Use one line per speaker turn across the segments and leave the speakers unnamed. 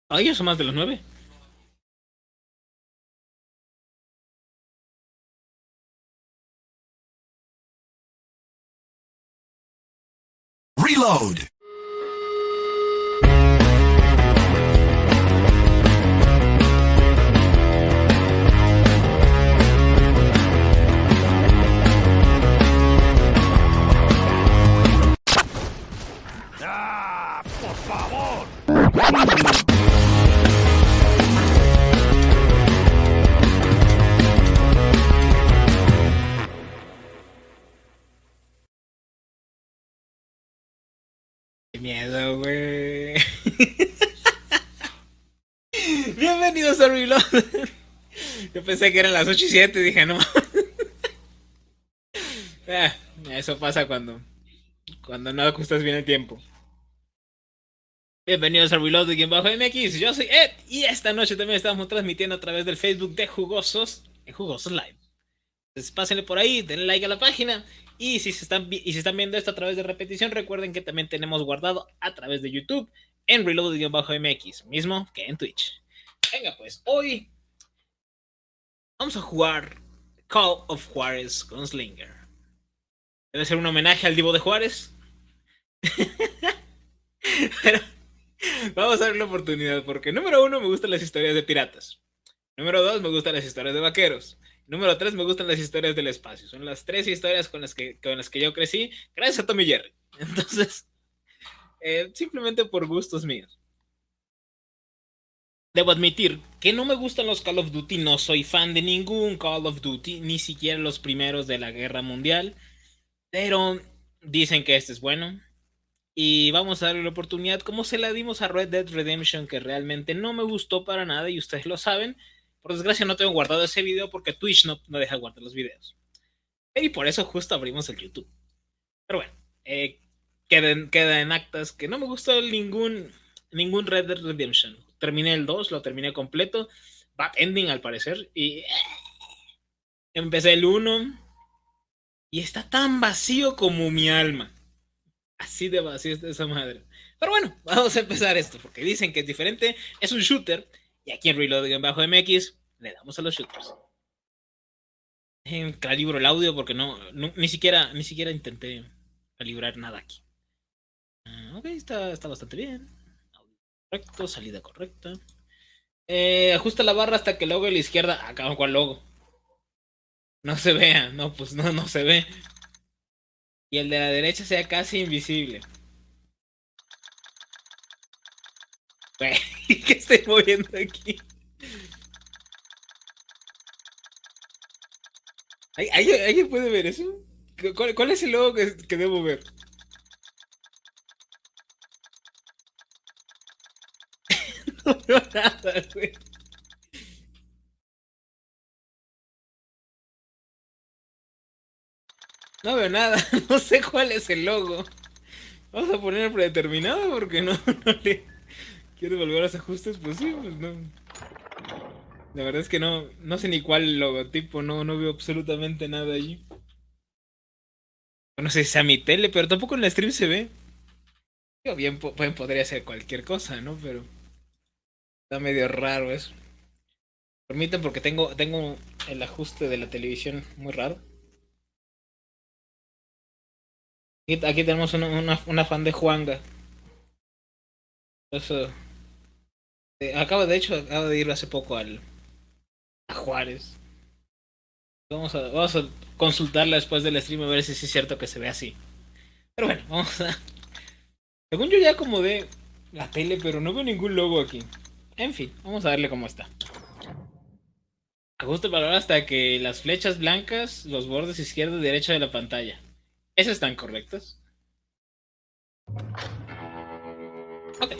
Ay, ya son más de las 9.
Reload.
¡Ah! ¡Por favor!
Qué miedo, güey. Bienvenidos a Reload. Yo pensé que eran las 8 y 7. Dije, no. Ah, eso pasa cuando no ajustas bien el tiempo. Bienvenidos a Reload de Bajo MX. Yo soy Ed y esta noche también estamos transmitiendo a través del Facebook de Jugosos en Jugosos Live. Entonces pásenle por ahí, denle like a la página y si están viendo esto a través de repetición, recuerden que también tenemos guardado a través de YouTube en Reload-MX, mismo que en Twitch. Venga pues, hoy vamos a jugar Call of Juarez con Slinger. Debe ser un homenaje al Divo de Juárez. Pero vamos a darle la oportunidad porque número 1 me gustan las historias de piratas. Número 2 me gustan las historias de vaqueros. Número 3 me gustan las historias del espacio. Son las 3 historias con las que yo crecí gracias a Tommy Jerry. Entonces, simplemente por gustos míos. Debo admitir que no me gustan los Call of Duty, no soy fan de ningún Call of Duty, ni siquiera los primeros de la Guerra Mundial, pero dicen que este es bueno y vamos a darle la oportunidad como se la dimos a Red Dead Redemption, que realmente no me gustó para nada y ustedes lo saben. Por desgracia no tengo guardado ese video porque Twitch no deja guardar los videos. Y por eso justo abrimos el YouTube. Pero bueno, queda en actas que no me gustó ningún Red Dead Redemption. Terminé el 2, lo terminé completo. Bad ending al parecer. Y empecé el 1 y está tan vacío como mi alma. Así de vacío está esa madre. Pero bueno, vamos a empezar esto porque dicen que es diferente. Es un shooter y aquí en Reload-MX le damos a los shooters. Calibro el audio porque ni siquiera intenté calibrar nada aquí. Ok, está bastante bien. Audio correcto, salida correcta. Ajusta la barra hasta que el logo de la izquierda. Acá con el logo. No se vea. No, pues no se ve. Y el de la derecha sea casi invisible. Güey, ¿qué estoy moviendo aquí? ¿Alguien puede ver eso? ¿Cuál es el logo que debo ver? No veo nada, güey. No veo nada. No sé cuál es el logo. Vamos a poner predeterminado porque no le quiero volver a los ajustes. Pues sí, pues no. La verdad es que no sé ni cuál logotipo, no veo absolutamente nada allí. No sé si sea mi tele, pero tampoco en la stream se ve. Digo, bien, podría ser cualquier cosa, ¿no? Pero está medio raro eso. Permiten porque tengo el ajuste de la televisión muy raro. Aquí tenemos una fan de Juanga. Eso, acaba de ir hace poco a Juárez. Vamos a consultarla después del stream a ver si sí es cierto que se ve así. Pero bueno, según yo ya acomodé la tele, pero no veo ningún logo aquí. En fin, vamos a darle como está. Ajuste el valor hasta que las flechas blancas, los bordes izquierdo y derecho de la pantalla. ¿Esas están correctas? Ok.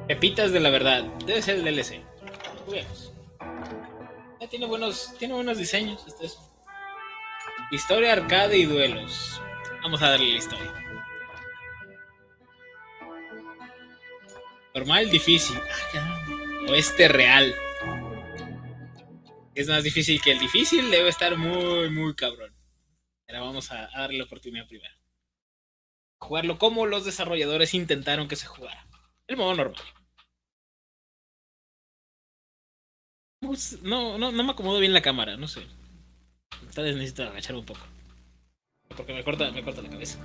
Pepitas de la verdad. Debe ser el DLC. Juguemos. Tiene buenos diseños. Historia, arcade y duelos. Vamos a darle la historia. Normal, difícil. Oeste real. Es más difícil que el difícil. Debe estar muy, muy cabrón. Ahora vamos a darle la oportunidad primero. jugarlo como los desarrolladores intentaron que se jugara. El modo normal. No me acomodo bien la cámara, no sé. Tal vez necesito agachar un poco. Porque me corta la cabeza.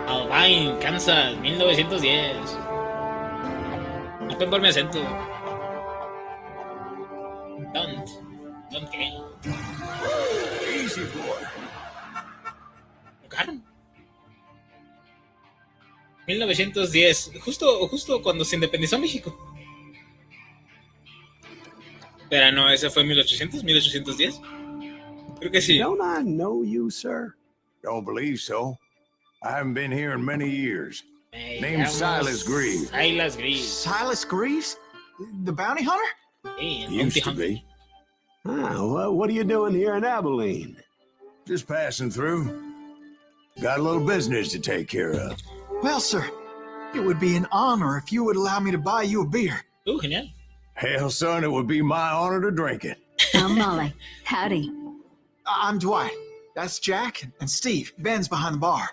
Albine, Kansas, 1910. No pueden por mi acento. Don't qué.
Easy, boy.
¿Tocaron? 1910, justo cuando se independizó México. Pero no, ese fue 1810. Creo que sí.
Don't I know you, sir?
Don't believe so. I haven't been here in many years. Name's
Llamo
Silas Greaves.
Silas Greaves.
Silas Greaves? The bounty hunter?
Sí,
Used to be.
Ah, well, what are you doing here in Abilene?
Just passing through. Got a little business to take care of.
Well, sir, it would be an honor if you would allow me to buy you a beer.
Genial.
Hell, son, it would be my honor to drink it.
I'm Molly. Howdy.
I'm Dwight. That's Jack and Steve. Ben's behind the bar.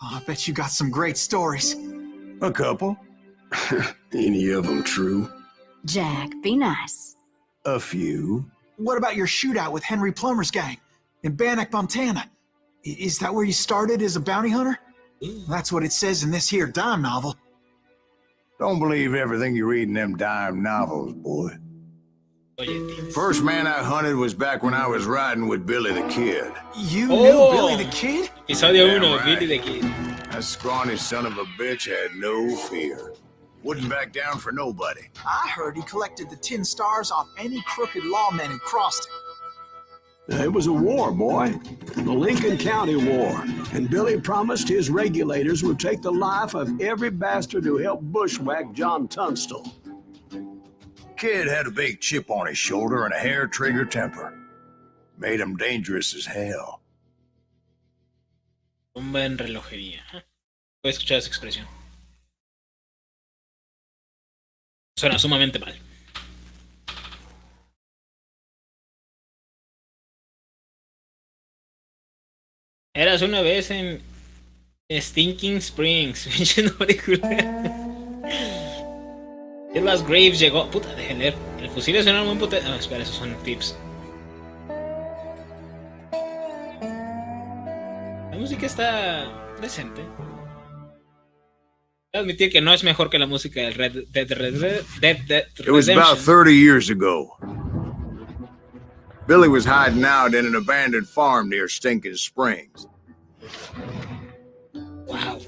Oh, I bet you got some great stories.
A couple.
Any of them true?
Jack, be nice.
A few.
What about your shootout with Henry Plummer's gang in Bannock, Montana? Is that where you started as a bounty hunter? That's what it says in this here dime novel.
Don't believe everything you read in them dime novels, boy. First man I hunted was back when I was riding with Billy the Kid.
You knew Billy the Kid?
Episodio
Damn
1,
right.
Billy the Kid.
That scrawny son of a bitch had no fear. Wouldn't back down for nobody.
I heard he collected the 10 stars off any crooked lawmen who crossed him.
It was a war, boy. The Lincoln County War. And Billy promised his regulators would take the life of every bastard who helped bushwhack John Tunstall.
Kid had a big chip on his shoulder and a hair-trigger temper. Made him dangerous as hell.
Bomba en relojería. Voy a escuchar esa expresión. Suena sumamente mal. Eras una vez en Stinking Springs. Pinche nombre culero. Silas Graves llegó. Puta, dejen leer. El fusil es un arma muy potente. Ah, espera, esos son tips. La música está decente. Voy a admitir que no es mejor que la música del Red Dead
It was about
Redemption.
30 years ago. Billy was hiding out in an abandoned farm near Stinking Springs.
Wow.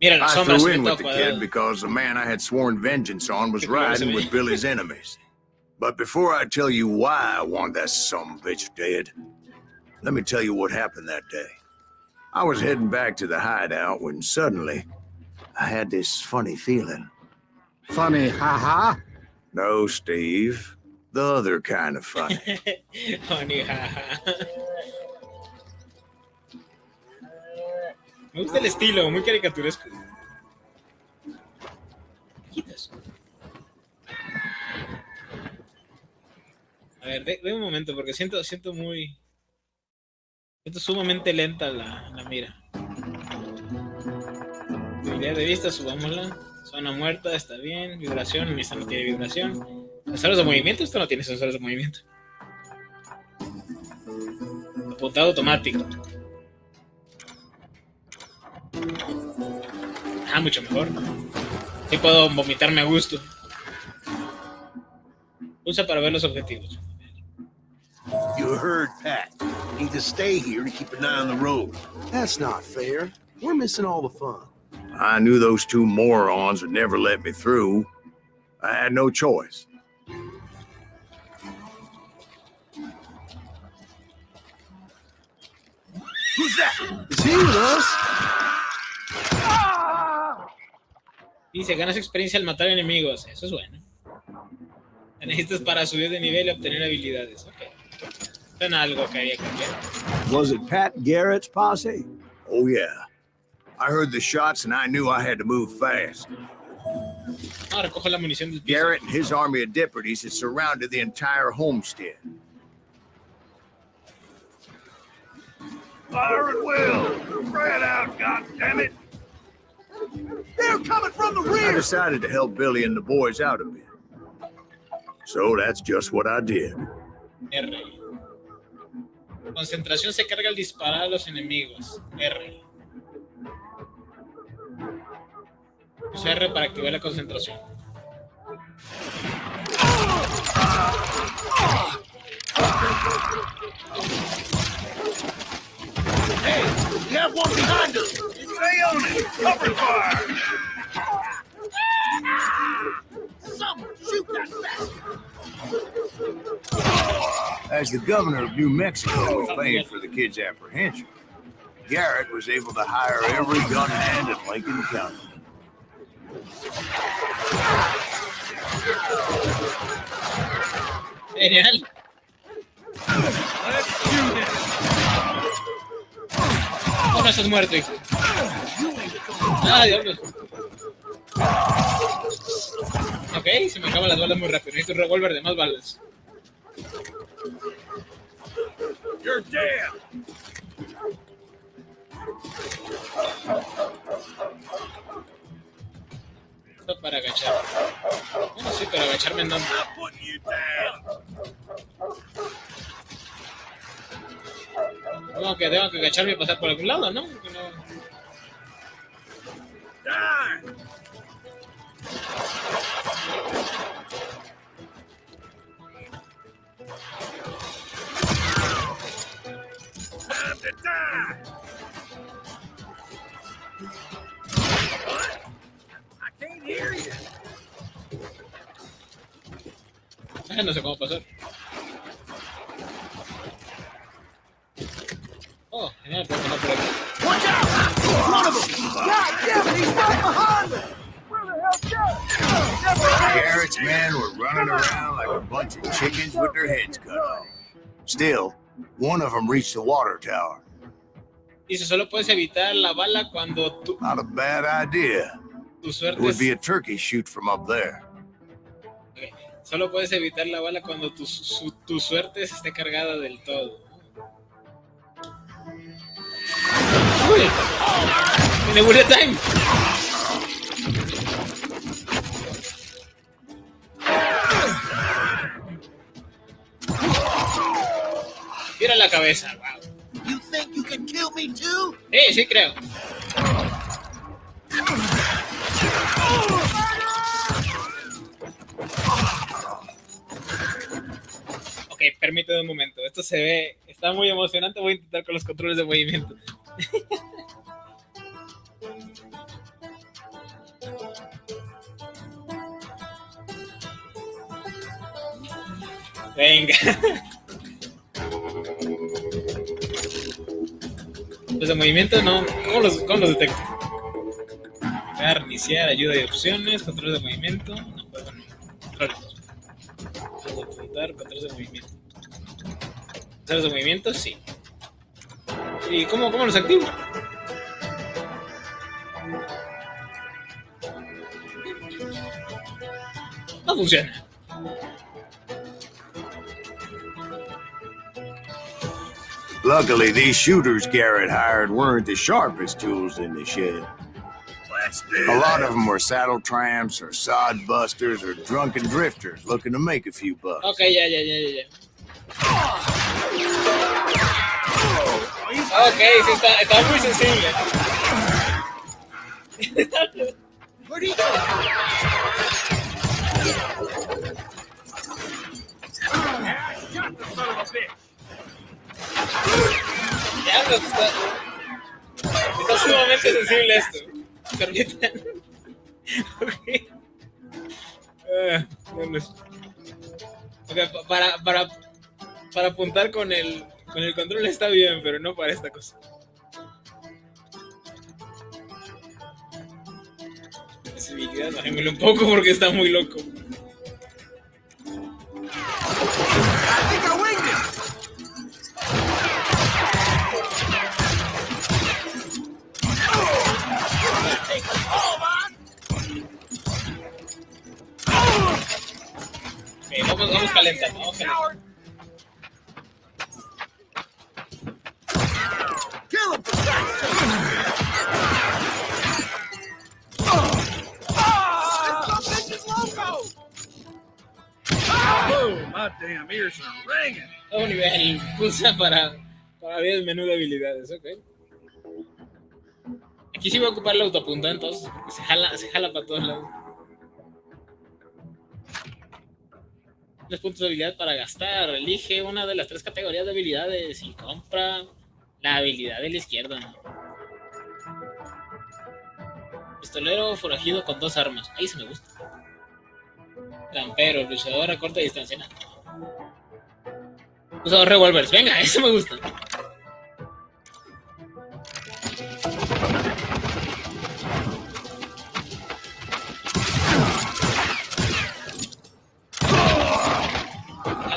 Mira las
I
sombras
threw
en
in
todo
with the kid
cuadrado.
because the man I had sworn vengeance on was
Qué culero se
riding
ve.
with Billy's enemies. But before I tell you why I want that sumbitch dead, let me tell you what happened that day. I was heading back to the hideout when suddenly I had this funny feeling.
Funny, haha.
No, Steve. The other kind of funny.
Honey, jaja. Me gusta el estilo, muy caricaturesco. Quitas. A ver, de un momento, porque siento sumamente lenta la mira. Habilidad de vista, subámosla. Zona muerta, está bien. Vibración, esta no tiene vibración. Sensores de movimiento, esto no tiene sensores de movimiento. Apuntado automático. Ah, mucho mejor. Sí puedo vomitarme a gusto. Pulsa para ver los objetivos.
You heard Pat. Need to stay here to keep an eye on the road.
That's not fair. We're missing all the fun.
I knew those two morons would never let me through. I had no choice.
Who's that?
Is he with us?
Dice, ganas experiencia al matar enemigos. Eso es bueno. La necesitas para subir de nivel y obtener habilidades. Ok. Suena algo que haría cambiar.
Was it Pat Garrett's posse?
Oh, yeah. I heard the shots and I knew I had to move fast.
Ah, recojo la munición del piso.
Garrett and his army of deputies had surrounded the entire homestead.
Fire at will! Spread out, goddammit!
They're coming from the
I
rear!
decided to help Billy and the boys out a bit. So that's just what I did.
R. Concentración se carga al disparar a los enemigos. R. Usa R para activar la concentración.
Hey, we have one behind us! Stay on it! Cover fire! Someone shoot that bastard!
As the governor of New Mexico was paying for the kid's apprehension, Garrett was able to hire every gun hand in Lincoln County.
Genial.
Let's do this!
Oh, no estás muerto, hijo. Ah, diablos. Ok, se me acaban las balas muy rápido. Necesito un revólver de más balas.
You're dead!
Esto para agachar. Bueno, sí, para agacharme no.
I'm putting you down!
Tengo que agacharme y pasar por algún lado, ¿no? Porque no.
Die! Time to die! What? I can't hear you!
No sé cómo pasar. Oh, genial, puedo pasar por aquí.
Watch out! One of them!
God damn it, he's right behind us! Where the hell, Garrett?
Garrett's men were running around like a bunch of chickens with their heads cut off. Still, one of them reached the water tower.
Dice, solo puedes evitar la bala cuando
Not a bad idea.
tu
It
suerte
would be a turkey shoot from up there.
Okay. Solo puedes evitar la bala cuando tu suerte esté cargada del todo. Uy, in the bullet time. Tira la cabeza, wow.
You think you can kill me too?
Sí, creo. Ok, permíteme un momento. Esto se ve, está muy emocionante. Voy a intentar con los controles de movimiento. Venga. Los de movimiento no. ¿Cómo los detecto? Iniciar, ayuda y opciones, control de movimiento. No, pues bueno. Controles de movimiento. Controles de movimiento, sí. ¿Y cómo los activo? No funciona.
Luckily, these shooters Garrett hired weren't the sharpest tools in the shed.
Let's do
A lot of them were saddle tramps or sod busters or drunken drifters looking to make a few bucks.
Ok, ya. Ok, sí, está muy sensible.
Where'd he go? Shot the son of a bitch!
Ya, está sumamente sensible esto. Permítanme. Ok. Diablos. Okay, para apuntar con el control está bien, pero no para esta cosa. Sensibilidad, bajémosle un poco porque está muy loco.
I think I winged it!
Okay, vamos calentando,
My damn ears are ringing.
Nuevo nivel. Pulsa para ver el menú de habilidades. Ok. Aquí sí voy a ocupar la autopunta entonces. Porque se jala para todos lados. 3 puntos de habilidad para gastar. Elige una de las 3 categorías de habilidades y compra la habilidad de la izquierda. Pistolero forajido con 2 armas. Ahí se me gusta. Campero, luchador a corta distancia. Usador revólveres. Venga, eso me gusta.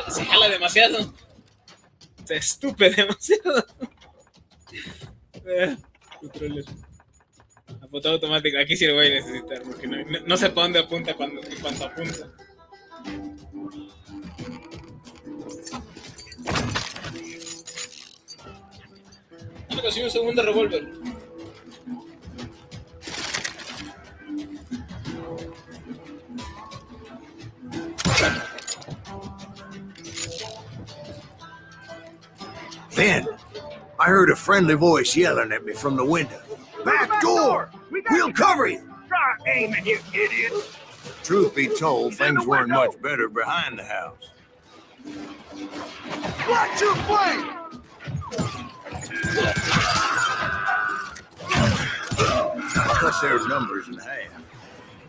Se jala demasiado. Se estupe demasiado. Controles. Apuntado automático. Aquí sí lo voy a necesitar. Porque no sé para dónde apunta cuando apunta. Me consigo un segundo revólver.
Then, I heard a friendly voice yelling at me from the window. Back door! We'll cover you!
Try aiming, you idiot.
Truth be told, things weren't much better behind the house.
Watch your flank!
I cut their numbers in half,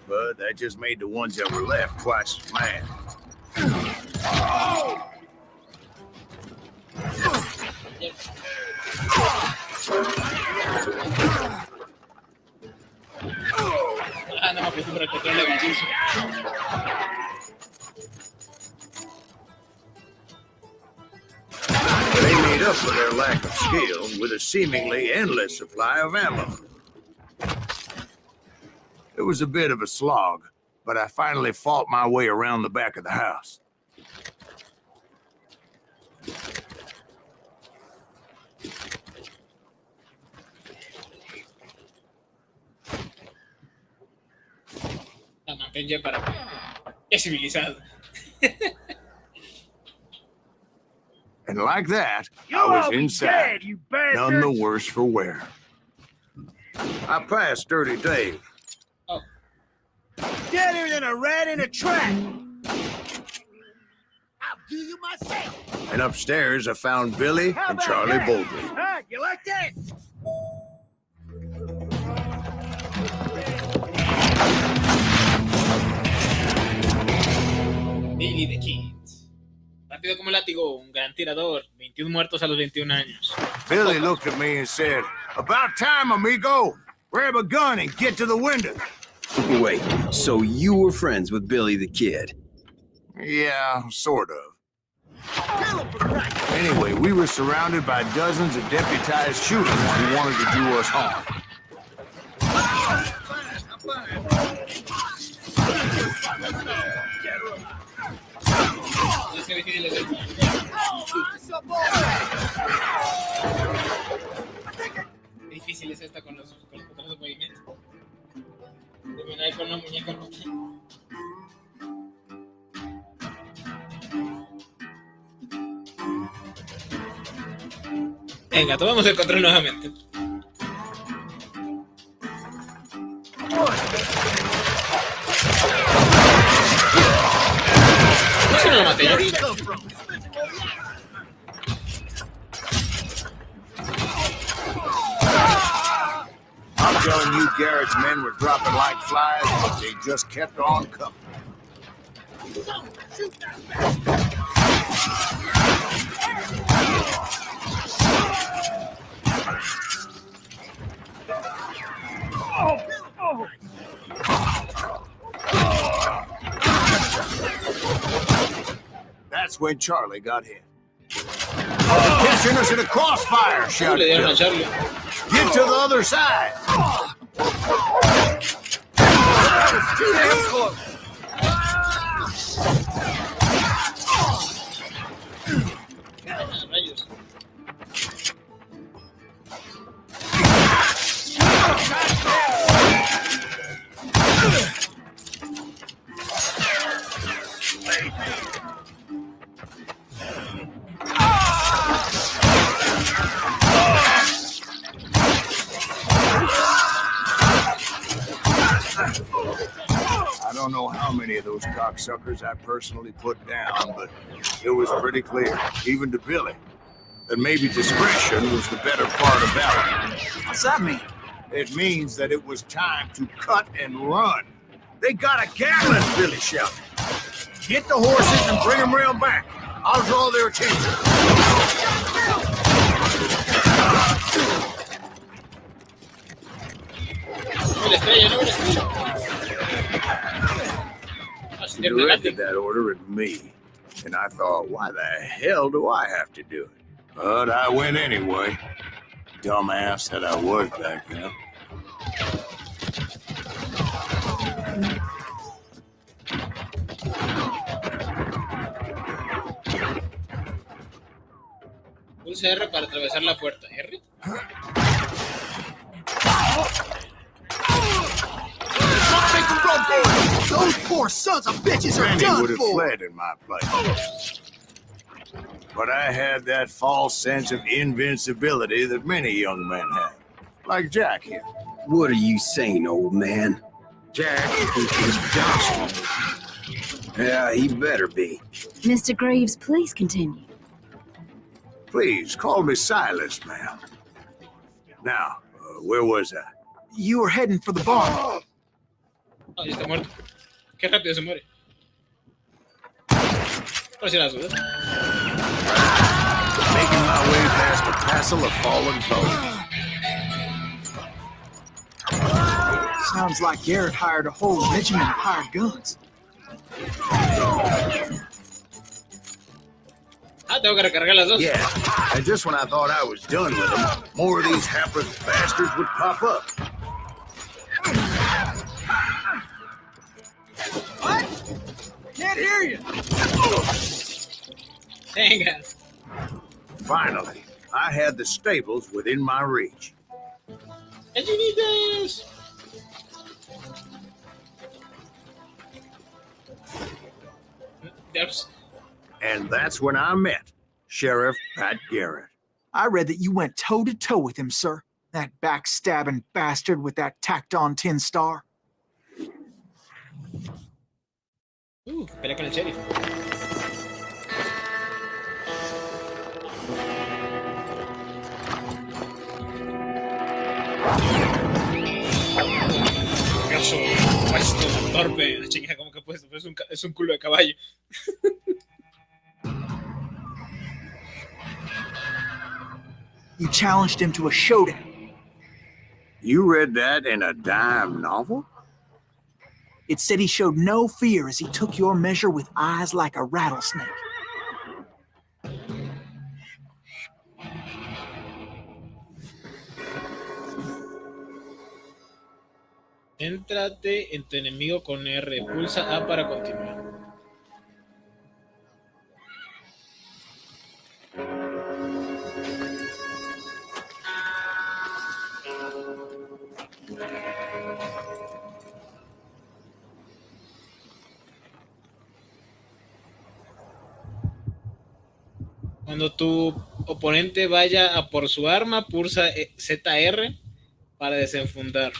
but that just made the ones that were left twice as mad.
No me acostumbro a control de gatillo.
They made up for their lack of skill with a seemingly endless supply of ammo. It was a bit of a slog, but I finally fought my way around the back of the house.
La mantén para es civilizado.
And like that,
You'll
I was
all be
inside,
dead, you
none the
bastard.
worse for wear. I passed Dirty Dave.
Oh,
Deader than a rat in a trap. I'll do you myself.
And upstairs, I found Billy
How
and
about
Charlie
that?
Baldwin.
Huh? You like that?
Billy the Kid. Rápido como látigo, un gran tirador. 21 muertos a los 21 años.
Billy looked at me and said, "About time, amigo. Grab a gun and get to the window."
Wait, so you were friends with Billy the Kid?
Yeah, sort of. Anyway, we were surrounded by dozens of deputized shooters who wanted to do us harm.
Es que difícil es esto. Qué difícil es esta con los controles de movimiento. Terminar con una muñeca rota. Venga, tomamos el control nuevamente. No se me lo maté yo.
I'm telling you, Garrett's men were dropping like flies, but they just kept on coming. That's when Charlie got hit. Catching us in a crossfire,
Le
shouted
dieron a
Bill.
Charlie.
Get to the other side. Too damn close.
Ah, rayos.
don't know how many of those cocksuckers I personally put down, but it was pretty clear, even to Billy, that maybe discretion was the better part of valor.
What's that mean?
It means that it was time to cut and run. They got a gallon, Billy shouted. Get the horses and bring them round back. I'll draw their attention. You directed that order at me, and I thought, why the hell do I have to do it? But I went anyway. Dumbass that I was back then.
Pulsa R para atravesar la puerta. ¿R?
Those poor sons of bitches are
Many
done
would have
for!
fled in my place. But I had that false sense of invincibility that many young men have. Like Jack here.
What are you saying, old man?
Jack is Johnson.
Yeah, he better be.
Mr. Greaves, please continue.
Please, call me Silas, ma'am. Now, where was I?
You were heading for the bar.
Oh, ya está muerto. Qué rápido se muere. Por si las dudas.
Making my way past a passel of fallen foes.
Sounds like Garrett hired a whole regiment of hired guns.
Ah, tengo que recargar las dos.
Yeah, and just when I thought I was done with them, more of these hapless bastards would pop up.
What? Can't hear you.
Venga.
Finally, I had the stables within my reach.
¡Gallinitas! There's...
And that's when I met Sheriff Pat Garrett.
I read that you went toe-to-toe with him, sir. That backstabbing bastard with that tacked-on tin star.
Pelea con el sheriff. Caso, puesto torpe. La chica, como que puesto, pero es un culo de caballo.
You challenged him to a showdown.
You read that in a dime novel?
It said he showed no fear as he took your measure with eyes like a rattlesnake.
Céntrate en tu enemigo con R. Pulsa A para continuar. Cuando tu oponente vaya a por su arma, pulsa ZR para desenfundar.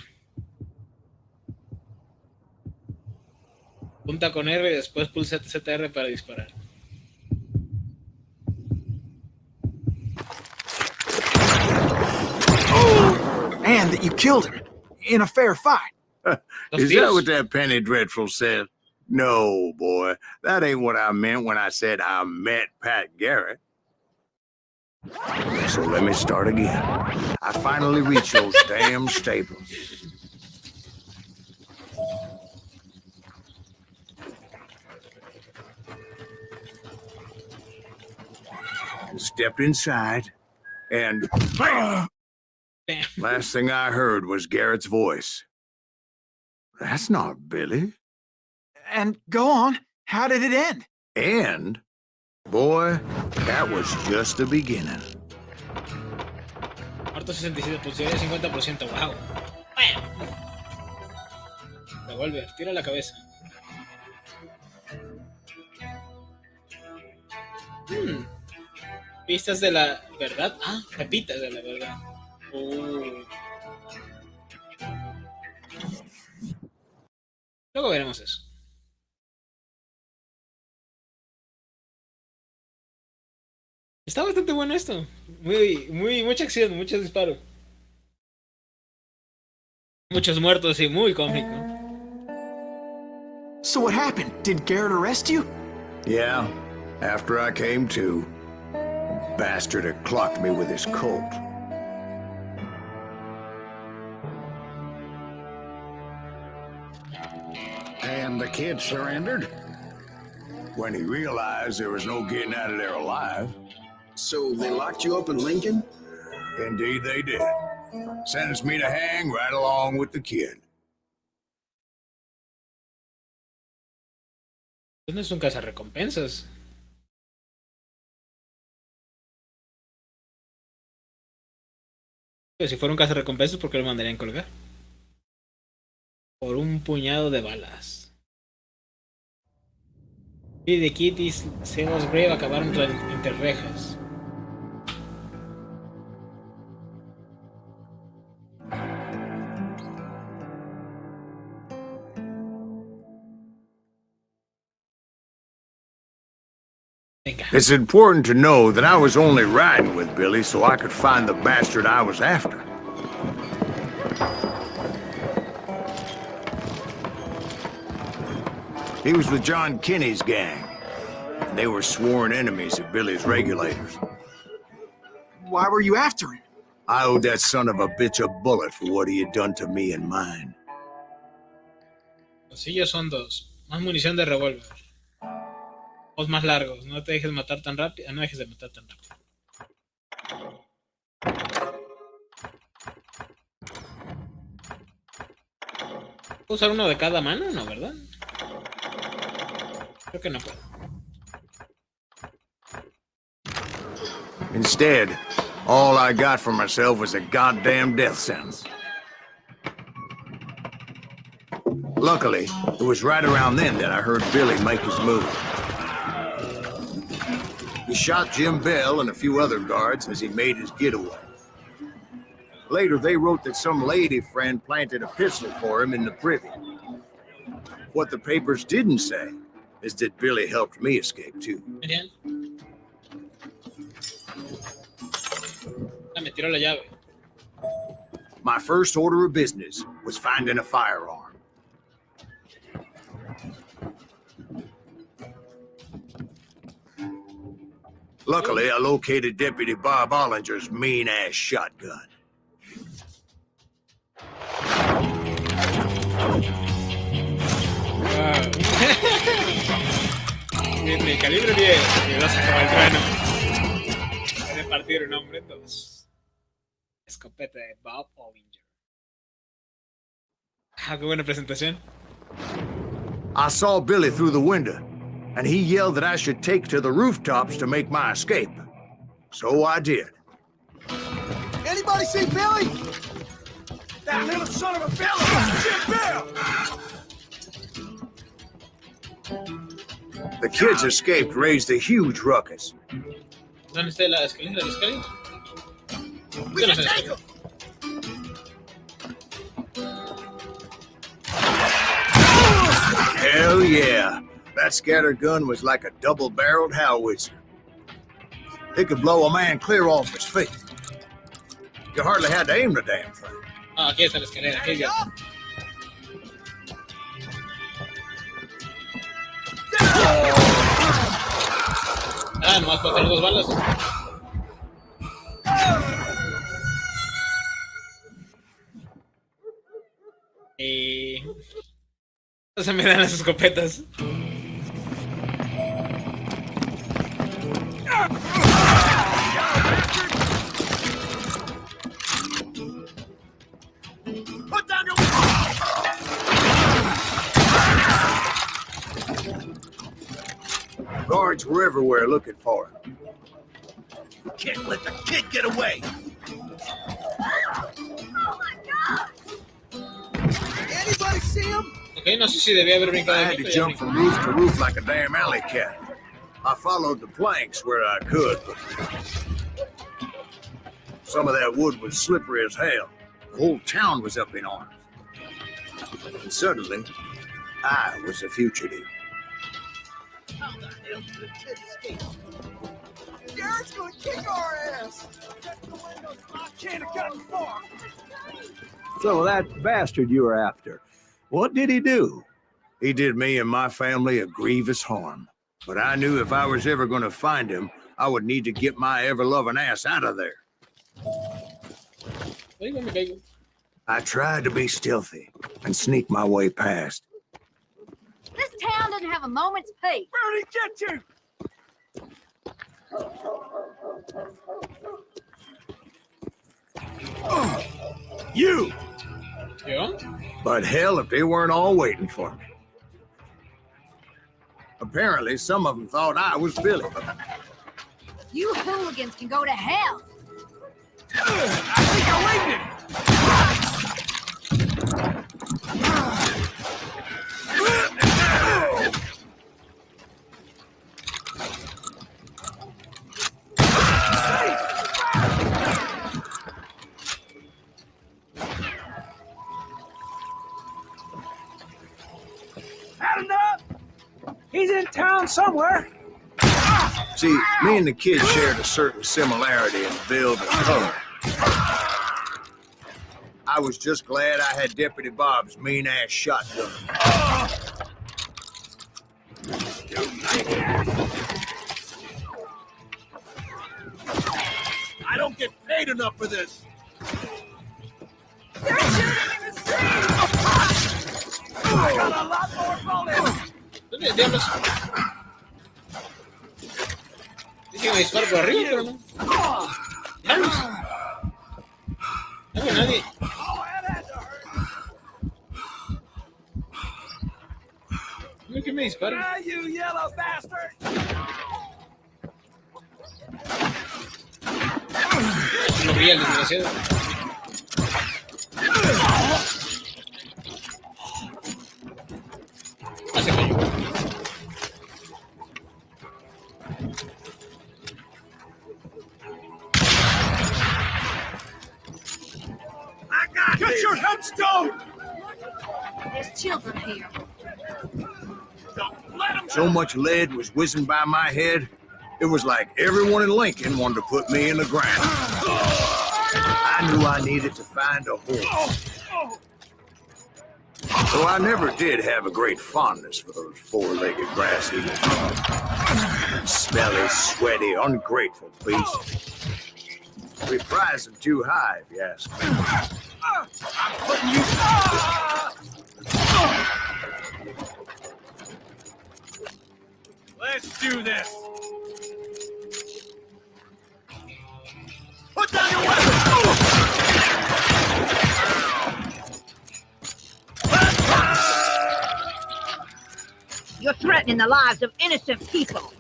Punta con R y después pulsa ZR para disparar.
And that you killed him in a fair fight.
Is that what that Penny Dreadful said? No, boy. That ain't what I meant when I said I met Pat Garrett. So let me start again. I finally reached those damn stables. Stepped inside, and
Damn.
last thing I heard was Garrett's voice. That's not Billy.
And go on. How did it end?
And, boy, that was just the beginning.
Muerto 67, posibilidad de 50%. Wow. Bueno. Revolver, tira la cabeza. Pistas de la verdad. Ah, pepitas de la verdad. Luego veremos eso. Está bastante bueno esto. Mucha acción, muchos disparos. Muchos muertos y muy cómico.
So what happened? Did Garrett arrest you?
Yeah, after I came to, the bastard had clocked me with his Colt.
And the kid surrendered?
When he realized there was no getting out of there alive.
So they locked you up in Lincoln?
Indeed they did. Sentenced me to hang right along with the kid.
No es un cazarrecompensas. Pero si fuera un cazarrecompensas, ¿por qué lo mandarían colgar? Por un puñado de balas. Y de Kitty y Celos Grave acabaron entre rejas.
It's important to know that I was only riding with Billy so I could find the bastard I was after. He was with John Kinney's gang. They were sworn enemies of Billy's regulators.
Why were you after him?
I owed that son of a bitch a bullet for what he had done to me and mine.
Los sillos son dos. Más munición de revólver. Dos más largos. No te dejes matar tan rápido. No dejes de matar tan rápido. ¿Puedo usar uno de cada mano? No, ¿verdad? Creo que no puedo.
Instead, all I got for myself was a goddamn death sentence. Luckily, it was right around then that I heard Billy make his move. He shot Jim Bell and a few other guards as he made his getaway. Later, they wrote that some lady friend planted a pistol for him in the privy. What the papers didn't say is that Billy helped me escape too.
Genial. Me tiró la llave.
My first order of business was finding a firearm. Luckily, I located Deputy Bob Ollinger's mean-ass shotgun.
Mi calibre 10. Me vas a acabar el trueno. Puede partir un hombre en dos. Escopeta de Bob Ollinger. Ah, qué buena presentación.
I saw Billy through the window, and he yelled that I should take to the rooftops to make my escape. So I did.
Anybody see Billy?
That little son of a bitch! Jim Bell!
The kids escaped raised a huge ruckus.
¿Dónde está la escalera? ¿La escalera?
We can take him!
Hell yeah. That scatter gun was like a double-barreled howitzer. It could blow a man clear off his feet. You hardly had to aim the damn thing.
Ah, aquí está la escalera. Aquí ya. Ah, nomás para tener dos balas. No se me dan las escopetas.
Put down your...
Guards were everywhere looking for him.
You can't let the kid get away! Anybody see him?
Ok, no sé si debía haber brincado
I
aquí,
had to
pero ya
jump from roof to roof like a damn alley cat. I followed the planks where I could, but some of that wood was slippery as hell. The whole town was up in arms. And suddenly, I was a fugitive.
How the hell did the kid escape? Garrett's gonna kick our ass! Can't have gotten far!
So that bastard you were after, what did he do? He did me and my family a grievous harm. But I knew if I was ever going to find him, I would need to get my ever-loving ass out of there. I tried to be stealthy and sneak my way past.
This town doesn't have a moment's peace.
Where'd he get you?
You!
Yeah?
But hell, if they weren't all waiting for me. Apparently, some of them thought I was Billy.
You hooligans can go to hell.
I think I winged him!
Had enough? He's in town somewhere.
See, me and the kid shared a certain similarity in build and color. I was just glad I had Deputy Bob's mean-ass shotgun.
I don't get paid enough for this! I got a lot more bullets!
¿Dónde diablos? Dije que me disparo por arriba, pero no. ¡Diablos! No veo a nadie. No veo que me dispara.
Ah, you yellow bastard!
Lo vi al desgraciado. Ah, se cayó.
Get your headstone!
There's children here.
Don't let him
So much lead was whizzing by my head, it was like everyone in Lincoln wanted to put me in the ground. I knew I needed to find a horse. Though I never did have a great fondness for those four-legged grass eaters. Smelly, sweaty, ungrateful beasts. We prize them too high, if you ask me.
I'm putting you... Let's do this! Put down your weapon!
You're threatening the lives of innocent people.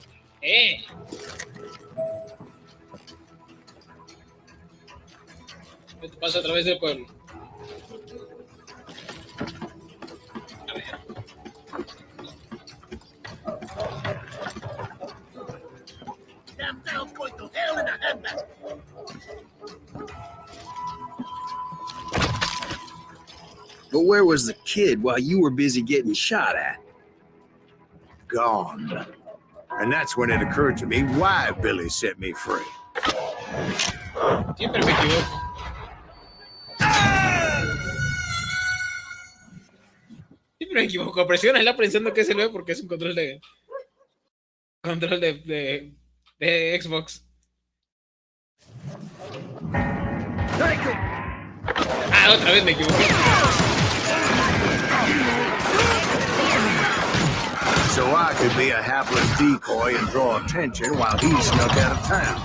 Esto pasa a través del pueblo. A ver.
Damn down, going to hell in a handbasket!
But where was the kid while you were busy getting shot at?
Gone. And that's when it occurred to me why Billy set me free.
Siempre me equivoco. Siempre me equivoco. Presiónala pensando que es el B porque es un control de Xbox. Ah, otra vez me equivoqué.
So I could be a hapless decoy and draw attention while he snuck out of town.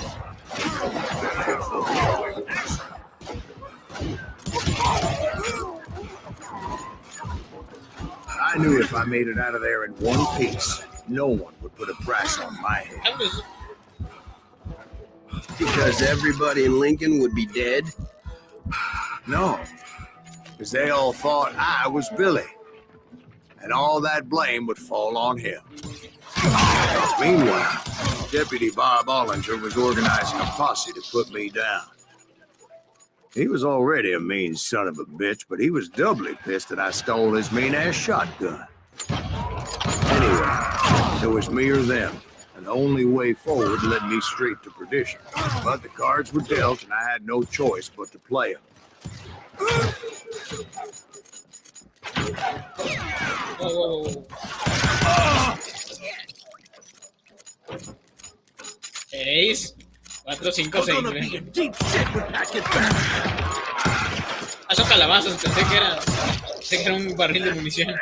I knew if I made it out of there in one piece, no one would put a price on my head.
Because everybody in Lincoln would be dead?
No, because they all thought I was Billy, and all that blame would fall on him. Meanwhile, Deputy Bob Ollinger was organizing a posse to put me down. He was already a mean son of a bitch, but he was doubly pissed that I stole his mean-ass shotgun. It was me or them, and the only way forward led me straight to perdition. But the cards were dealt, and I had no choice but to play them.
Whoa. 6, 4, 5, 6. Ah, son calabazas, pensé que era un barril de munición.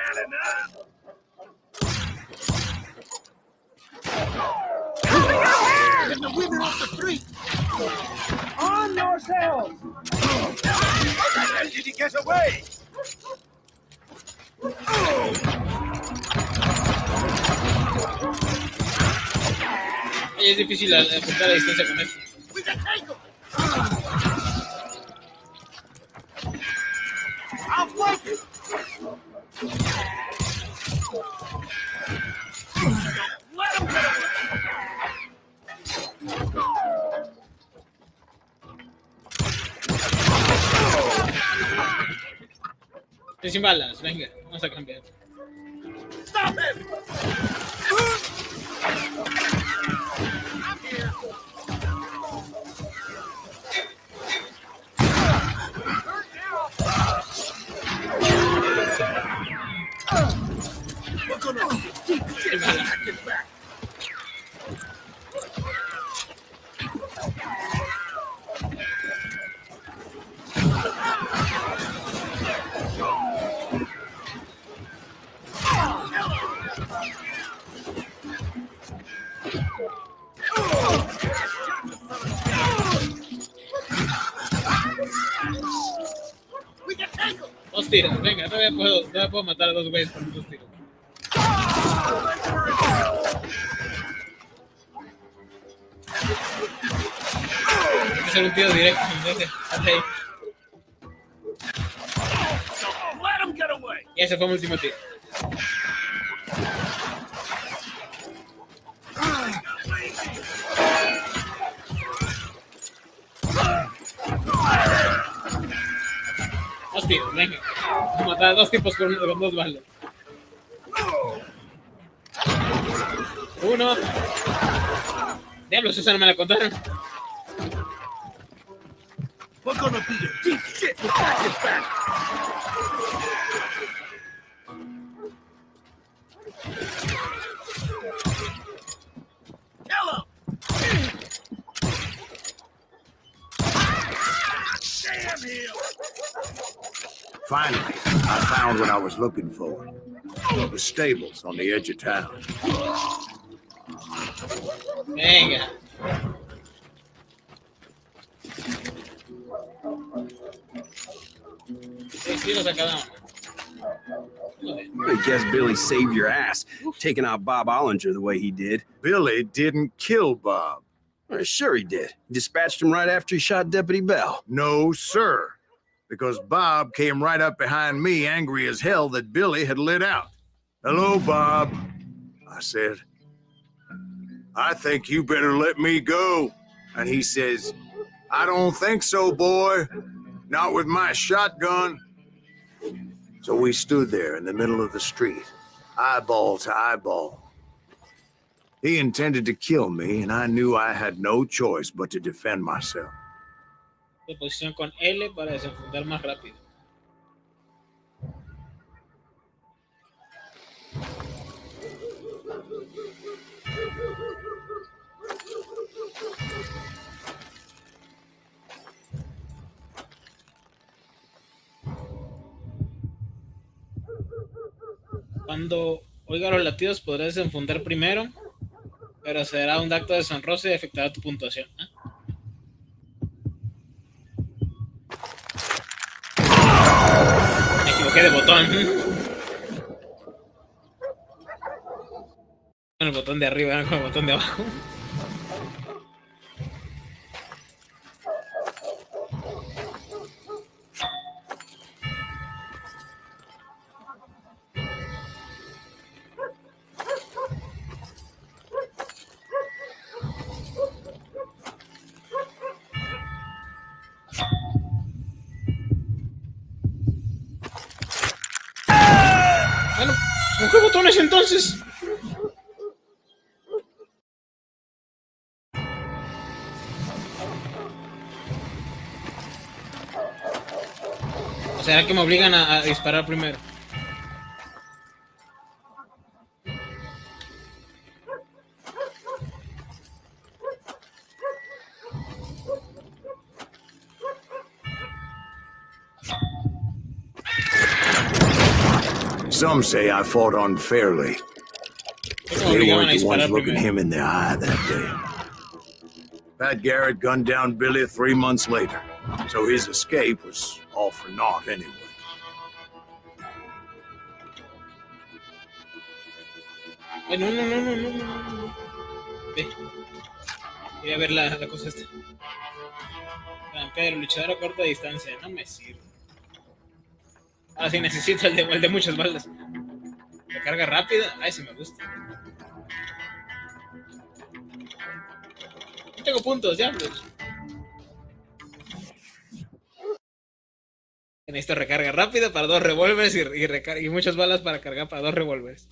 Get the women off the street! On yourselves! How did he get away?
Es difícil apuntar a distancia con esto.
We can take him! I'll flank it! Let him get away!
Estoy sin balas, venga, vamos a cambiar.
Stop him! I'm here. We're gonna keep it back. We can take him.
2 tiros, venga, todavía puedo matar a 2 güeyes con 2 tiros. Hay que hacer un tiro directo, entonces, ahí.
Let him get away.
Y ese fue mi último tiro. Dos tiros, venga. Vamos a matar a 2 tipos con 2 balas. 1. Diablos, esa no me la contaron.
We're gonna be the deep shit with back and back. Kill him! Damn him!
Finally, I found what I was looking for. The stables on the edge of town.
Venga. Seis tiros a cada uno.
I guess Billy saved your ass, taking out Bob Ollinger the way he did.
Billy didn't kill Bob.
Well, sure he did. He dispatched him right after he shot Deputy Bell.
No, sir. Because Bob came right up behind me, angry as hell that Billy had lit out. Hello, Bob, I said. I think you better let me go. And he says, I don't think so, boy. Not with my shotgun. So we stood there in the middle of the street, eyeball to eyeball. He intended to kill me, and I knew I had no choice but to defend myself.
De posición con L para desenfundar más rápido. Cuando oiga los latidos podrás desenfundar primero, pero será un acto deshonroso y afectará tu puntuación. Me equivoqué de botón. Con el botón de arriba, no con el botón de abajo. Bueno, ¿con qué botones entonces? ¿O será que me obligan a disparar primero?
Some say I fought unfairly. They weren't the ones looking him in the eye that day. Pat Garrett gunned down Billy 3 months later, so his escape was all for naught anyway.
Ay, no. Ve. Voy a ver la cosa esta. Pedro, luchador a corta distancia. No me sirve. Ahora sí necesito el de muchas balas. La carga rápida. Ay, sí me gusta. No tengo puntos, diablos. Necesito recarga rápida para 2 revólveres y muchas balas para cargar para 2 revólveres.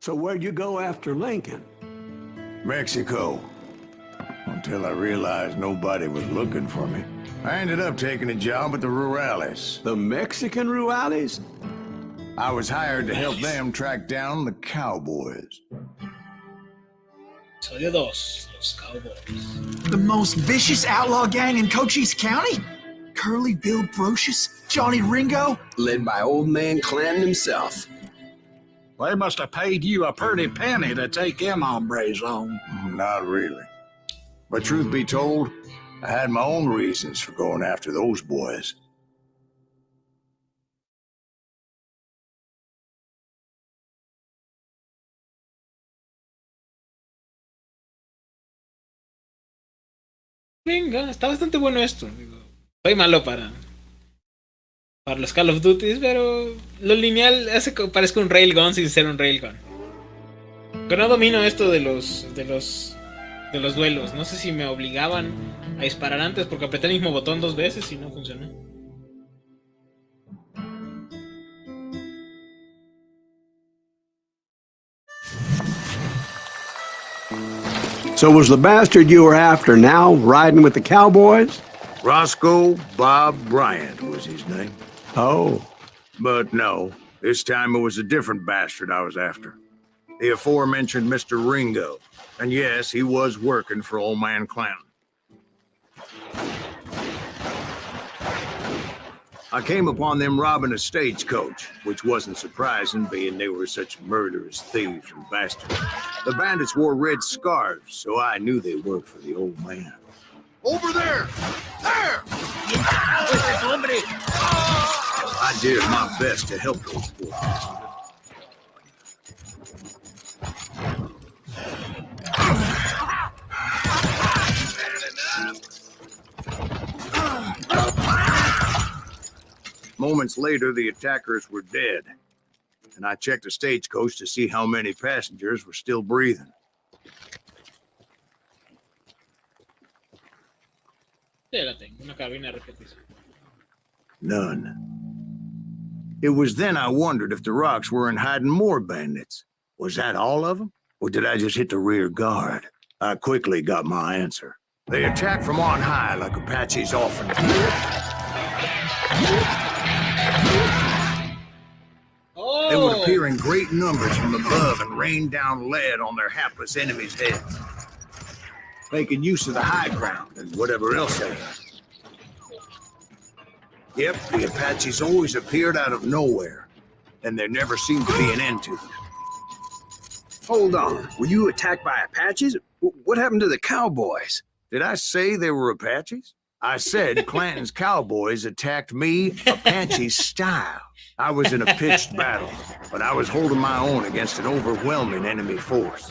So where'd you go after Lincoln?
Mexico. Until I realized nobody was looking for me. I ended up taking a job at the Rurales.
The Mexican Rurales?
I was hired to help them track down the cowboys.
Episodio 2, los Cowboys.
The most vicious outlaw gang in Cochise County? Curly Bill Brocious? Johnny Ringo?
Led by old man Clanton himself.
They must have paid you a pretty penny to take them hombres on.
Not really. But truth be told, I had my own reasons for going after those boys.
Venga, está bastante bueno esto. Digo, soy malo para los Call of Duty, pero lo lineal hace que parezca un railgun sin ser un railgun. Pero no domino esto de los duelos. No sé si me obligaban a disparar antes porque apreté el mismo botón 2 veces y no funcionó.
So was the bastard you were after now riding with the cowboys?
Roscoe Bob Bryant was his name.
Oh.
But no, this time it was a different bastard I was after. The aforementioned Mr. Ringo. And yes, he was working for old man Clanton. I came upon them robbing a stagecoach, which wasn't surprising, being they were such murderous thieves and bastards. The bandits wore red scarves, so I knew they worked for the old man.
Over there! There!
I did my best to help those poor bastards. Moments later, the attackers were dead, and I checked the stagecoach to see how many passengers were still breathing. None. It was then I wondered if the rocks weren't hiding more bandits. Was that all of them? Or did I just hit the rear guard? I quickly got my answer. They attacked from on high like Apaches often do. They would appear in great numbers from above and rain down lead on their hapless enemies' heads, making use of the high ground and whatever else they had. Yep, the Apaches always appeared out of nowhere, and there never seemed to be an end to them.
Hold on, were you attacked by Apaches? What happened to the cowboys?
Did I say they were Apaches? I said Clanton's cowboys attacked me Apache style. I was in a pitched battle, but I was holding my own against an overwhelming enemy force.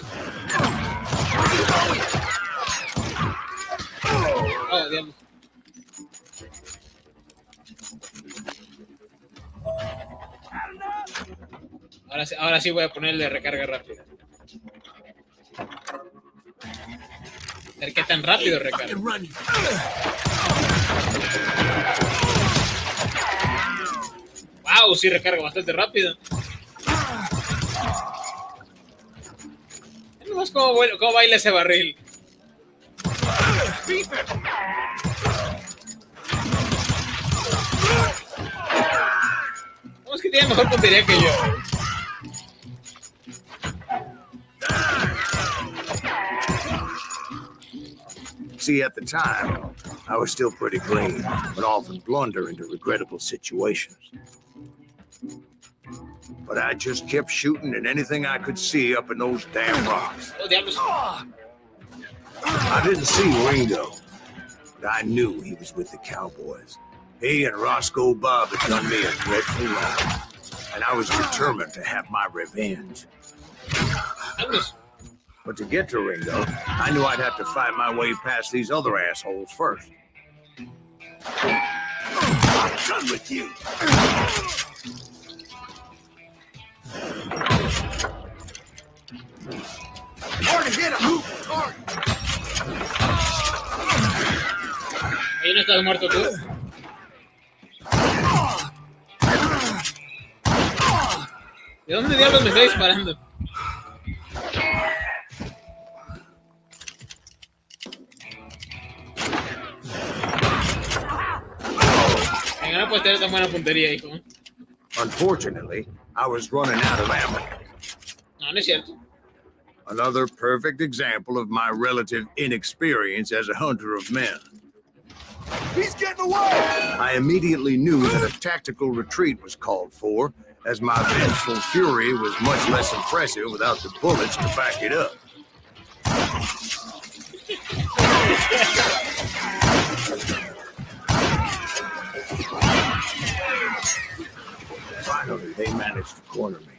Oh, diablo. Ahora sí voy a ponerle recarga rápida. A ver qué tan rápido recarga. Wow, sí recarga bastante rápido. Vemos cómo baila ese barril. ¿Cómo es que tiene mejor puntería que yo?
See, at the time, I was still pretty clean, but often blunder into regrettable situations. But I just kept shooting at anything I could see up in those damn rocks.
Oh, diablos.
I didn't see Ringo, but I knew he was with the Cowboys. He and Roscoe Bob had done me a dreadful wrong, and I was determined to have my revenge.
Diablos.
But to get to Ringo, I knew I'd have to fight my way past these other assholes first. I'm done with you.
Hard to hit him. Move the target.
Ahí no estás muerto tú. ¿De dónde diablos me está disparando? Venga, no puedes tener tan buena puntería, hijo.
Unfortunately, I was running out of ammo.
No, no es cierto.
Another perfect example of my relative inexperience as a hunter of men.
He's getting away.
I immediately knew that a tactical retreat was called for, as my vengeful fury was much less impressive without the bullets to back it up. Finally, they managed to corner me.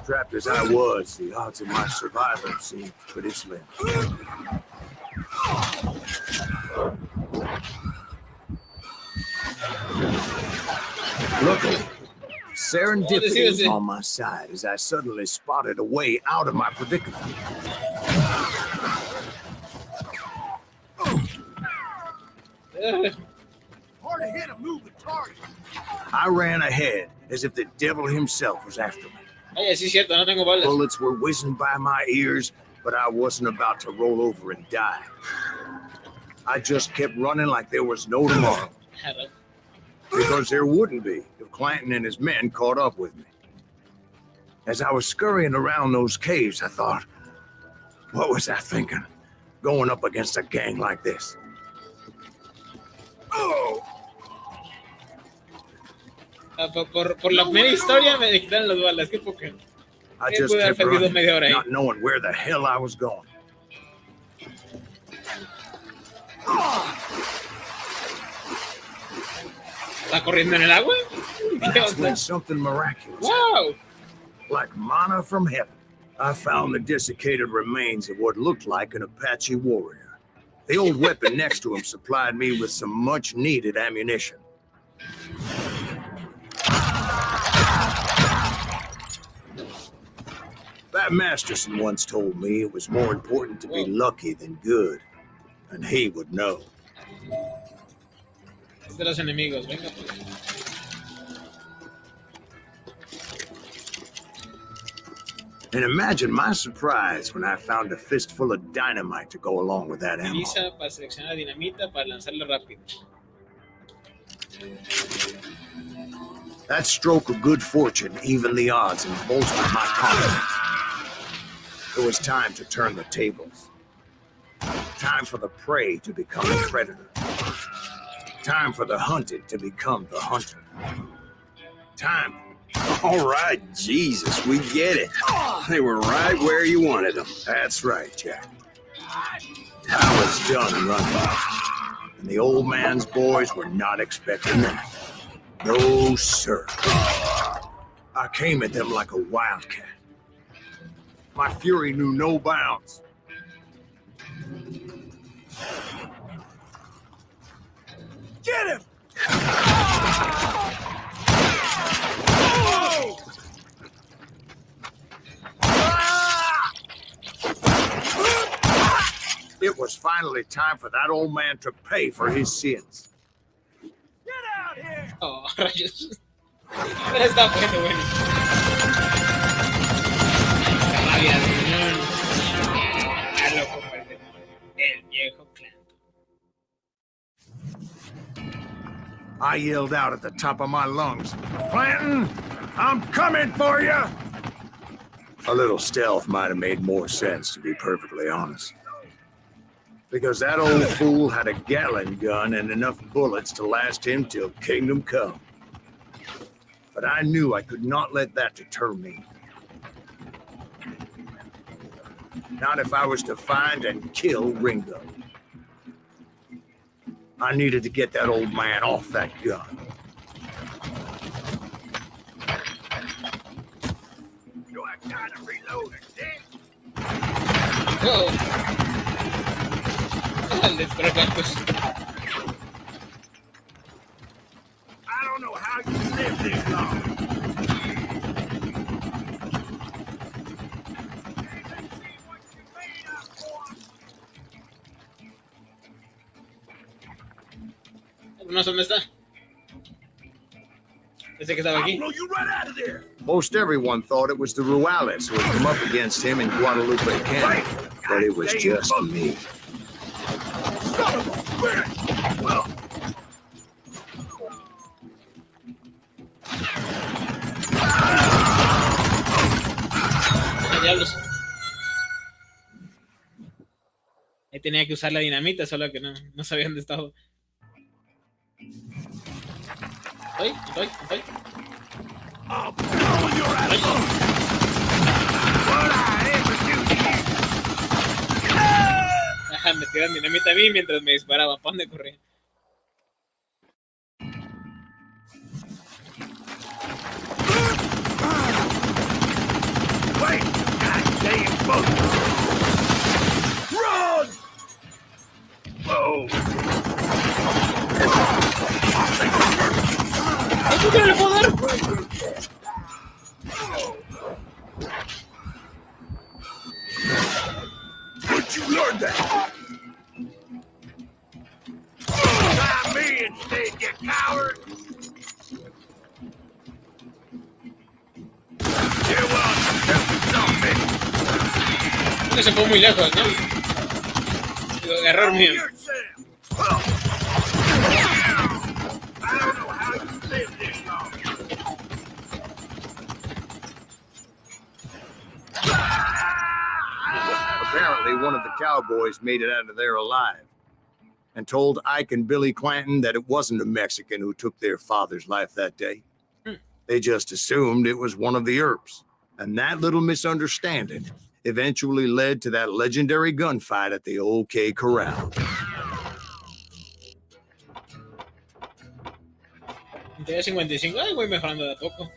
Trapped as I was, the odds of my survival seemed pretty slim. Luckily, serendipity was on my side as I suddenly spotted a way out of my predicament.
Hard to hit him. Move the target.
I ran ahead as if the devil himself was after me.
Oye, sí es cierto, no tengo balas.
Bullets were whizzing by my ears, but I wasn't about to roll over and die. I just kept running like there was no tomorrow. Because there wouldn't be if Clanton and his men caught up with me. As I was scurrying around those caves, I thought, what was I thinking? Going up against a gang like this. Oh!
Por la primera historia me quitaron las balas, qué poca.
I just kept running, not knowing where the hell I was going.
¿Está corriendo en el agua?
That's when something miraculous.
Wow!
Like manna from heaven, I found the desiccated remains of what looked like an Apache warrior. The old weapon next to him supplied me with some much-needed ammunition. That Masterson once told me it was more important to be lucky than good, and he would know.
Es de los enemigos, venga pues.
And imagine my surprise when I found a fistful of dynamite to go along with that ammo.
Utiliza para seleccionar dinamita para lanzarla rápido.
That stroke of good fortune evened the odds and bolstered my confidence. It was time to turn the tables. Time for the prey to become the predator. Time for the hunted to become the hunter. Time.
All right, Jesus, we get it. They were right where you wanted them.
That's right, Jack. I was done running, and the old man's boys were not expecting that. No, sir. I came at them like a wildcat. My fury knew no bounds.
Get him!
It was finally time for that old man to pay for his sins.
Get out here!
Oh, rayos. Me la estaba poniendo bueno. Rabia, señor.
I yelled out at the top of my lungs, "Clanton, I'm coming for you!" A little stealth might have made more sense, to be perfectly honest. Because that old fool had a Gatling gun and enough bullets to last him till kingdom come. But I knew I could not let that deter me. Not if I was to find and kill Ringo. I needed to get that old man off that gun. Do I gotta reload again?
Oh. Espero cuántos.
I don't know how you live this long.
No sé dónde está. Ese que estaba aquí.
Most everyone thought it was the Ruales who had come up against him in Guadalupe Canyon, but it was just me. Son of a bitch! Well.
Diablos. Ahí tenía que usar la dinamita, solo que no sabía dónde estaba. Estoy. Ajá, me tiraron dinamita a mí mientras me disparaba. ¿Para dónde corría?
Wait! Goddamn boat! Run! Oh!
¿Por qué no le puedo dar?
Where'd you learn that? Try me instead, you coward! You want to something?
Creo que se fue muy lejos, ¿no? Error mío.
I don't know how you live this long. Apparently, one of the cowboys made it out of there alive and told Ike and Billy Clanton that it wasn't a Mexican who took their father's life that day. They just assumed it was one of the Earps. And that little misunderstanding eventually led to that legendary gunfight at the OK Corral.
Tenía 55. Ay, voy mejorando de a poco.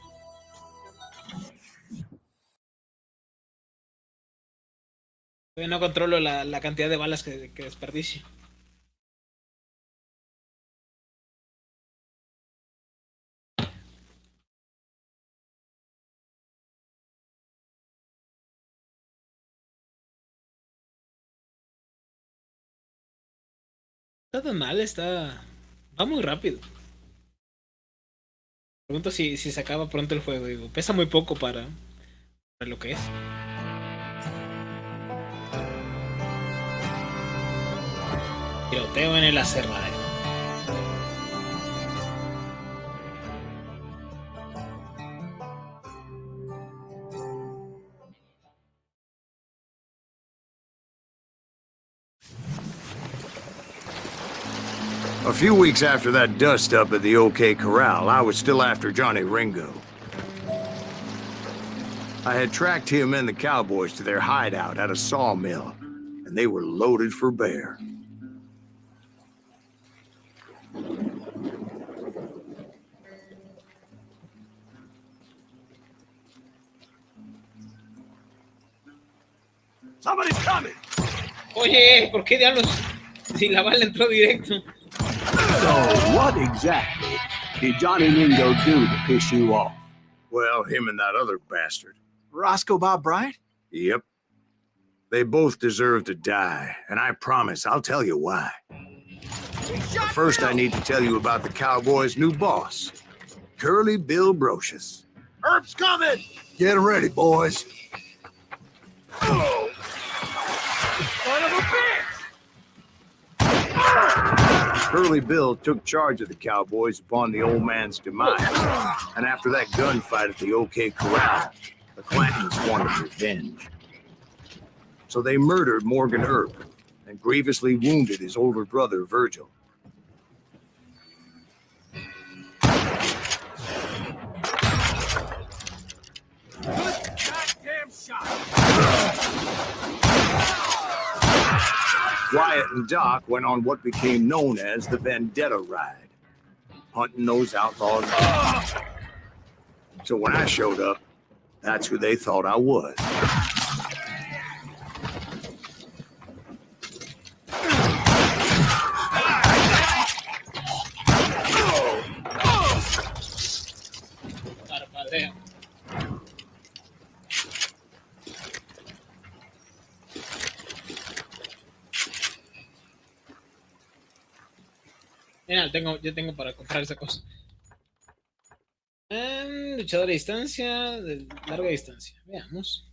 Todavía no controlo la cantidad de balas que desperdicio. Está tan mal, va muy rápido. Pregunto si se acaba pronto el juego. Digo, pesa muy poco para lo que es. Tiroteo en el aserradero.
A few weeks after that dust-up at the OK Corral, I was still after Johnny Ringo. I had tracked him and the cowboys to their hideout at a sawmill, and they were loaded for bear. Somebody's coming!
Oye, ¿por qué diablos? Si la bala entró directo.
So, what exactly did Johnny Ringo do to piss you off?
Well, him and that other bastard.
Roscoe Bob Bryant?
Yep. They both deserve to die, and I promise I'll tell you why. But first, I need to tell you about the Cowboys' new boss, Curly Bill Brocious.
Herb's coming!
Get ready, boys.
Oh! Son of a bitch!
Curly Bill took charge of the cowboys upon the old man's demise, and after that gunfight at the OK Corral, the Clantons wanted revenge. So they murdered Morgan Earp and grievously wounded his older brother, Virgil.
Goddamn shot!
Wyatt and Doc went on what became known as the Vendetta Ride, hunting those outlaws. So when I showed up, that's who they thought I was.
Mira, yo tengo para comprar esa cosa. Luchador de distancia, de larga distancia. Veamos.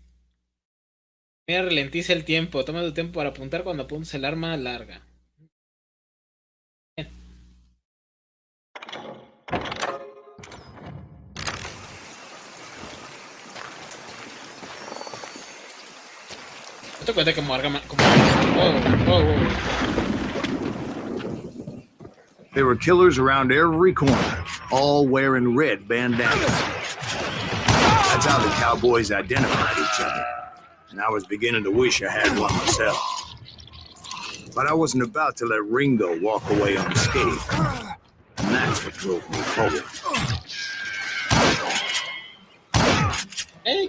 Mira, ralentiza el tiempo. Toma tu tiempo para apuntar cuando apuntes el arma larga. Bien. Esto cuenta como arma.
There were killers around every corner, all wearing red bandanas. That's how the cowboys identified each other, and I was beginning to wish I had one myself. But I wasn't about to let Ringo walk away unscathed, and that's what drove me forward.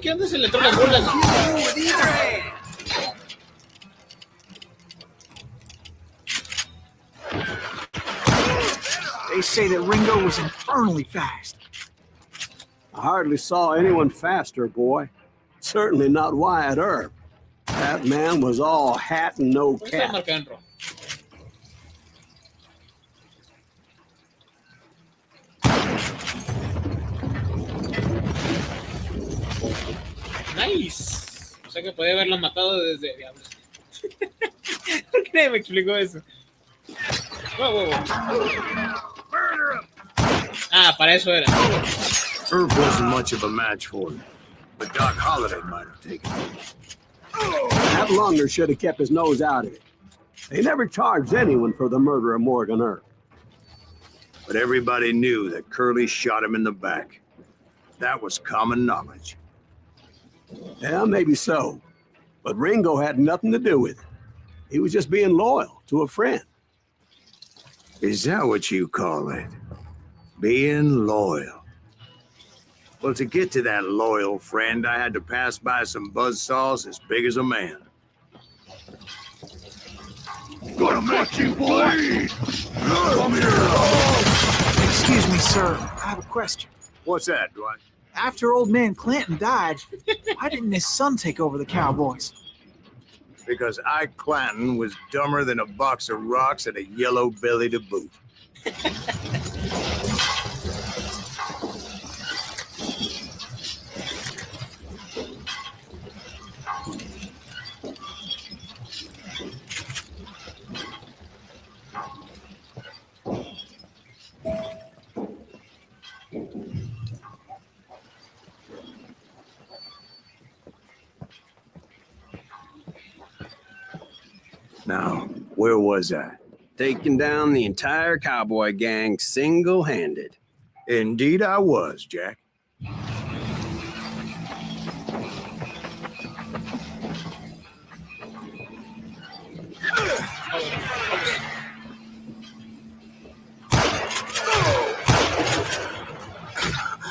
¿Qué onda se le entró las bolas?
They say that Ringo was infernally fast.
I hardly saw anyone faster, boy. Certainly not Wyatt Earp. That man was all hat and no cap.
Nice. O sea que podía haberlo matado desde diablos. ¿Por qué nadie me explicó eso? Wow. Ah, para eso era.
Earp wasn't much of a match for him, but Doc Holliday might have taken him.
That Lunger should have kept his nose out of it. They never charged anyone for the murder of Morgan Earp.
But everybody knew that Curly shot him in the back. That was common knowledge.
Yeah, maybe so. But Ringo had nothing to do with it. He was just being loyal to a friend.
Is that what you call it? Being loyal? Well, to get to that loyal friend, I had to pass by some buzzsaws as big as a man.
Gonna make you bleed! Come here!
Excuse me, sir. I have a question.
What's that, Dwight?
After old man Clanton died, why didn't his son take over the Cowboys?
Because Ike Clanton was dumber than a box of rocks and a yellow belly to boot. Now, where was I?
Taking down the entire cowboy gang single-handed.
Indeed I was, Jack.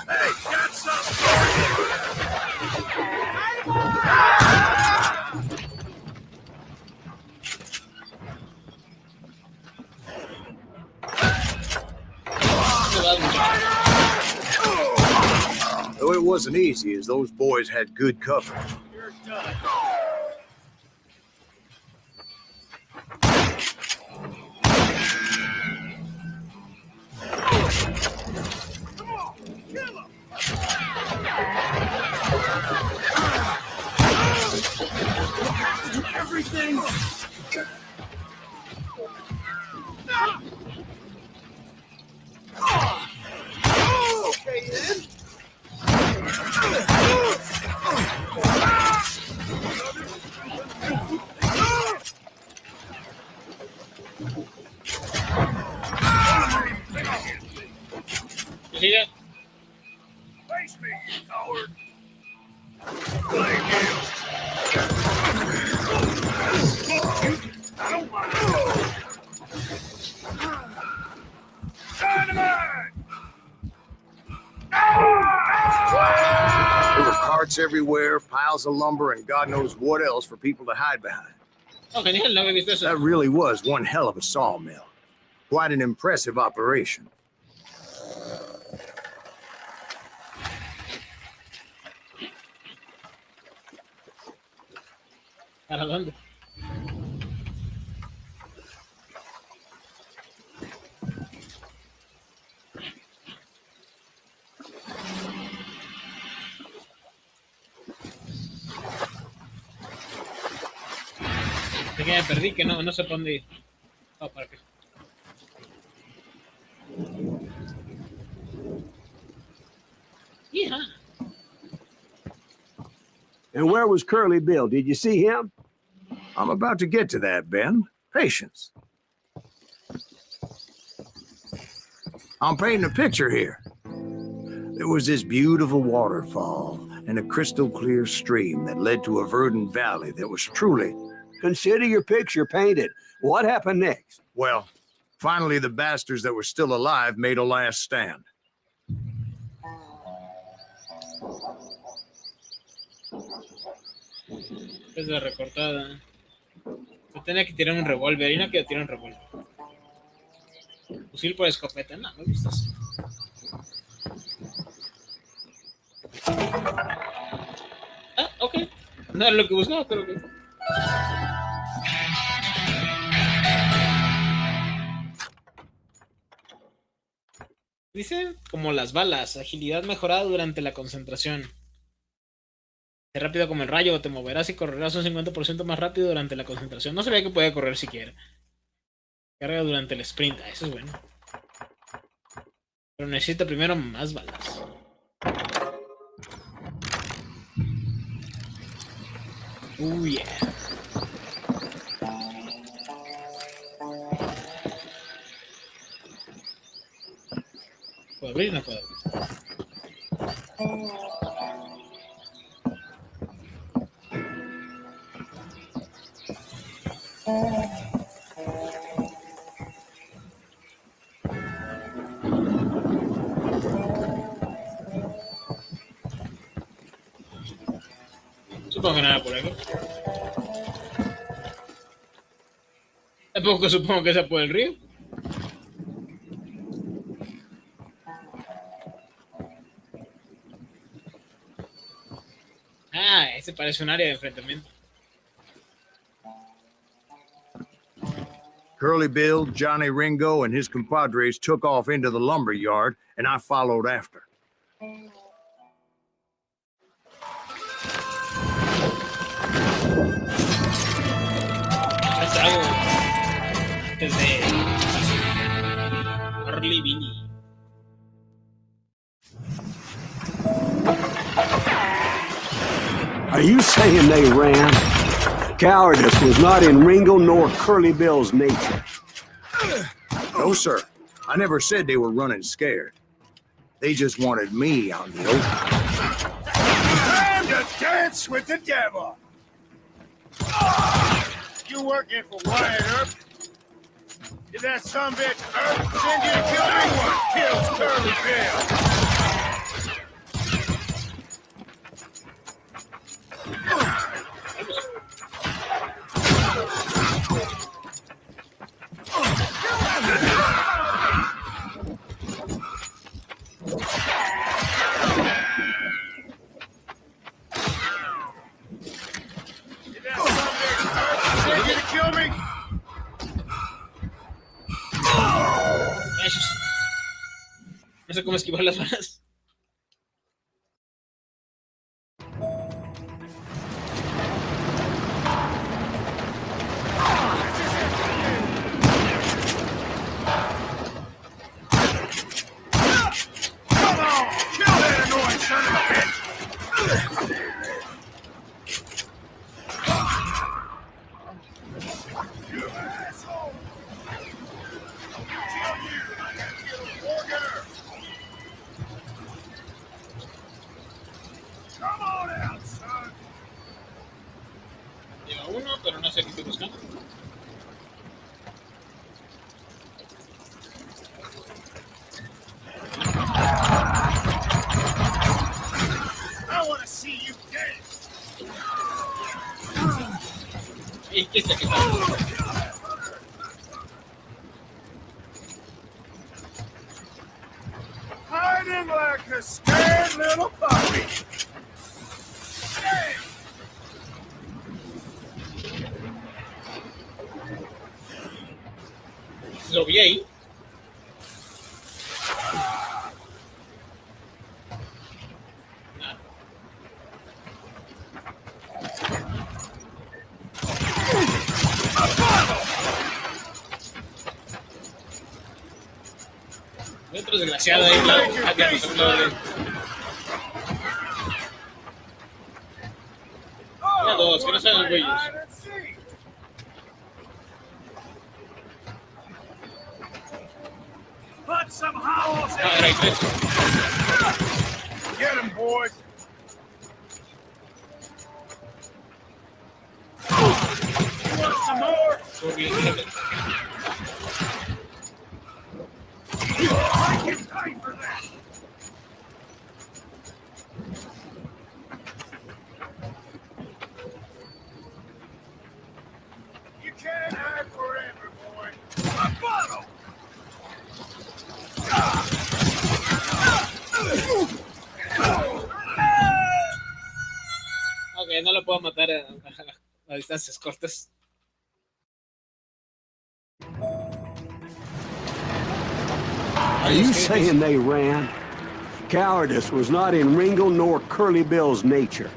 Hey, got something for you! Though it wasn't easy, as those boys had good cover.
You're done. Come on, kill him! Everything!
vejiga.
Face me, coward. I don't mind. Dynamite! There were carts everywhere, piles of lumber, and God knows what else for people to hide behind.
Oh, genial, no había visto eso.
That really was one hell of a sawmill. Quite an impressive operation.
¿Para dónde? Es que me perdí, que no sé para dónde ir. Oh, para qué. Hija.
And where was Curly Bill? Did you see him?
I'm about to get to that, Ben. Patience. I'm painting a picture here. There was this beautiful waterfall and a crystal clear stream that led to a verdant valley that was truly...
Consider your picture painted. What happened next?
Well, finally the bastards that were still alive made a last stand.
Es la recortada. Yo tenía que tirar un revólver. Y no quiero tirar un revólver. Fusil por escopeta. No, me gusta eso. Ah, ok. No era lo que buscaba, pero que... Dice como las balas, agilidad mejorada durante la concentración. De rápido como el rayo, te moverás y correrás un 50% más rápido durante la concentración. No sabía que podía correr siquiera. Carga durante el sprint, eso es bueno. Pero necesito primero más balas. Yeah. ¿Puedo abrir o no puedo abrir? Supongo que nada por aquí. Tampoco supongo que sea por el río. Ah, ese parece un área de enfrentamiento.
Curly Bill, Johnny Ringo, and his compadres took off into the lumber yard, and I followed after.
Es algo desde Early Vinny.
Are you saying they ran? Cowardice was not in Ringo nor Curly Bill's nature.
No, sir. I never said they were running scared. They just wanted me on the open.
Time to dance with the devil! You working for Wyatt Earp? Did that sumbitch Earp send you to kill me? What kills Curly Bill?
No sé cómo esquivar las balas.
Hiding like a scared little puppy.
Lo vi ahí. Hay otro desgraciado ahí, claro. Mira dos, que no sean los güeyes.
Put some howls in.
Ah, era ahí tres.
Get him, boys. You want some more?
Todo bien, fíjate.
I can pay for that. You can't hide forever, boy. A bottle.
Ok, no lo puedo matar a distancias cortas.
Are you saying they ran? Cowardice was not in Ringo nor Curly Bill's nature.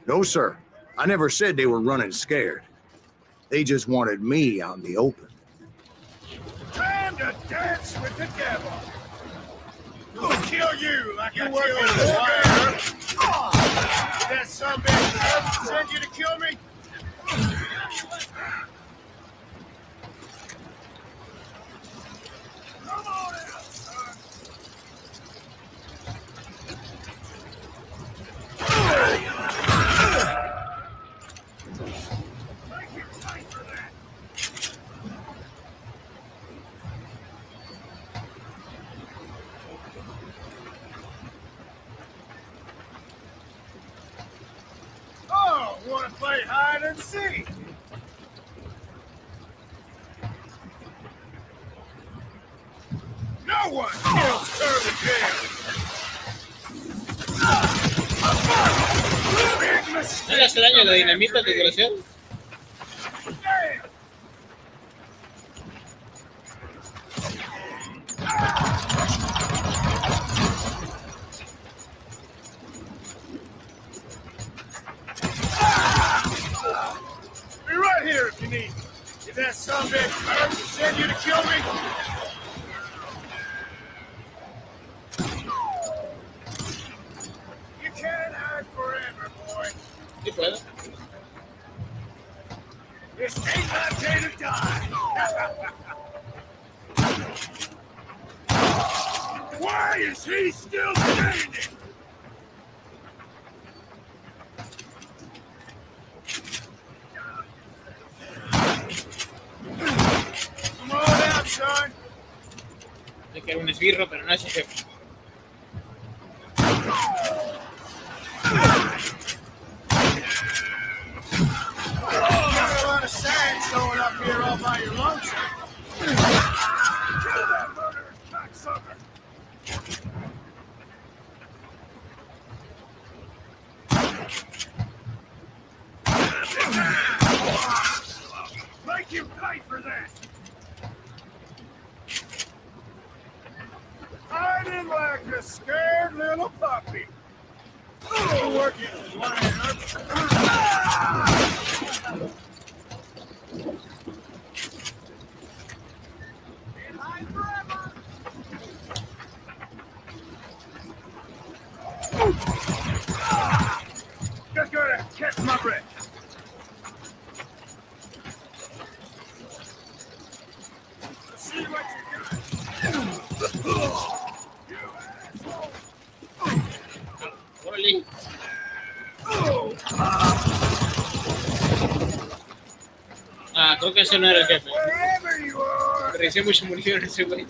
No, sir. I never said they were running scared. They just wanted me out in the open.
Time to dance with the devil. I'll kill you like I killed the wire. That son of a bitch sent you to kill me? Come on out, son. Make you fight for that. Oh, want to play hide and seek? No one kills Curly Bill. Big
¿No
mistake.
le hace daño la dinamita, desgraciado?
Damn. Be right here if you need me. If that son of a bitch send you to kill me, you can't hide forever, boy.
Sí puedo.
This ain't my day to die. Why is he still standing? Come on out, son.
Hay que era un esbirro, pero no es el jefe.
Got a lot of sand showing up here all by your lonesome. Kill that murderous cocksucker. Make him pay for that. Hiding like a scared little puppy. Oh, working just gotta catch my breath. Let's see what you got. You asshole.
Órale. Ah, creo que ese no era el jefe.
Wherever you are.
Recién mucha munición ese güey.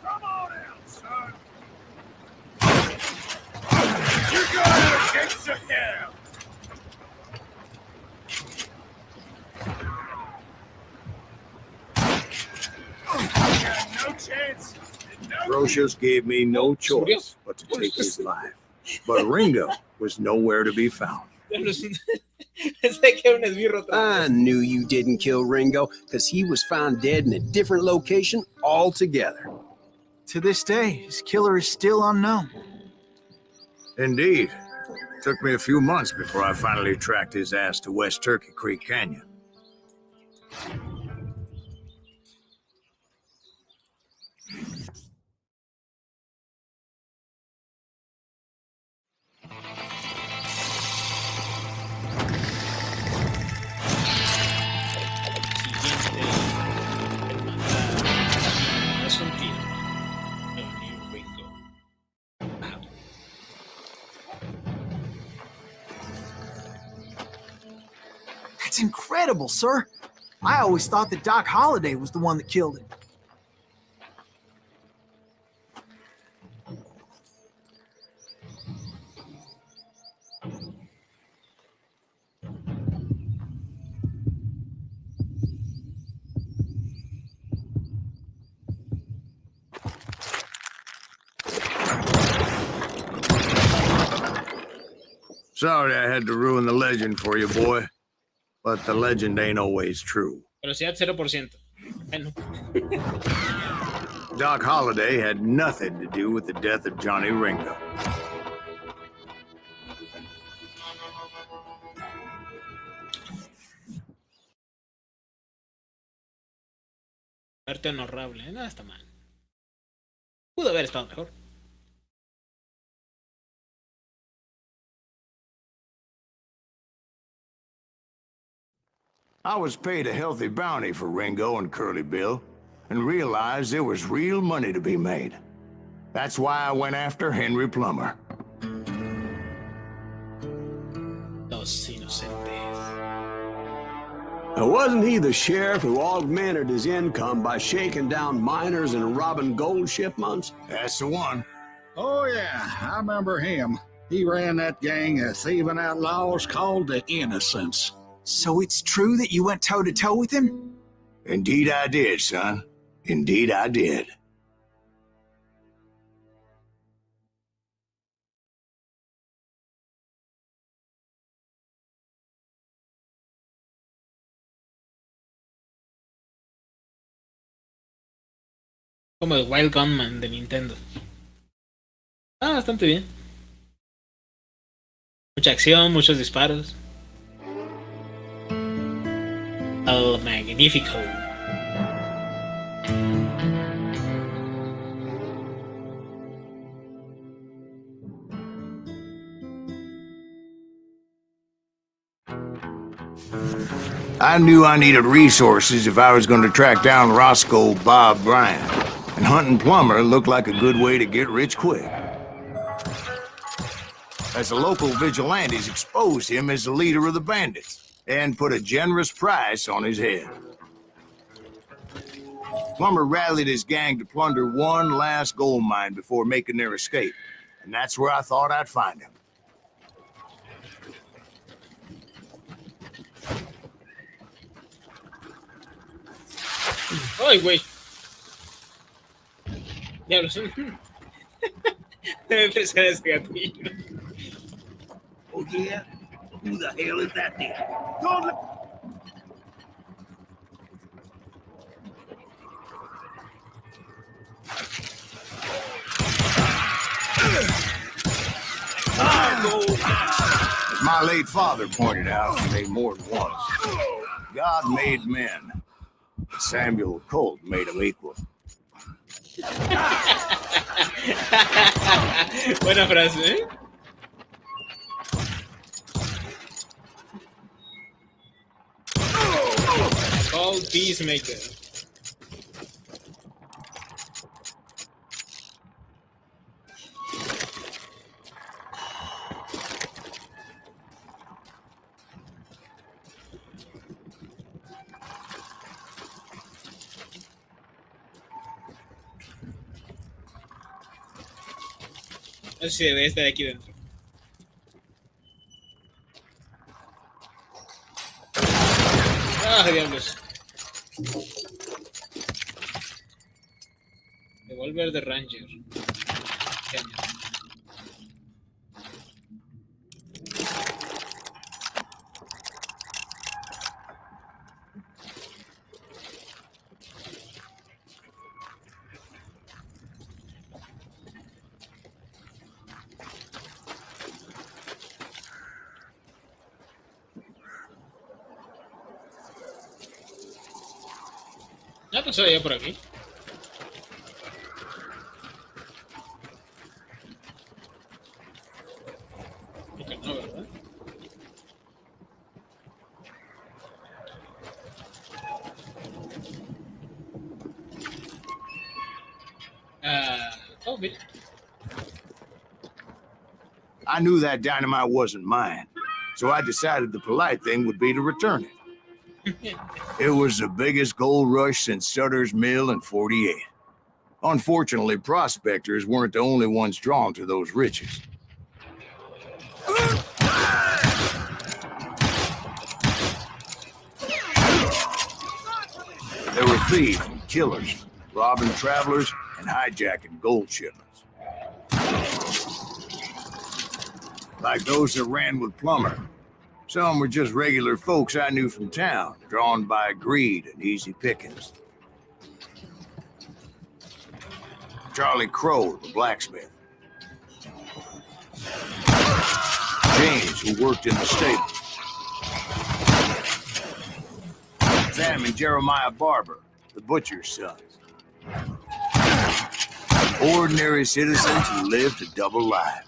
Come on out, son. Straight to hell! Got no chance. No
Brocious gave me no choice but to take his life. But Ringo was nowhere to be found.
Pensé que era un esbirro otra
I
vez.
knew you didn't kill Ringo because he was found dead in a different location altogether.
To this day, his killer is still unknown.
Indeed. Took me a few months before I finally tracked his ass to West Turkey Creek Canyon.
Siguiente. El mandar. Es un tiro. Johnny Ringo. Wow.
That's incredible, sir. I always thought that Doc Holliday was the one that killed him.
Sorry I had to ruin the legend for you, boy. But the legend ain't always true.
Velocidad 0%. Bueno.
Doc Holliday had nothing to do with the death of Johnny Ringo.
Muerte honorable. Nada está mal. Pudo haber estado mejor.
I was paid a healthy bounty for Ringo and Curly Bill, and realized there was real money to be made. That's why I went after Henry Plummer.
Los inocentes.
Now, wasn't he the sheriff who augmented his income by shaking down miners and robbing gold shipments?
That's the one.
Oh, yeah, I remember him. He ran that gang of thieving outlaws called the Innocents.
So it's true that you went toe-to-toe with him?
Indeed I did, son. Indeed I did.
Como el Wild Gunman de Nintendo. Ah, bastante bien. Mucha acción, muchos disparos. El Magnífico.
I knew I needed resources if I was going to track down Roscoe Bob Bryant, and hunting Plummer looked like a good way to get rich quick. As the local vigilantes exposed him as the leader of the bandits, and put a generous price on his head. Plummer rallied his gang to plunder one last gold mine before making their escape, and that's where I thought I'd find him.
¡Ay, güey! Diablos. Debe pensar ese gatillo.
Oh, yeah? Who the hell is that then? Don't let...
As my late father pointed out, he made more than once. God made men, but Samuel Colt made them equal.
Buena frase, ¿eh? Called Peacemaker. No sé si debe estar aquí dentro. Ah, diablos. Devolver de Ranger. Genial. Ya pues se veía por aquí. Ok, no, ¿verdad? Oh, mira.
I knew that dynamite wasn't mine, so I decided the polite thing would be to return it. It was the biggest gold rush since Sutter's Mill in '48. Unfortunately, prospectors weren't the only ones drawn to those riches. There were thieves and killers, robbing travelers and hijacking gold shipments. Like those that ran with Plummer. Some were just regular folks I knew from town, drawn by greed and easy pickings. Charlie Crow, the blacksmith. James, who worked in the stable. Sam and Jeremiah Barber, the butcher's sons. Ordinary citizens who lived a double life.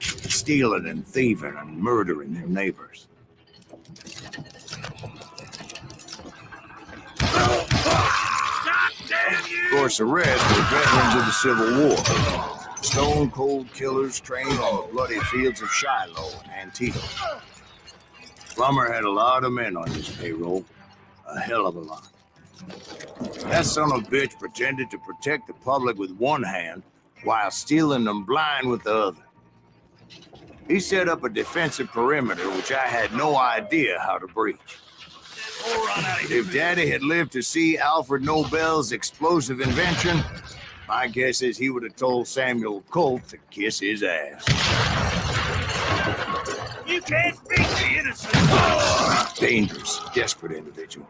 Stealing and thieving and murdering their neighbors. Of course, the rest were veterans of the Civil War. Stone-cold killers trained on the bloody fields of Shiloh and Antietam. Plummer had a lot of men on his payroll. A hell of a lot. That son of a bitch pretended to protect the public with one hand while stealing them blind with the other. He set up a defensive perimeter which I had no idea how to breach. If Daddy had lived to see Alfred Nobel's explosive invention, my guess is he would have told Samuel Colt to kiss his ass.
You can't beat the innocent.
Dangerous, desperate individuals.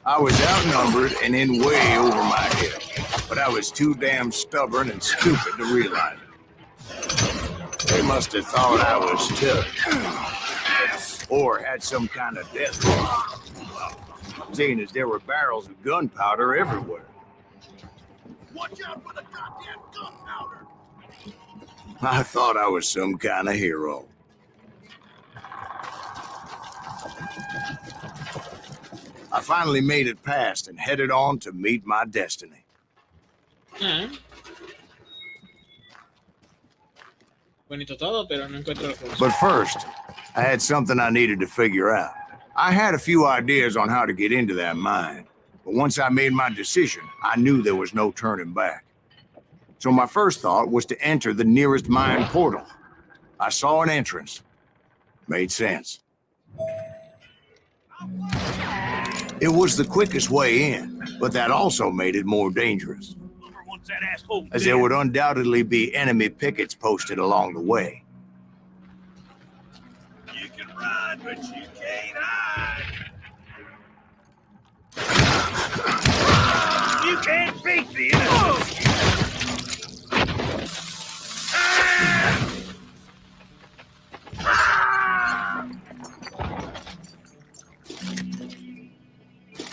I was outnumbered and in way over my head, but I was too damn stubborn and stupid to realize it. They must have thought I was tough. Or had some kind of death warrant. Seeing as there were barrels of gunpowder everywhere.
Watch out for the goddamn gunpowder.
I thought I was some kind of hero. I finally made it past and headed on to meet my destiny.
Bonito todo, pero no encuentro la solución.
But first, I had something I needed to figure out. I had a few ideas on how to get into that mine, but once I made my decision, I knew there was no turning back. So my first thought was to enter the nearest mine portal. I saw an entrance. Made sense. It was the quickest way in, but that also made it more dangerous, as there would undoubtedly be enemy pickets posted along the way.
You can run, but you can't hide. You can't beat the innocent.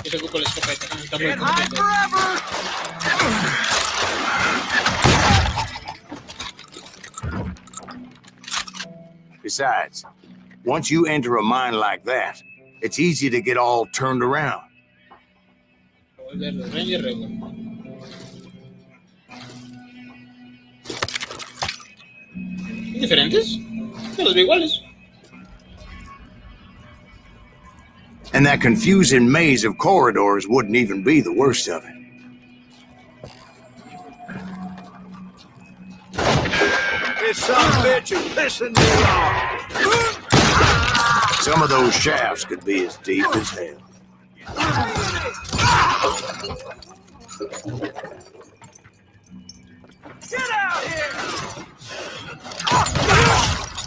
Yo se ocupo la escopeta. Está muy
Can't hide
complicado.
Besides, once you enter a mine like that, it's easy to get all turned around.
Volver de Ranger, revuelvo. ¿Diferentes? No los veo iguales.
And that confusing maze of corridors wouldn't even be the worst of it.
This son of a bitch is pissing me off.
Some of those shafts could be as deep as hell.
Get out here!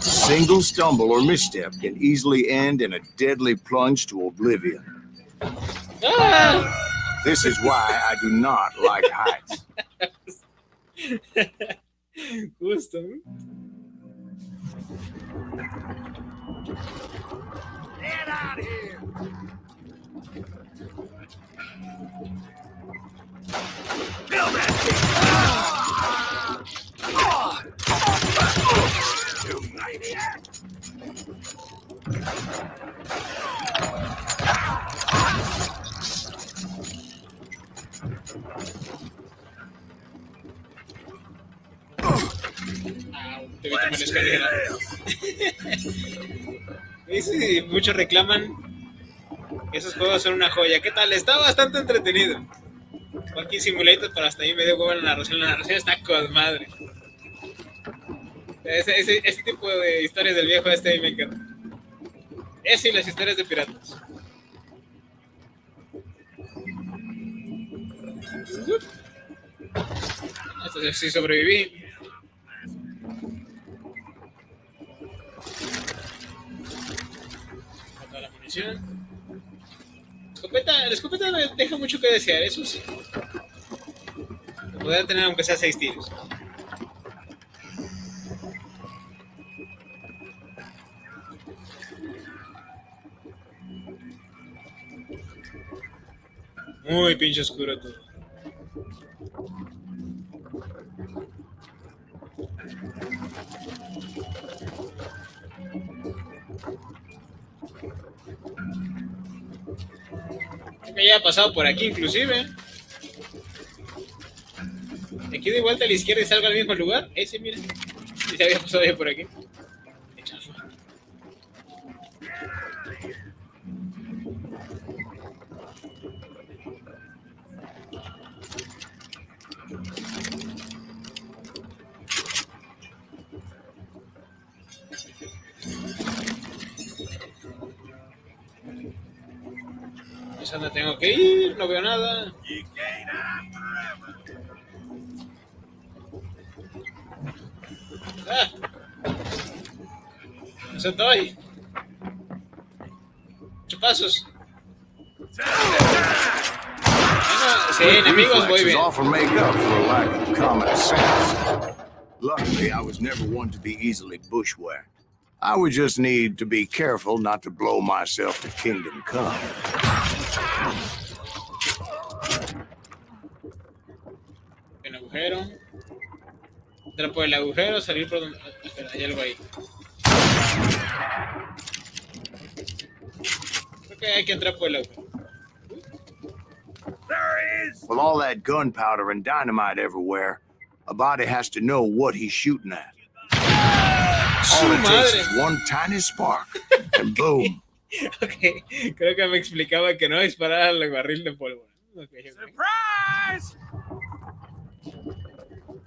Single stumble or misstep can easily end in a deadly plunge to oblivion.
Ah.
This is why I do not like heights.
Justo.
Get out of here! Build that thing! You maniac!
Te vi tomar la escalera. Sí, muchos reclaman que esos juegos son una joya. ¿Qué tal? Está bastante entretenido. Walking Simulator, pero hasta ahí me dio huevo la narración. La narración está con madre. Ese tipo de historias del viejo este me encanta. Ese y las historias de piratas. Hasta sí sobreviví. Toda la munición. La escopeta me deja mucho que desear, eso sí. Podría tener aunque sea 6 tiros. Muy pinche oscuro todo. Creo que ya ha pasado por aquí inclusive. Aquí de vuelta a la izquierda y salga al mismo lugar. Ese, mira. Si se había pasado ya por aquí. ¿Es donde tengo que ir? No veo nada. ¡Ah! ¡No se estoy! 8 pasos. Sí, enemigos voy bien.
Often make up for a lack of common sense. Luckily, I was never one to be easily bushwhacked. I would just need to be careful not to blow myself to kingdom come.
El agujero. Entrar por el agujero, salir por donde... Espera, hay algo ahí. Creo que hay que entrar por el agujero.
With all that gunpowder and dynamite everywhere, a body has to know what he's shooting at. All it takes is one tiny spark, and boom.
Ok, creo que me explicaba que no disparar al barril de pólvora. Okay.
Surprise!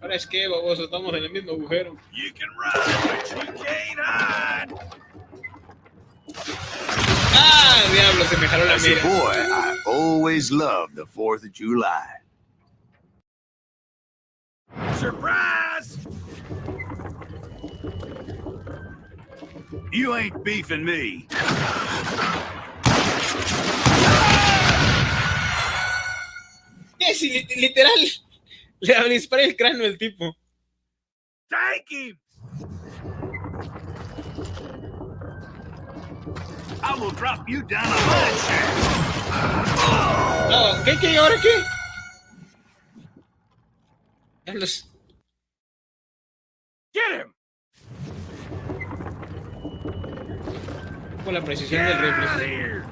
Ahora es que, baboso, estamos en el mismo agujero.
You can run, but you can't hide.
¡Ah, diablo! Se me jaló la
As a
mira.
boy, I always loved the 4th of July.
Surprise! You ain't beefing me.
Sí, literal. Le disparé el cráneo al tipo.
Take him! I will drop you down a mine shaft.
No, ¿qué? ¿Ahora qué? Diablos.
Get him!
Con la precisión del
Get out of
rifle.
here!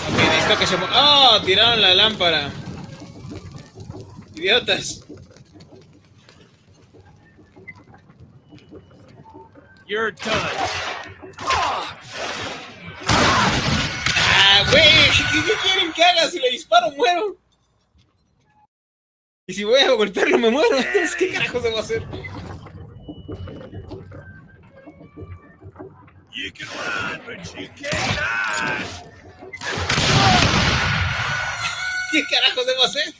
Ok, necesito que se... ¡Oh! Tiraron la lámpara. Idiotas.
You're done.
Ah, güey, ¿qué quieren que haga? Si le disparo, muero. Y si voy a golpearlo, me muero. Entonces, ¿qué carajos debo hacer?
You can run, but you can't hide.
¿Qué carajos debo hacer?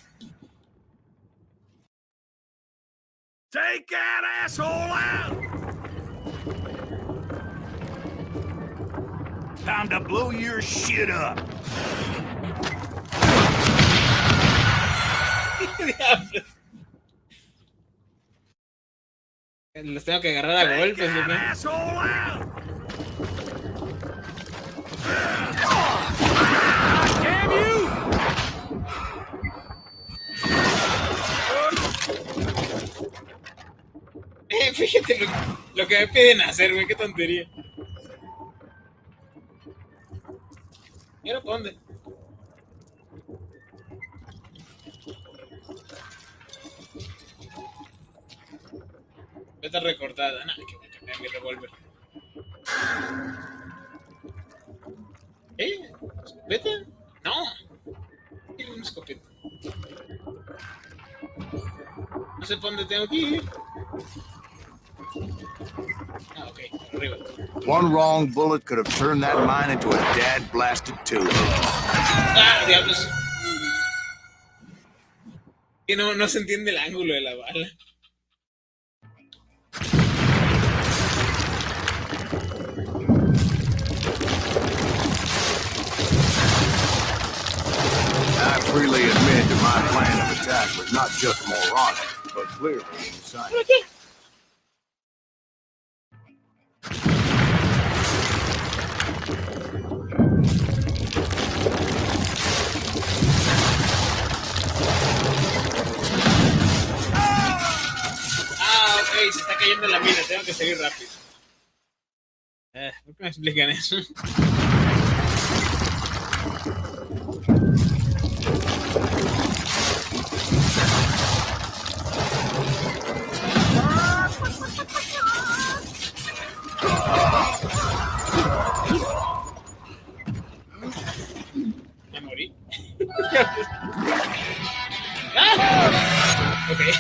Take that asshole out! Time to blow your shit up.
Diablo. Los tengo que agarrar a golpes,
Take that
¿no?
asshole out! Damn you!
Fíjate lo que me piden hacer, güey, qué tontería. ¿Y ahora para dónde? Está recortada. No, que voy a cambiar mi revólver. ¿Escopeta? No. Quiero una escopeta. No sé para dónde tengo que ir. Ah, ok, arriba.
One wrong bullet could have turned that mine into a dad-blasted tube.
Ah, diablos. Que no se entiende el ángulo de la bala.
I freely admit that my plan of attack was not just moronic, but clearly insane.
Ah, ok, se está cayendo la mina, tengo que seguir rápido. ¿Por qué me explican eso? Me morí. Ah! Okay.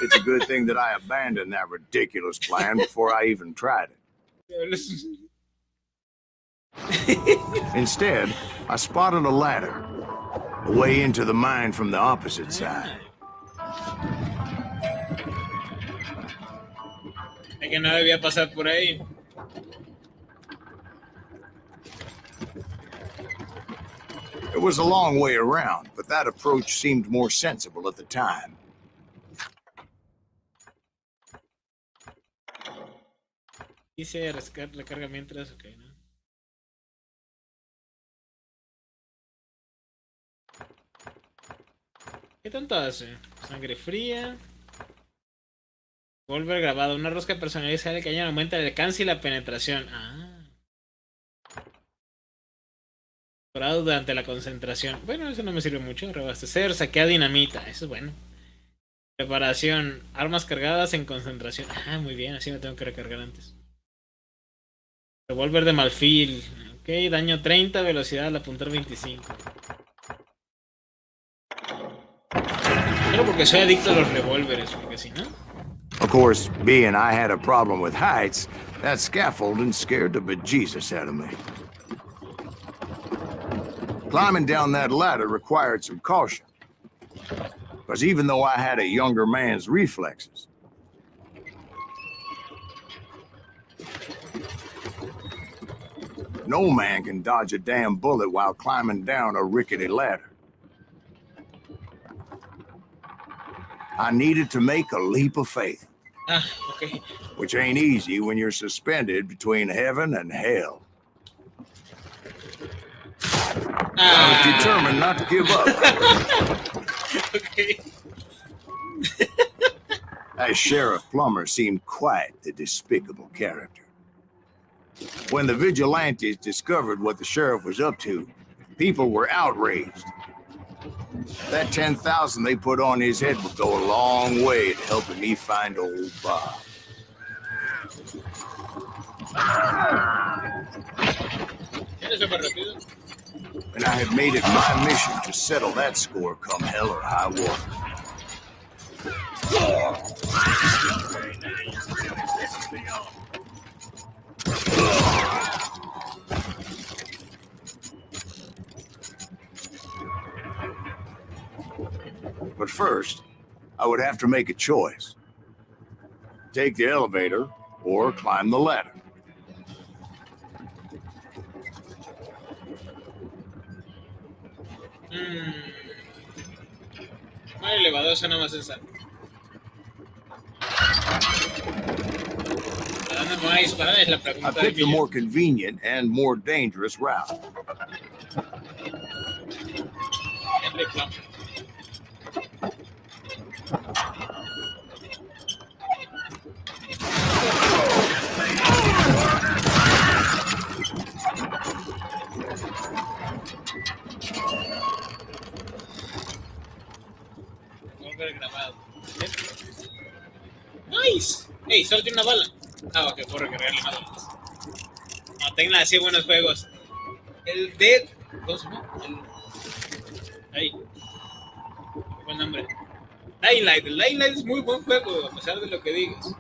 It's a good thing that I abandoned that ridiculous plan before I even tried it. Instead, I spotted a ladder, a way into the mine from the opposite side.
Es que no debía pasar por ahí.
It was a long way around, but that approach seemed more sensible at the time.
Dice recarga mientras, ok, ¿no? ¿Qué tanto hace? Sangre fría. Volver grabado. Una rosca personalizada de cañón aumenta el alcance y la penetración. Ah. Dorado durante la concentración. Bueno, eso no me sirve mucho. Reabastecer, saquea dinamita. Eso es bueno. Preparación. Armas cargadas en concentración. Ah, muy bien. Así me tengo que recargar antes. Revólver de marfil. Ok, daño 30, velocidad al apuntar 25. Pero porque soy adicto a los revólveres, porque si no.
Of course, being I had a problem with heights, that scaffolding scared the bejesus out of me. Climbing down that ladder required some caution, because even though I had a younger man's reflexes, no man can dodge a damn bullet while climbing down a rickety ladder. I needed to make a leap of faith.
Ah, okay.
Which ain't easy when you're suspended between heaven and hell. I was determined not to give up.
Okay.
That Sheriff Plummer seemed quite the despicable character. When the vigilantes discovered what the sheriff was up to, people were outraged. That 10,000 they put on his head would go a long way to helping me find old Bob. And I had made it my mission to settle that score come hell or high water. But first, I would have to make a choice. Take the elevator or climb the ladder.
El elevador suena más sensato. ¿A dónde me voy a disparar? Es la
I
pregunta del
picked the
millón.
more convenient and more dangerous route.
Henry Plummer. Volver grabado. Nice. Hey, solo tiene una bala. Ah, ok, puedo recargarle más balas. No, tengan así buenos juegos. El Dead. ¿Cómo se llama? Ahí. Buen nombre. Dying Light. El Dying Light es muy buen juego, a pesar de lo que digas.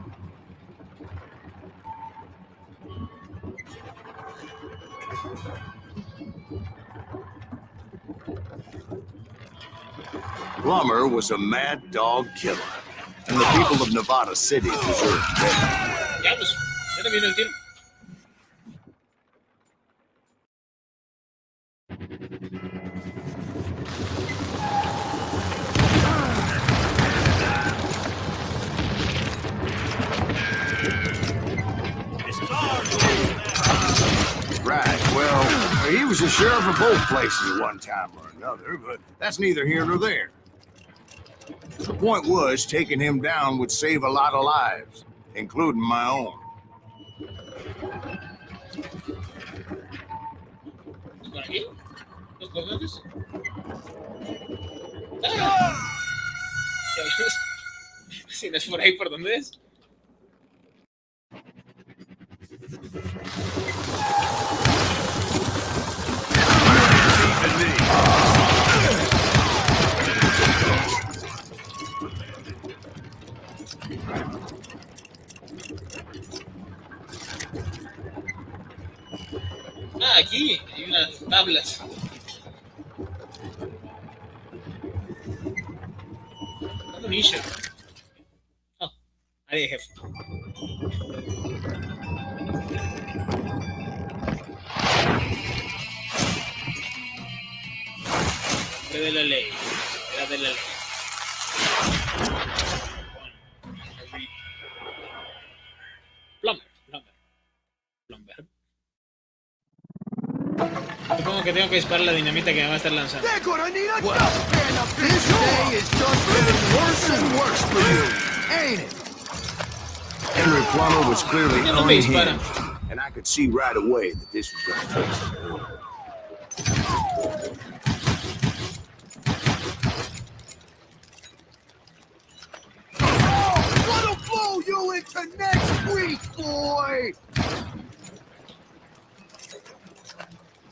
Plummer was a mad dog killer, and the people of Nevada City deserved better.
Ya, pues, ya te viene el tiempo.
Right, well, he was the sheriff of both places at one time or another, but that's neither here nor there. The point was, taking him down would save a lot of lives, including my own.
¿Por aquí? ¿Los cojones? ¡Ah! Si no es por ahí, ¿por dónde es? Ah, aquí hay unas tablas. Ammunition. Oh, ahí dejé. De la ley. Era de la ley. Plumber. Supongo que tengo que disparar la dinamita que me va a estar lanzando.
They're gonna need a dustpan up this day is just getting worse and worse for you, ain't it?
Henry Plummer was clearly
¿Por qué no me
unhinged,
disparan?
and I could see right away that this was going to take some work.
What'll blow you into next week, boy?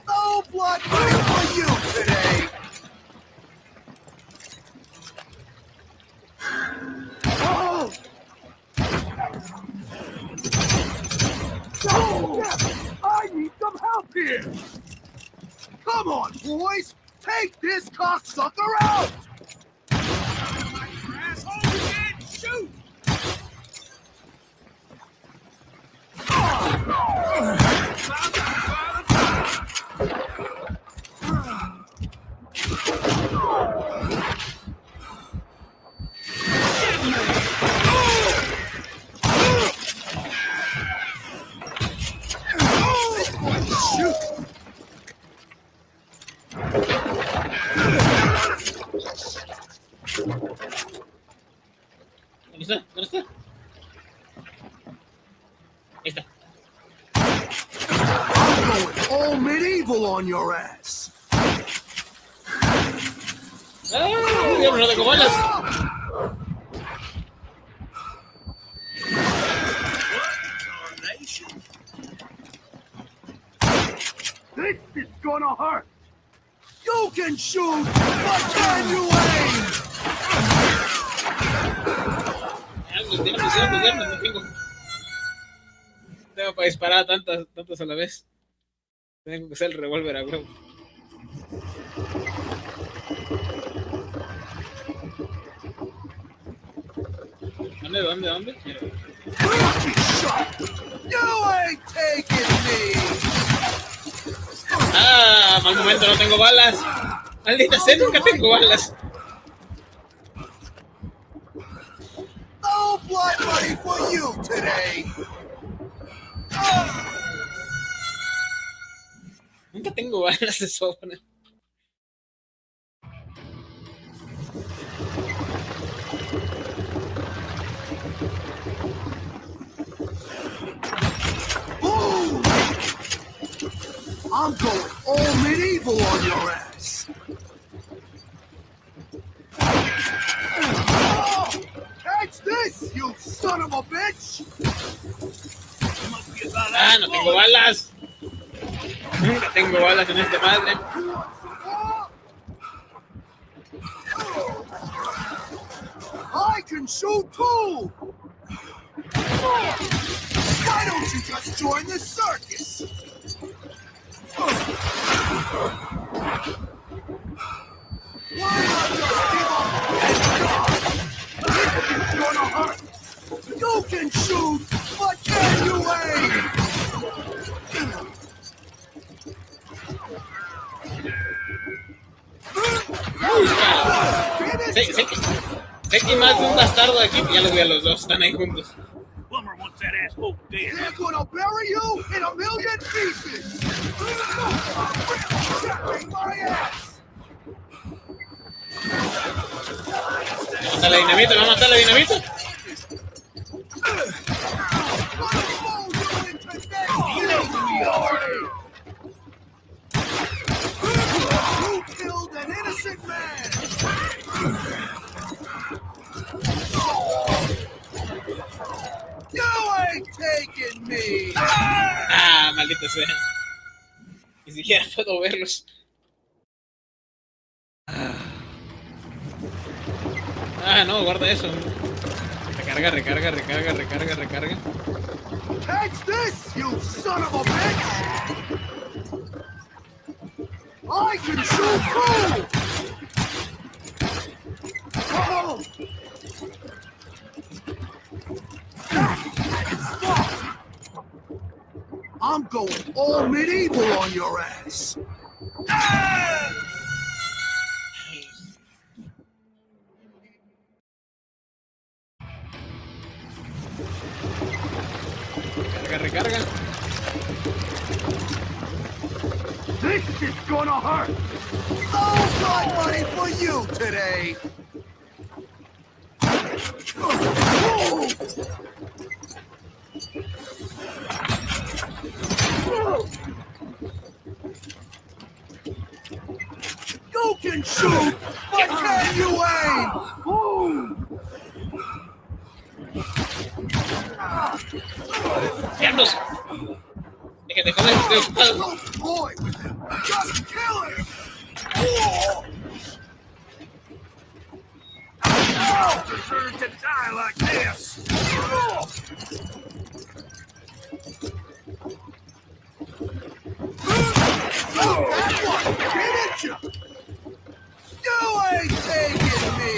No blood money for you today. Oh! Oh, I need some help here. Come on, boys. Take this cocksucker out. Asshole, you can't shoot.
¿Dónde está? ¿Dónde está? Ahí está.
I'm going all medieval on your ass.
¡Ah! Diablo, no tengo balas.
This is gonna hurt. You can shoot, but can you aim?
Diablos, no tengo. Tengo para disparar tantas a la vez. Tengo que usar el revólver a huevo. ¿Dónde?
You ain't taking me.
Ah, mal momento, no tengo balas. Maldita sea, nunca tengo balas.
No blood money for you today.
Nunca tengo balas de sobra.
I'm going all medieval on your ass. Oh, catch this, you son of a bitch!
Ah, no tengo balas. Nunca tengo balas en esta madre.
I can shoot too! Why don't you just join the circus? Why not just give up and go? It's gonna hurt. You can shoot, but can you aim?
Sé que más de un bastardo aquí, ya los vi a los dos, están ahí juntos.
They're gonna bury you in a million pieces! My ass!
¿Me va a matar la dinamita? ¿Me va a matar la dinamita?
You killed an innocent man! You ain't taking me!
Ah, maldita sea. Ni siquiera puedo verlos. Ah, no, guarda eso. Recarga.
Catch this, you son of a bitch! I can shoot too! Come on! I'm going all medieval on your ass!
Recarga.
This is gonna hurt! No blood money for you today! You can shoot, but can you aim?
¡Diablos! Déjate joder, estoy ocupado.
Don't toy with him. Just kill him. You don't deserve to die like this. That one hit you. You ain't taking me.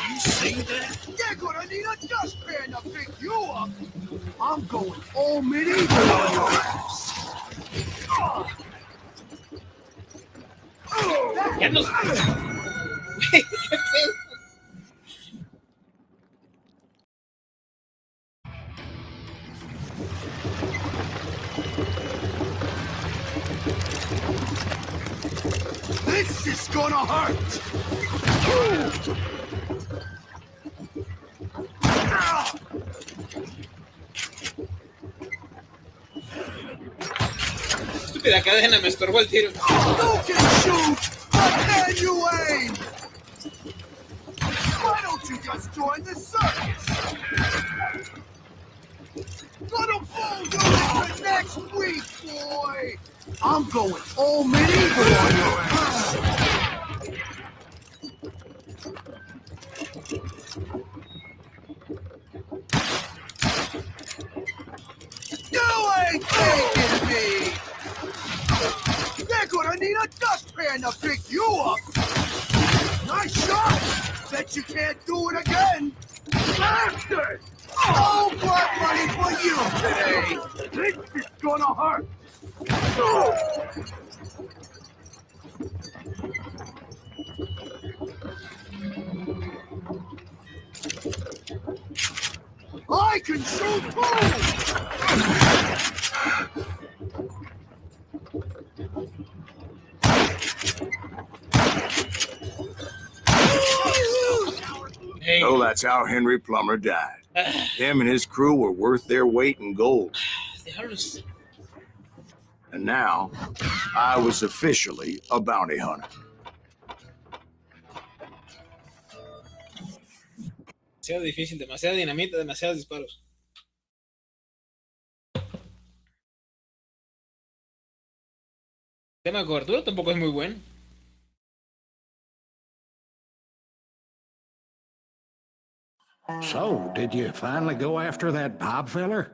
You see that? You're gonna need a dustpan to pick you up. I'm going all medieval on your ass.
¡Diablos! ¿Qué pedo?
This is gonna hurt!
Estúpida cadena, me estorbó el tiro.
You can shoot, but can you aim? Why don't you just join the circus? Gonna fool you into next week, boy! I'm going all medieval on your ass! You ain't taking me! gonna need a dustpan to pick you up. Nice shot. Bet you can't do it again. Bastard! Oh, blood money for you today. This is gonna hurt. I can shoot too!
Hey.
So that's how Henry Plummer died. Him and his crew were worth their weight in gold. And now, I was officially a bounty hunter.
Demasiado difícil, demasiada dinamita, demasiados disparos. El tema de cobertura tampoco es muy bueno.
So, did you finally go after that Bob feller?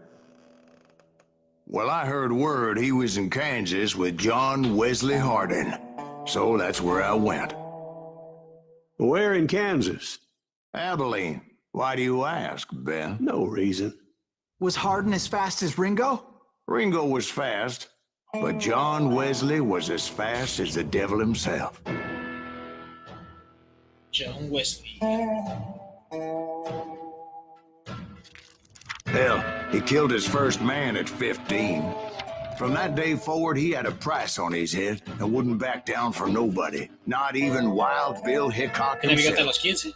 Well, I heard word he was in Kansas with John Wesley Hardin. So that's where I went.
Where in Kansas?
Abilene. Why do you ask, Ben?
No reason.
Was Hardin as fast as Ringo?
Ringo was fast, but John Wesley was as fast as the devil himself.
John Wesley.
Hell, he killed his first man at 15. From that day forward, he had a price on his head and wouldn't back down for nobody. Not even Wild Bill Hickok
¿Navigaste a
himself.
los 15?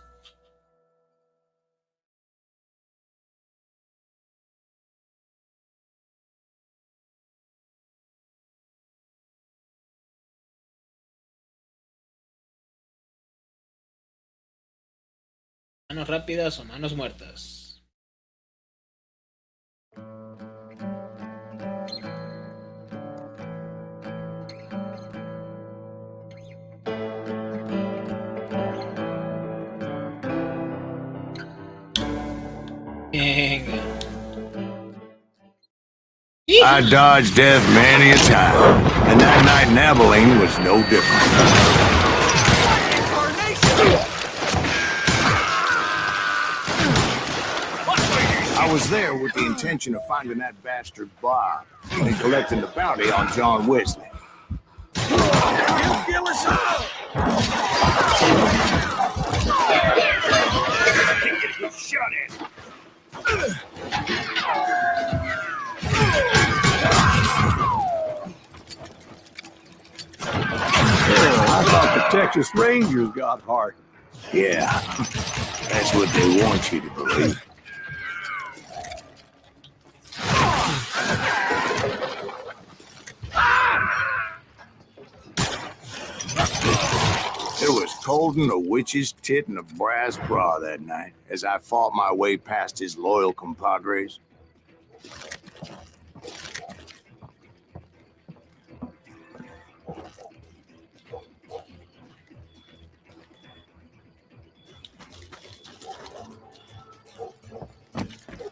Manos rápidas o manos muertas. Venga.
I dodged death many a time, and that night in Abilene was no different. I was there with the intention of finding that bastard Bob and collecting the bounty on John Wesley.
Kill us all! Can't get a good shot at him.
I thought the Texas Rangers got Hardin.
Yeah, that's what they want you to believe. It was cold in a witch's tit and a brass bra that night as I fought my way past his loyal compadres.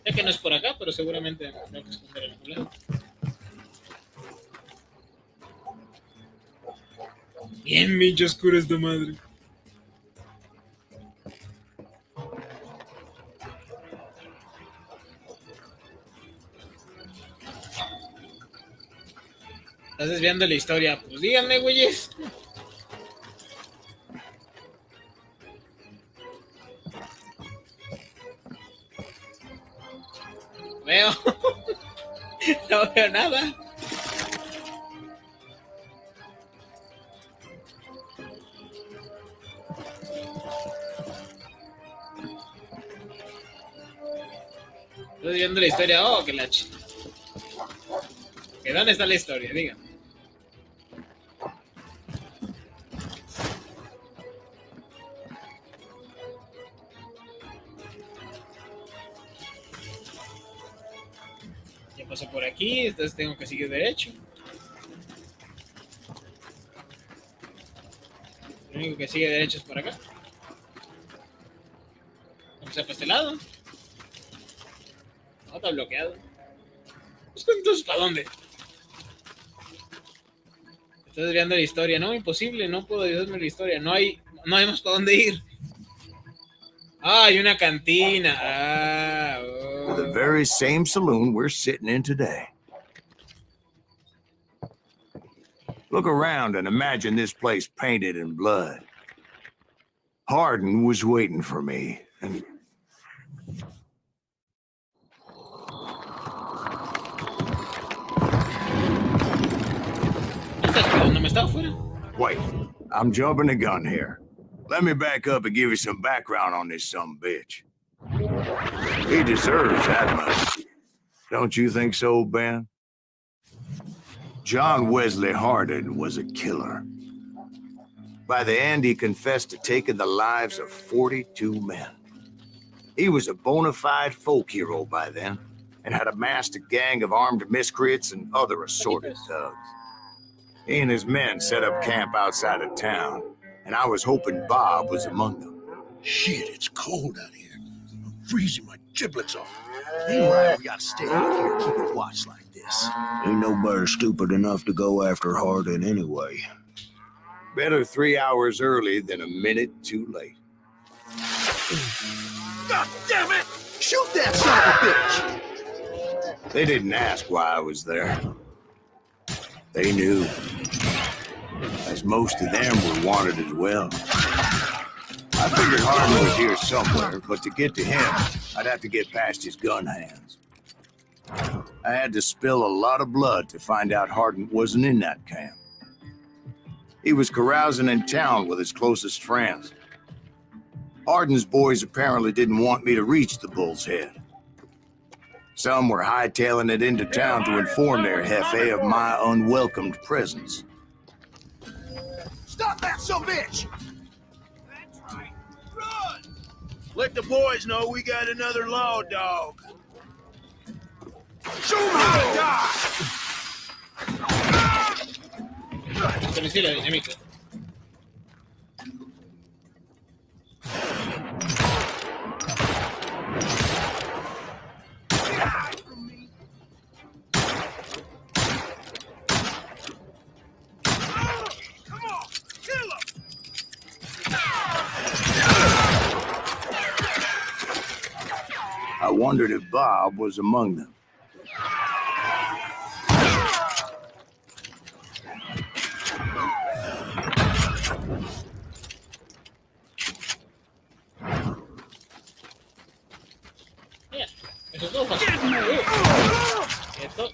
Sé que no es por acá, pero seguramente tengo que esconder en algún lado. Bien, bicho oscuro esta madre. Estás desviando la historia. Pues díganme, güeyes. Veo. No veo nada. Estoy viendo la historia. Oh, que la chica. ¿Dónde está la historia? Dígame. Ya pasó por aquí, entonces tengo que seguir derecho. Lo único que sigue derecho es por acá. Vamos a por este lado. No, está bloqueado. Pues, entonces, ¿para dónde? Estás desviando la historia. No, imposible, no puedo desviarme la historia. No hay más para dónde ir. Ah, hay una cantina. Ah,
To the very same saloon we're sitting in today. Look around and imagine this place painted in blood. Hardin was waiting for me, and
¿estás esperando? ¿Me estaba afuera?
wait, I'm jumping the gun here. Let me back up and give you some background on this sumbitch. He deserves that much. Don't you think so, Ben? John Wesley Hardin was a killer. By the end, he confessed to taking the lives of 42 men. He was a bona fide folk hero by then, and had amassed a gang of armed miscreants and other assorted thugs. He and his men set up camp outside of town, and I was hoping Bob was among them.
Shit, it's cold out here. I'm freezing my giblets off. Ain't right we gotta stay out here keeping watch like this.
Ain't nobody stupid enough to go after Hardin anyway.
Better 3 hours early than a minute too late.
God damn it! Shoot that son of a bitch!
They didn't ask why I was there. They knew. As most of them were wanted as well. I figured Hardin was here somewhere, but to get to him, I'd have to get past his gun hands. I had to spill a lot of blood to find out Hardin wasn't in that camp. He was carousing in town with his closest friends. Hardin's boys apparently didn't want me to reach the Bull's Head. Some were hightailing it into town to inform their jefe of my unwelcomed presence.
Stop that son of a bitch! That's right. Run! Let the boys know we got another law dog. Show them how to die!
Conocí la dinámica.
I wondered if Bob was among them.
Mira, eso es todo fácil. Quieto.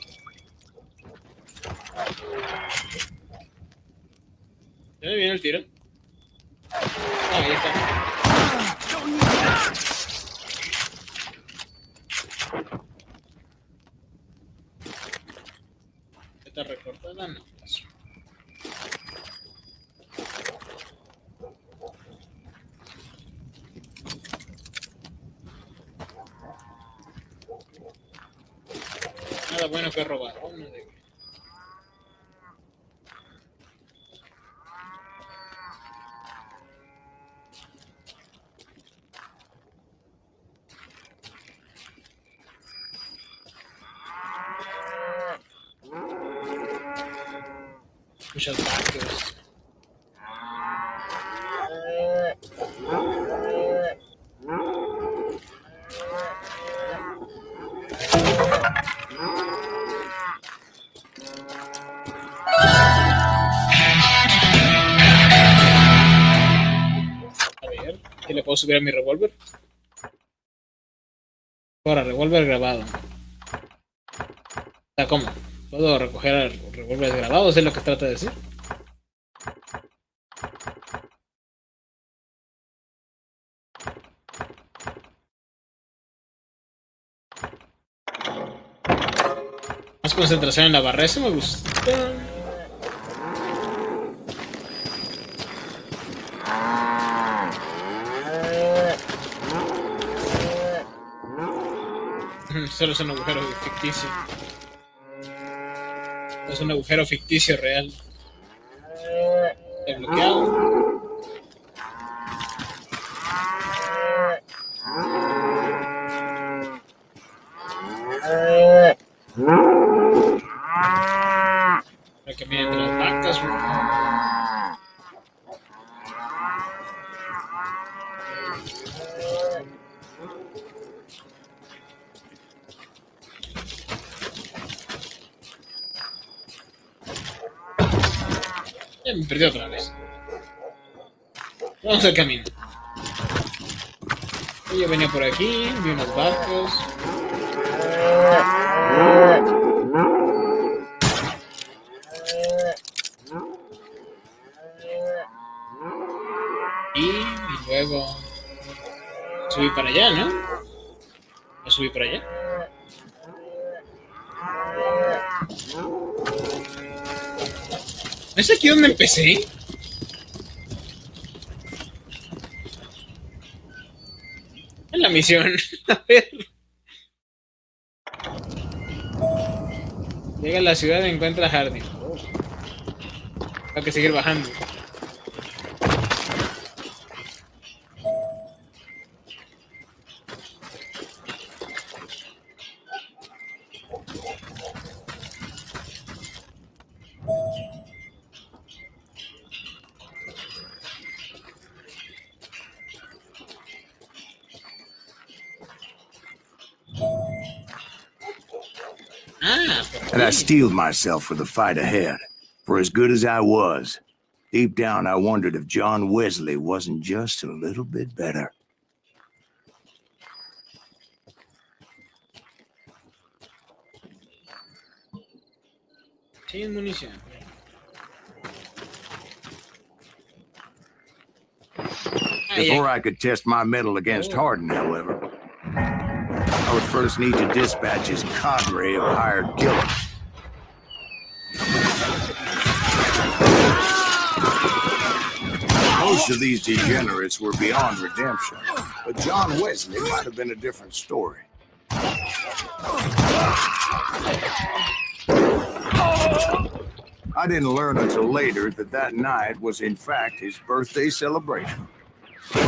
¿Ya me viene el tiro? Ah, ahí está. Está recortada, no. Paso. Nada bueno que robar. Vámonos de aquí. Muchas vacas. A ver, ¿qué le puedo subir a mi revólver? Ahora, revólver grabado. O sea, ¿cómo? ¿Puedo recoger revólveres grabados? ¿Es lo que trata de decir? Más concentración en la barra, eso me gusta. Solo es un agujero ficticio. No es un agujero ficticio real. Desbloqueado. Para que miren las vacas. Ya me perdí otra vez. Vamos al camino. Yo venía por aquí, vi unos barcos. Y luego subí para allá, ¿no? ¿No subí para allá? ¿Es aquí donde empecé? En la misión. A ver. Llega a la ciudad y encuentra a Hardy. Tengo que seguir bajando.
And I steeled myself for the fight ahead. For as good as I was, deep down I wondered if John Wesley wasn't just a little bit better.
Sin munición.
Before I could test my mettle against Hardin, however, I would first need to dispatch his cadre of hired killers. Most of these degenerates were beyond redemption, but John Wesley might have been a different story. I didn't learn until later that that night was in fact his birthday celebration.
There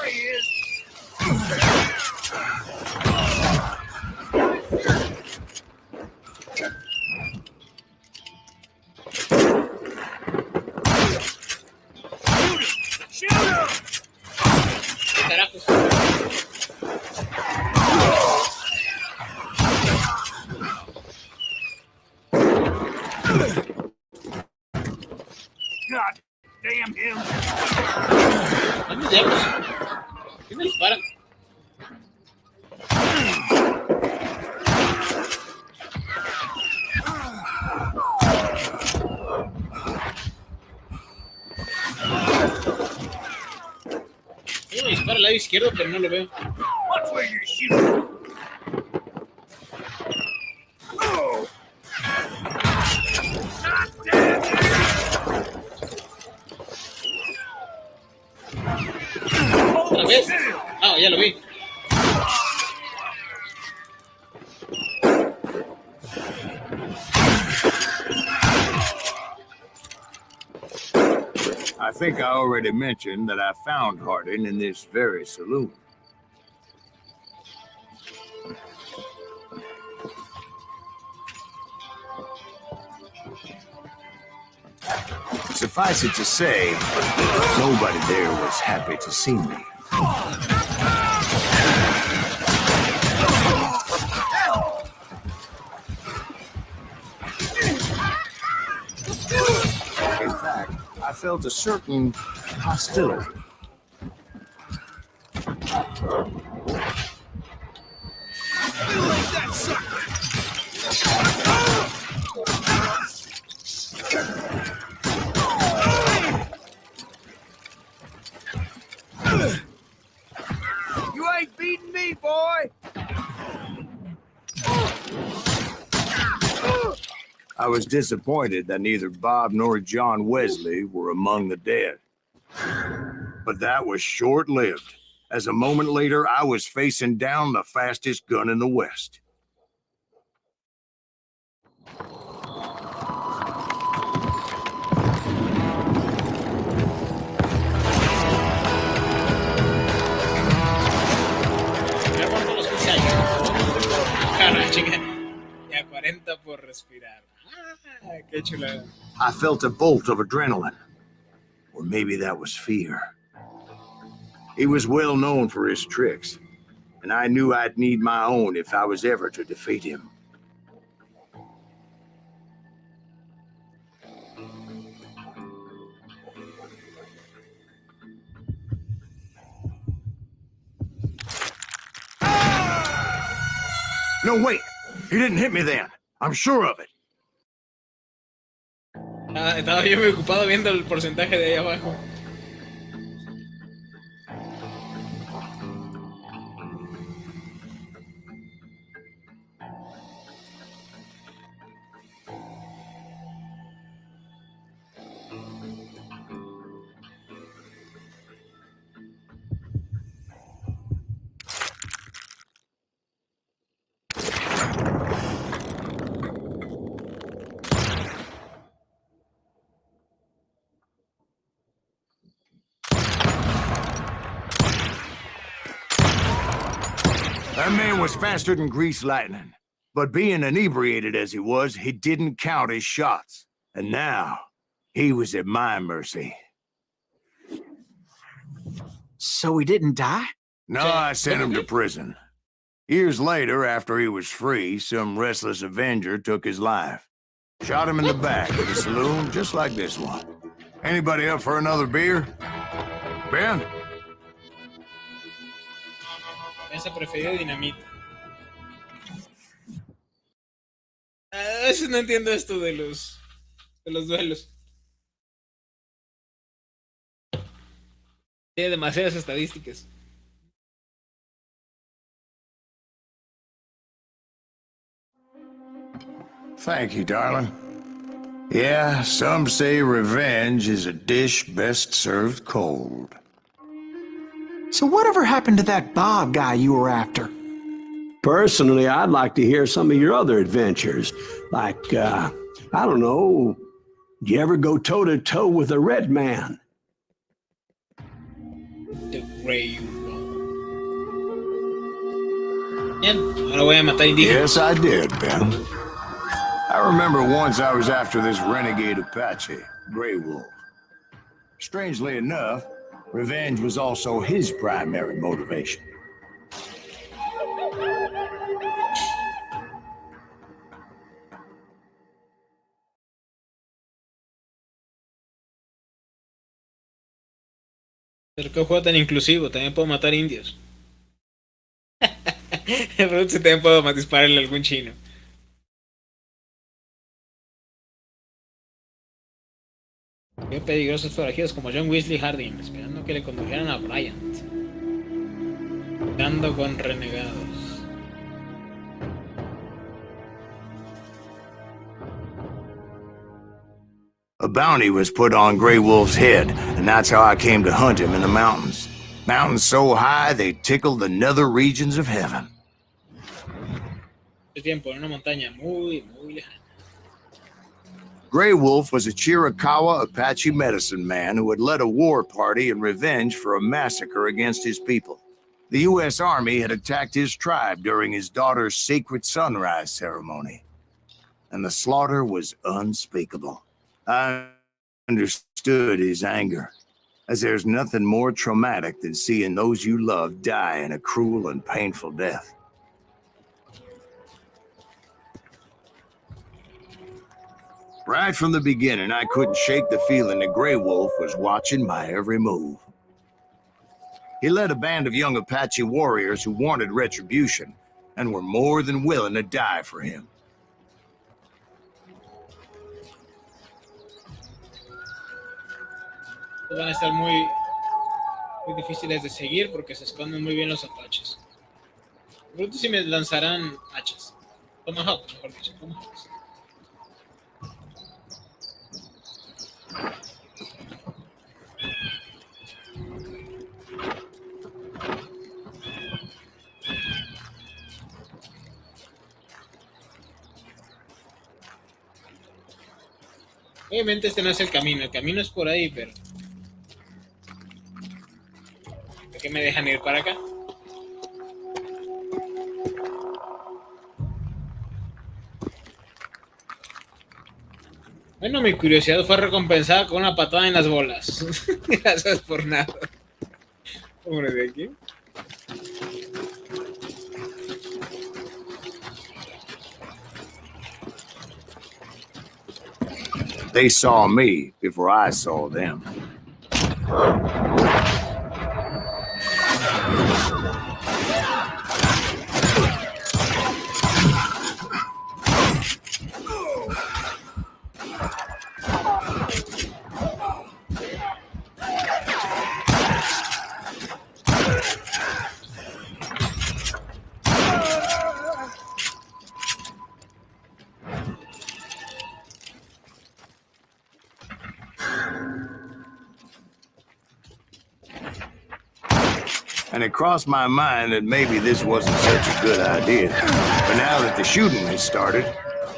he is! Shoot him! God damn him!
¿Dónde diablos? ¿Quién me dispara? Me dispara al lado izquierdo, pero no lo veo.
Watch where you're shooting! Oh! God damn it!
¿Otra vez? Ah, ya lo vi.
I think I already mentioned that I found Hardin in this very saloon. Suffice it to say, nobody there was happy to see me. In fact, I felt a certain hostility.
You ain't beating me, boy!
I was disappointed that neither Bob nor John Wesley were among the dead. But that was short-lived, as a moment later I was facing down the fastest gun in the West.
Me aguanto los 15 años. Cara, chica. Ya 40 por respirar. Ah, qué chulada.
I felt a bolt of adrenaline. Or maybe that was fear. He was well known for his tricks, and I knew I'd need my own if I was ever to defeat him. No, wait. He didn't hit me then. I'm sure of it.
Ah, estaba yo muy ocupado viendo el porcentaje de ahí abajo.
That man was faster than greased lightning. But being inebriated as he was, he didn't count his shots. And now, he was at my mercy.
So he didn't die?
No, I sent him to prison. Years later, after he was free, some restless Avenger took his life. Shot him in the back of the saloon, just like this one. Anybody up for another beer? Ben?
Esa preferida dinamita. A veces no entiendo esto de los duelos. Tiene demasiadas estadísticas.
Thank you, darling. Yeah, some say revenge is a dish best served cold.
So whatever happened to that Bob guy you were after?
Personally, I'd like to hear some of your other adventures. Like, I don't know, did you ever go toe-to-toe with a red man?
The Grey Wolf. Bien, ahora voy a matar indígenas.
Yes, I did, Ben. I remember once I was after this renegade Apache, Grey Wolf. Strangely enough, revenge was also his primary motivation.
Pero qué juego tan inclusivo, también puedo matar indios. De pronto sí también puedo dispararle a algún chino. Qué peligrosos forajidos como John Weasley Harding, esperando que le condujeran a Bryant. Jugando con renegados.
A bounty was put on Grey Wolf's head, and that's how I came to hunt him in the mountains. Mountains so high they tickled the nether regions of heaven.
Hace tiempo en una montaña muy lejana.
Grey Wolf was a Chiricahua Apache medicine man who had led a war party in revenge for a massacre against his people. The U.S. Army had attacked his tribe during his daughter's sacred sunrise ceremony, and the slaughter was unspeakable. I understood his anger, as there's nothing more traumatic than seeing those you love die in a cruel and painful death. Right from the beginning, I couldn't shake the feeling that Grey Wolf was watching my every move. He led a band of young Apache warriors who wanted retribution and were more than willing to die for him.
Van a estar muy difíciles de seguir porque se esconden muy bien los apaches. De pronto sí me lanzarán hachas. Tomahawk, mejor dicho, tomahawks. Obviamente este no es el camino es por ahí, pero... ¿por qué me dejan ir para acá? Bueno, mi curiosidad fue recompensada con una patada en las bolas. Gracias por nada. Hombre, de aquí.
They saw me before I saw them. and it crossed my mind that maybe this wasn't such a good idea. But now that the shooting had started,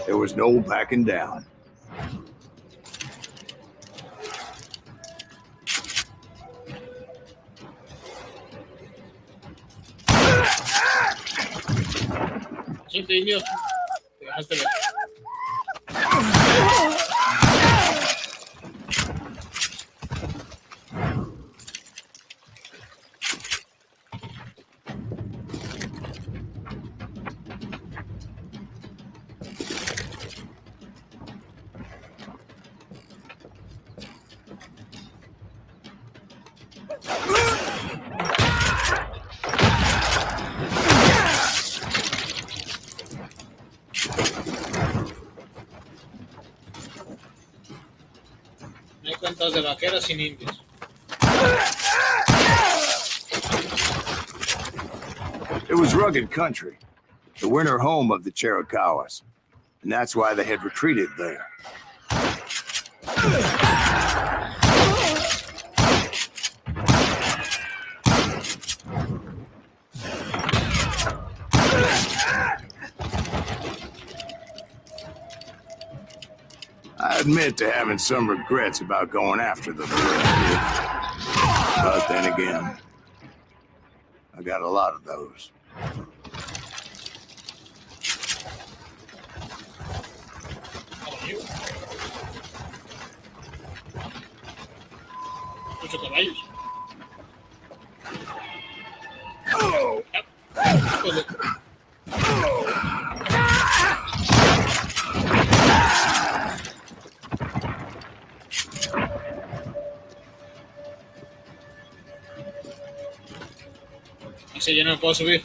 there was no backing down.
Siente, niño. Te dejaste ver. No hay cuentos de vaqueros sin indios.
It was rugged country, the winter home of the Chiricahuas, and that's why they had retreated there. I admit to having some regrets about going after them. But then again, I got a lot of those.
Ocho caballos.
Oh!
Así yo no me puedo subir.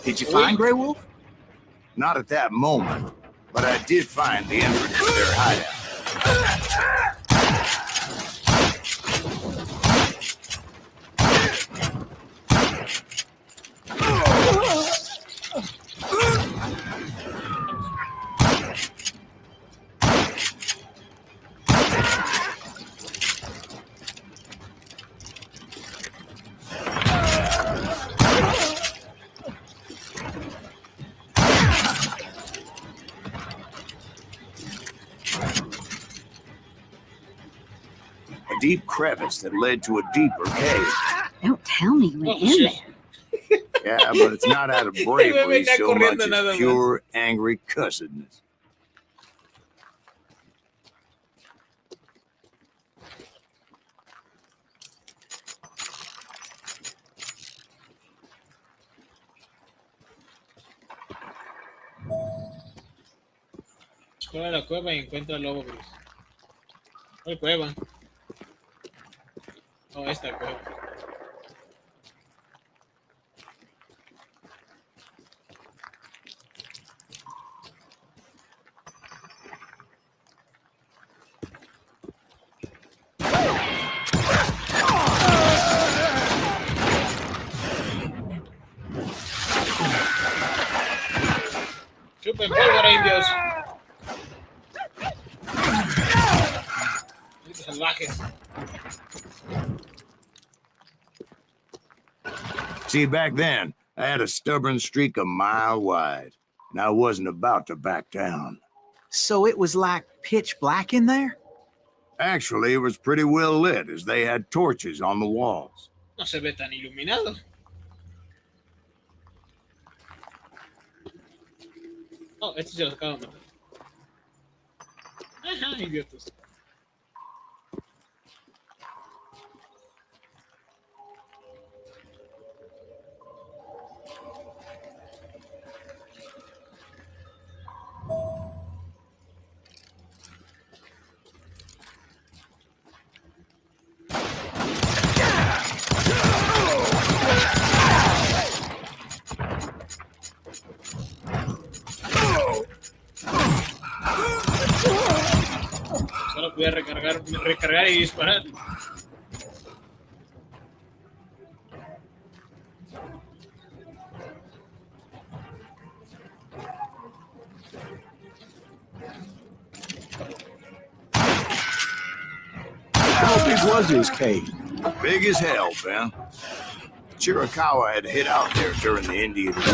Did you find Grey Wolf?
Not at that moment, but I did find the entrance to their hideout. A deep crevice that led to a deeper cave.
Don't tell me you went in there.
Yeah, but it's not out of bravery
Venga
so much
corriendo nada
as
más.
pure angry cussedness.
Explora la cueva y encuentra el lobo gris. ¿Cuál cueva? Oh, esta cueva. Chupen pólvora, indios. Malditos salvajes.
See, back then, I had a stubborn streak a mile wide, and I wasn't about to back down.
So it was like pitch black in there?
Actually, it was pretty well lit, as they had torches on the walls.
No se ve tan iluminado. Oh, estos se los acaban de matar. Ajá, idiotas. Solo voy a recargar y disparar.
was his cave?
Big as hell, Ben. Chiricahua had hid out there during the Indian Wars.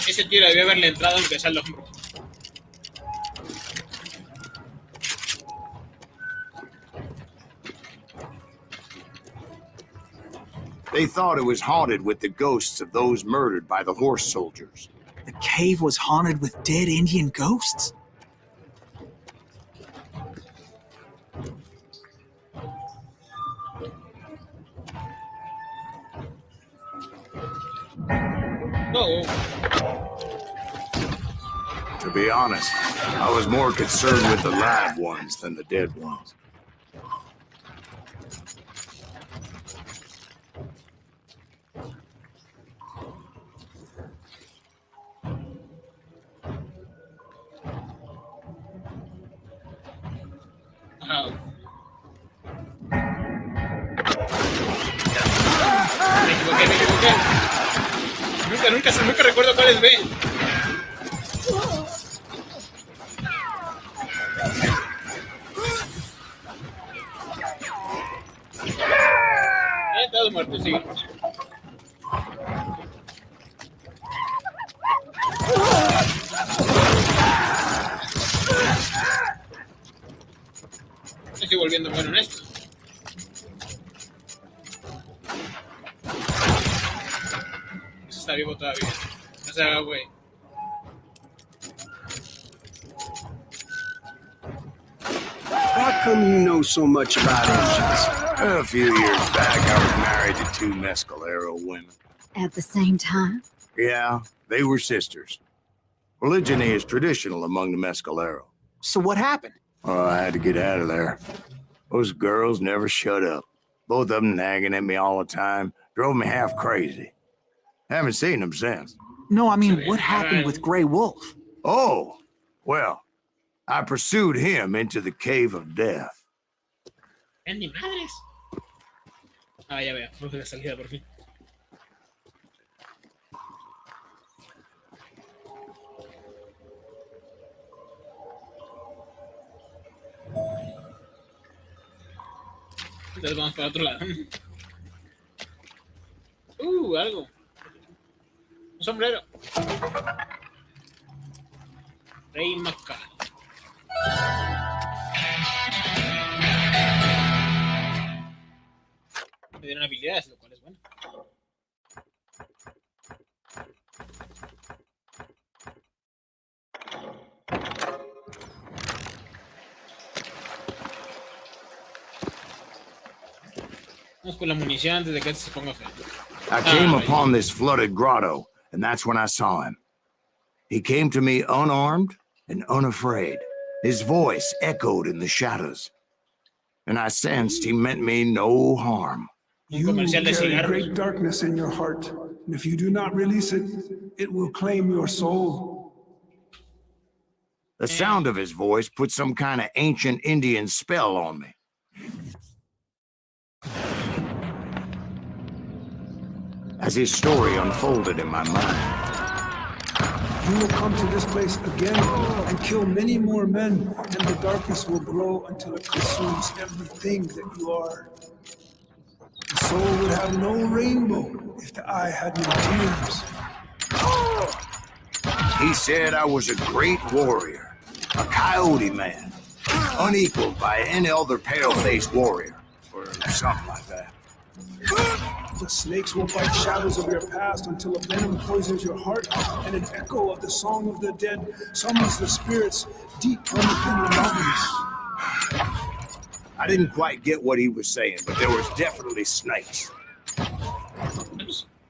Ese tiro debió haberle entrado aunque sea al hombro.
They thought it was haunted with the ghosts of those murdered by the horse soldiers.
The cave was haunted with dead Indian ghosts?
No.
To be honest, I was more concerned with the live ones than the dead ones.
Me equivoqué. Nunca recuerdo cuál es B. Todos muertos, sí. Estoy volviendo bueno en esto. Eso está vivo todavía. No se haga, güey.
How come you know so much about Indians?
A few years back, I was married to 2 Mescalero women.
At the same time?
Yeah, they were sisters. Polygyny is traditional among the Mescalero.
So what happened?
Oh, I had to get out of there. Those girls never shut up. Both of them nagging at me all the time. Drove me half crazy. Haven't seen them since.
No, I mean, what happened with Grey Wolf?
Oh, well, I pursued him into the Cave of Death.
Ni madres. Ah, ya veo. Vamos a la salida por fin. Entonces vamos para otro lado. Algo. Un sombrero. Rey Maca. Me dieron habilidades, lo cual es bueno. Vamos con la munición antes de que se ponga feo.
I came upon this flooded grotto, and that's when I saw him. He came to me unarmed and unafraid. His voice echoed in the shadows, and I sensed he meant me no harm.
You carry great darkness in your heart, and if you do not release it, it will claim your soul.
The sound of his voice put some kind of ancient Indian spell on me. As his story unfolded in my mind.
You will come to this place again and kill many more men, and the darkness will grow until it consumes everything that you are. The soul would have no rainbow if the eye had no tears.
He said I was a great warrior, a coyote man, unequaled by any other pale-faced warrior, or something like that.
The snakes will bite shadows of your past until a venom poisons your heart, and an echo of the song of the dead summons the spirits deep from within the mountains.
I didn't quite get what he was saying, but there was definitely snakes.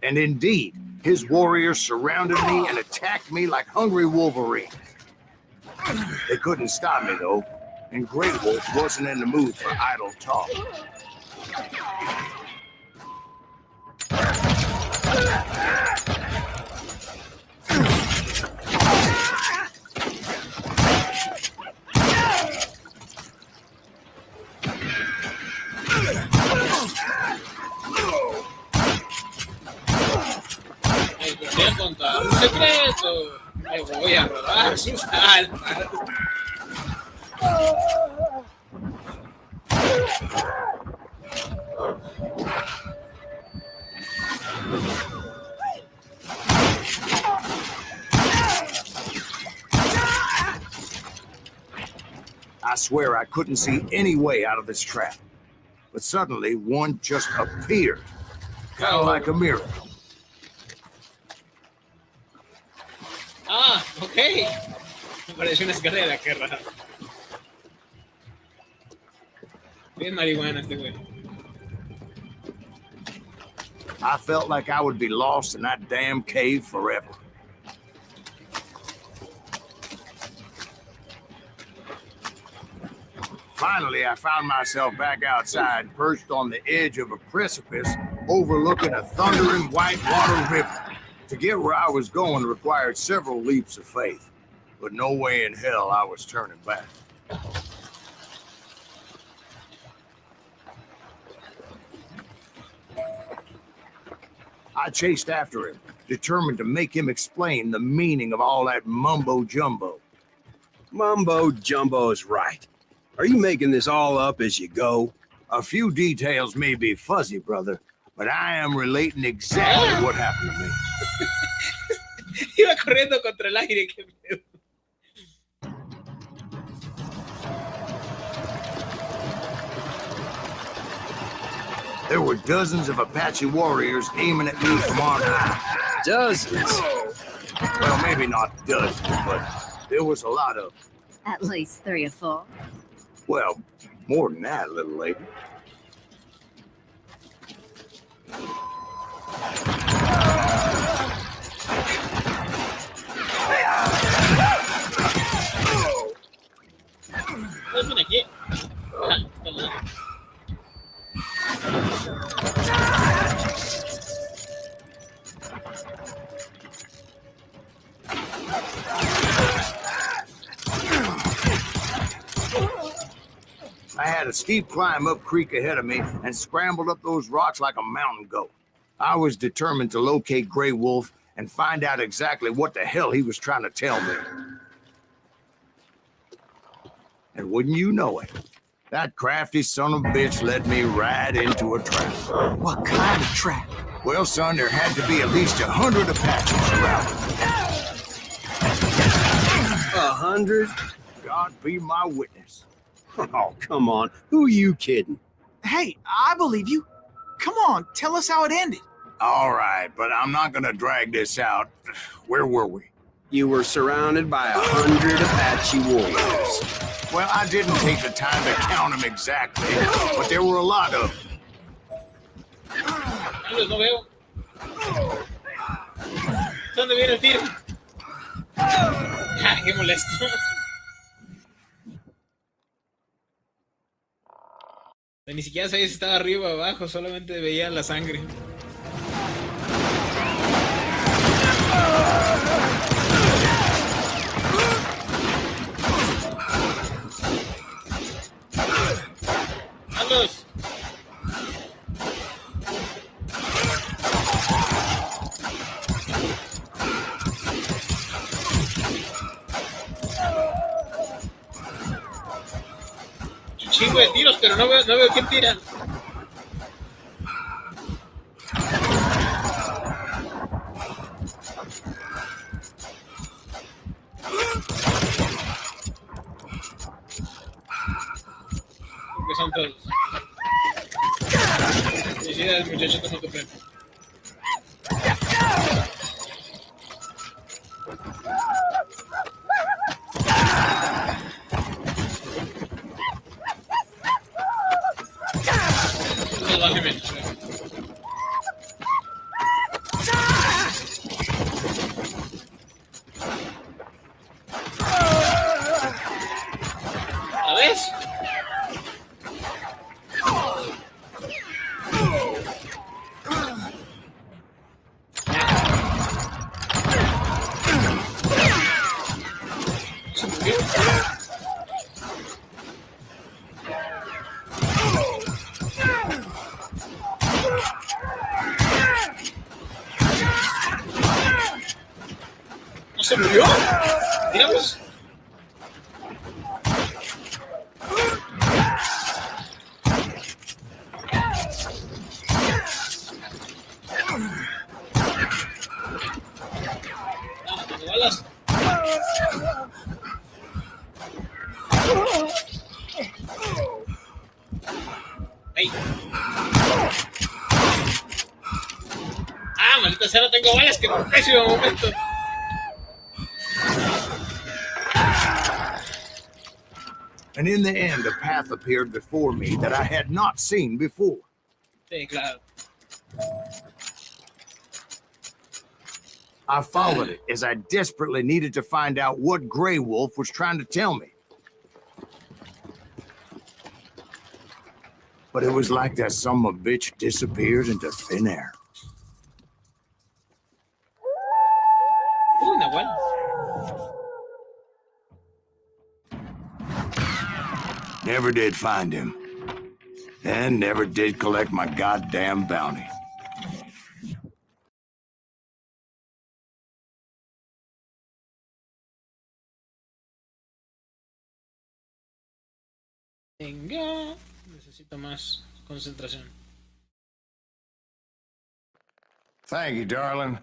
And indeed, his warriors surrounded me and attacked me like hungry wolverines. They couldn't stop me, though, and Grey Wolf wasn't in the mood for idle talk.
contar un secreto. Me voy a robar sus almas.
I swear I couldn't see any way out of this trap. But suddenly, one just appeared. Kind of like a miracle.
Ah, ok. Me pareció una escalera, qué raro. Bien marihuana este güey.
I felt like I would be lost in that damn cave forever. Finally, I found myself back outside, perched on the edge of a precipice, overlooking a thundering whitewater river. To get where I was going required several leaps of faith, but no way in hell I was turning back. I chased after him, determined to make him explain the meaning of all that mumbo-jumbo.
Mumbo-jumbo is right. Are you making this all up as you go?
A few details may be fuzzy, brother, but I am relating exactly what happened to me.
Iba corriendo contra el aire, qué pedo.
There were dozens of Apache warriors aiming at me from on high.
Dozens?
Well, maybe not dozens, but there was a lot of them.
At least 3 or 4.
Well, more than that, little lady.
Ven aquí. Ah, está mal.
I had a steep climb up creek ahead of me and scrambled up those rocks like a mountain goat. I was determined to locate Grey Wolf and find out exactly what the hell he was trying to tell me. And wouldn't you know it, that crafty son of a bitch led me right into a trap.
What kind of trap?
Well, son, there had to be at least 100 Apaches around.
100?
God be my witness.
Oh, come on. Who are you kidding?
Hey, I believe you. Come on, tell us how it ended.
All right, but I'm not gonna drag this out. Where were we?
You were surrounded by 100 Apache warriors.
Well, I didn't take the time to count them exactly, but there were a lot of them.
No veo. ¿Dónde viene el tiro? Ah, qué molesto. Ni siquiera sabía si estaba arriba o abajo, solamente veía la sangre. ¡Vamos! Un chingo de tiros, pero no veo quién tira. Que son todos. Felicidades, muchachos, toma tu premio. Salvajemente. ¿La ves? se murió. Digamos. Balas. Ay. Maldita sea, no tengo balas, que por pésimo momento.
And in the end, a path appeared before me that I had not seen before.
Sí, claro.
I followed it as I desperately needed to find out what Grey Wolf was trying to tell me. But it was like that son of a bitch disappeared into thin air.
Nahual.
Never did find him. And never did collect my goddamn bounty.
Venga. Necesito más concentración.
Thank you, darling.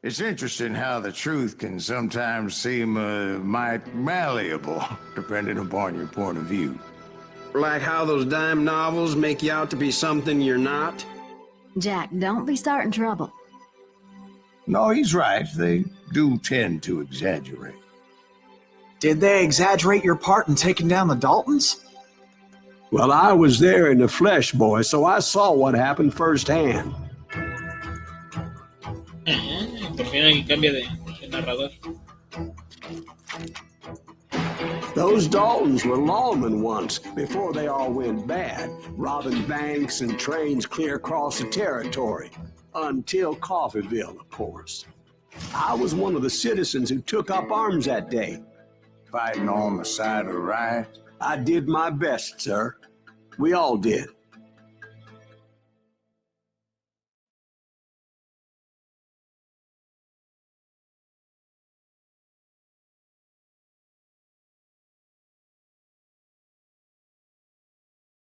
It's interesting how the truth can sometimes seem might malleable, depending upon your point of view.
Like how those dime novels make you out to be something you're not?
Jack, don't be starting trouble.
No, he's right. They do tend to exaggerate.
Did they exaggerate your part in taking down the Daltons?
Well, I was there in the flesh, boy, so I saw what happened firsthand.
Por fin hay cambio de narrador.
Those Daltons were lawmen once, before they all went bad, robbing banks and trains clear across the territory. Until Coffeeville, of course. I was one of the citizens who took up arms that day.
Fighting on the side of the right?
I did my best, sir. We all did.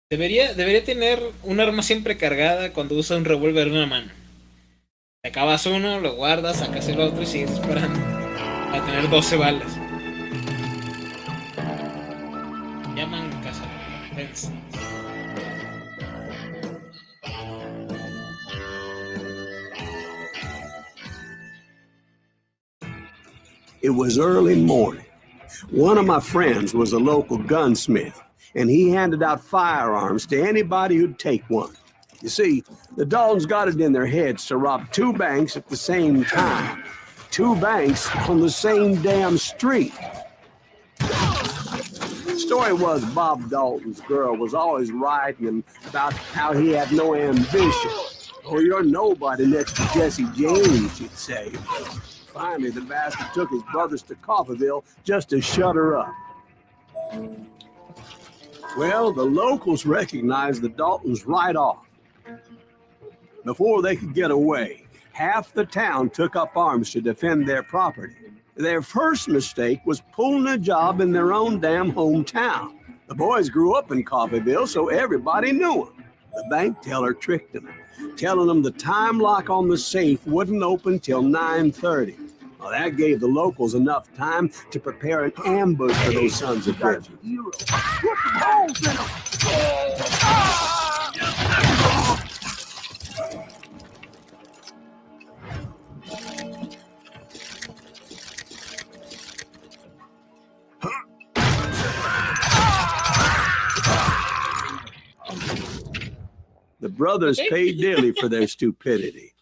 Debería tener un arma siempre cargada cuando usa un revólver en una mano. Te acabas uno, lo guardas, sacas el otro y sigues disparando. A tener 12 balas. Llaman cazarrecompensas.
It was early morning. One of my friends was a local gunsmith, and he handed out firearms to anybody who'd take one. You see, the Daltons got it in their heads to rob 2 banks at the same time. 2 banks on the same damn street. The story was Bob Dalton's girl was always writing him about how he had no ambition. Oh, you're nobody next to Jesse James, she'd say. Finally, the bastard took his brothers to Coffeeville just to shut her up. Well, the locals recognized the Daltons right off. Before they could get away, half the town took up arms to defend their property. Their first mistake was pulling a job in their own damn hometown. The boys grew up in Coffeeville, so everybody knew them. The bank teller tricked them, telling them the time lock on the safe wouldn't open till 9:30. Well, that gave the locals enough time to prepare an ambush for those sons of bitches. Put the holes in them! The brothers paid dearly for their stupidity,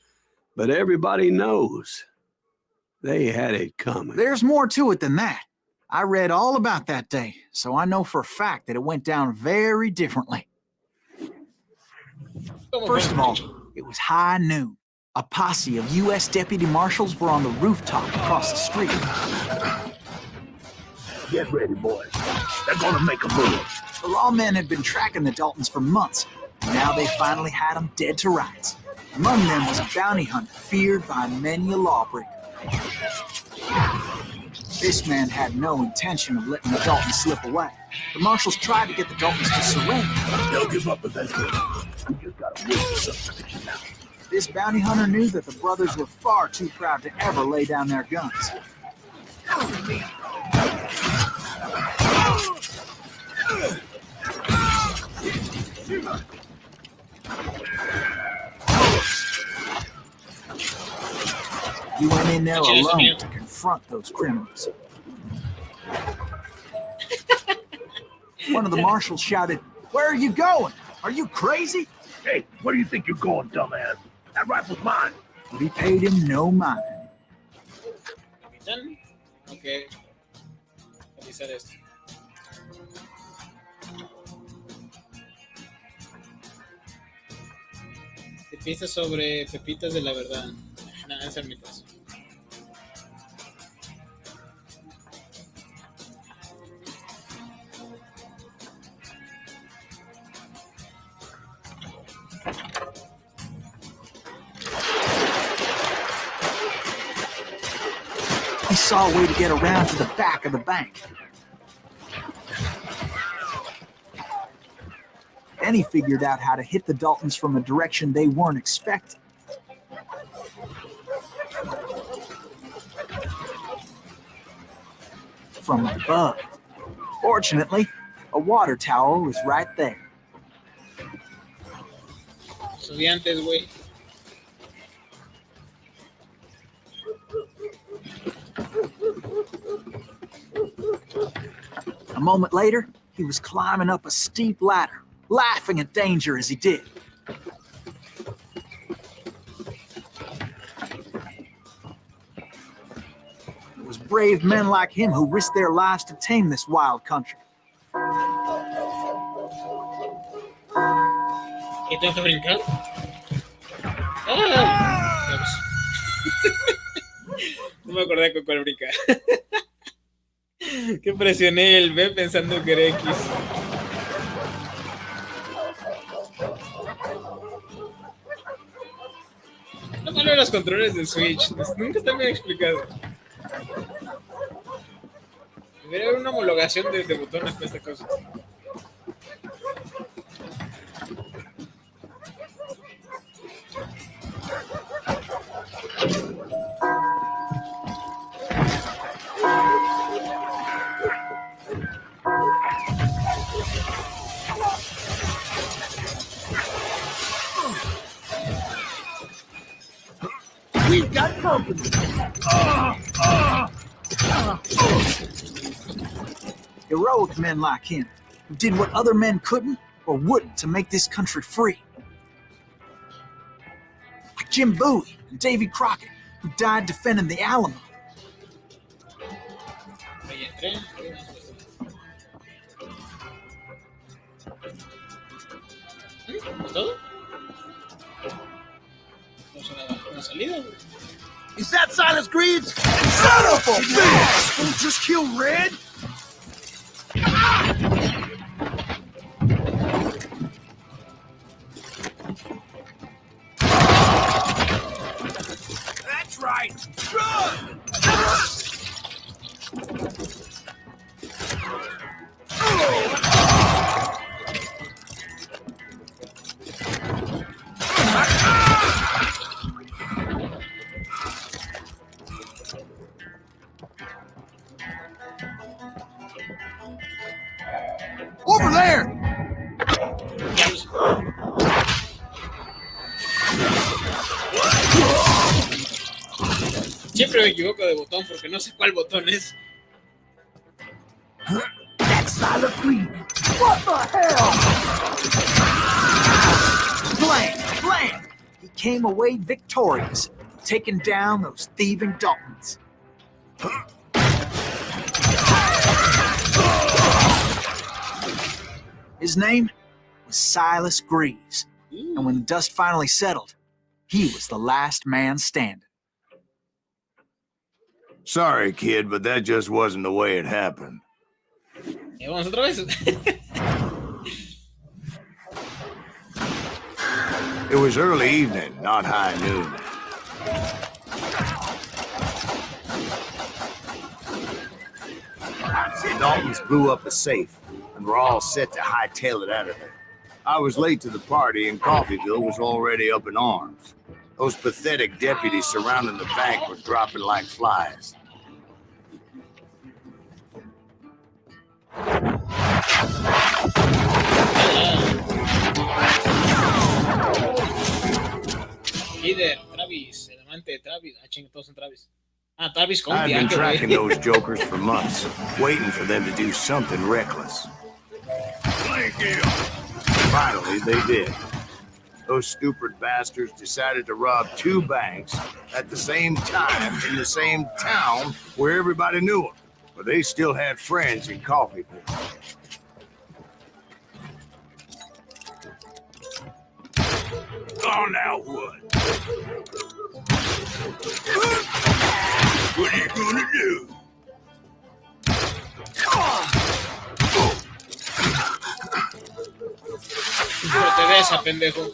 but everybody knows they had it coming.
There's more to it than that. I read all about that day, so I know for a fact that it went down very differently. First of all, it was high noon. A posse of U.S. deputy marshals were on the rooftop across the street.
Get ready, boys. They're gonna make a move.
The lawmen had been tracking the Daltons for months. Now they finally had them dead to rights. Among them was a bounty hunter feared by many a lawbreaker. This man had no intention of letting the Daltons slip away. The marshals tried to get the Daltons to surrender.
They'll give up eventually. We just gotta wait for something now.
This bounty hunter knew that the brothers were far too proud to ever lay down their guns. He went in there alone to confront those criminals. One of the marshals shouted, "Where are you going? Are you crazy?"
Hey, where do you think you're going, dumbass? That rifle's mine.
But he paid him no mind.
Capitán. Ok. Revisar esto. Pistas sobre pepitas de la verdad. Nada, esa es mi caso.
He saw a way to get around to the back of the bank. Then he figured out how to hit the Daltons from a direction they weren't expecting. From above. Fortunately, a water tower was right there.
Estudiantes, güey.
A moment later, he was climbing up a steep ladder, laughing at danger as he did. It was brave men like him who risked their lives to tame this wild country.
¿Y tengo que brincar? ¡Ah! No me acordé con cuál brincar. Que presioné el B pensando que era X. Lo malo de los controles de Switch, nunca están bien explicados. Debería haber una homologación de botones para esta cosa.
We've got company.
Heroic men like him, who did what other men couldn't or wouldn't to make this country free. Like Jim Bowie and Davy Crockett, who died defending the Alamo.
Ahí entré. ¿Es todo? No sé nada. ¿Una salida?
Is that Silas Greaves? Son of a bitch! Who just killed Red? That's right. Run! Over there!
Siempre me equivoco de botón porque no sé cuál botón es.
That's Silas Greaves. What the hell?
Blam! He came away victorious, taking down those thieving Daltons. His name was Silas Greaves, and when the dust finally settled, he was the last man standing.
Sorry, kid, but that just wasn't the way it happened.
Y vamos otra vez.
It was early evening, not high noon. Daltons blew up a safe, and were all set to hightail it out of there. I was late to the party, and Coffeeville was already up in arms. Those pathetic deputies surrounding the bank were dropping like flies.
Líder, Travis, el amante de Travis. Ah, chinga, todos son Travis. Ah, Travis con
I've been
viaje,
tracking
güey.
those jokers for months, waiting for them to do something reckless. Finally, they did. Those stupid bastards decided to rob 2 banks at the same time in the same town where everybody knew them. But they still had friends in Coffeeville. Oh, now what? What are you gonna do?
Pero te besa, pendejo.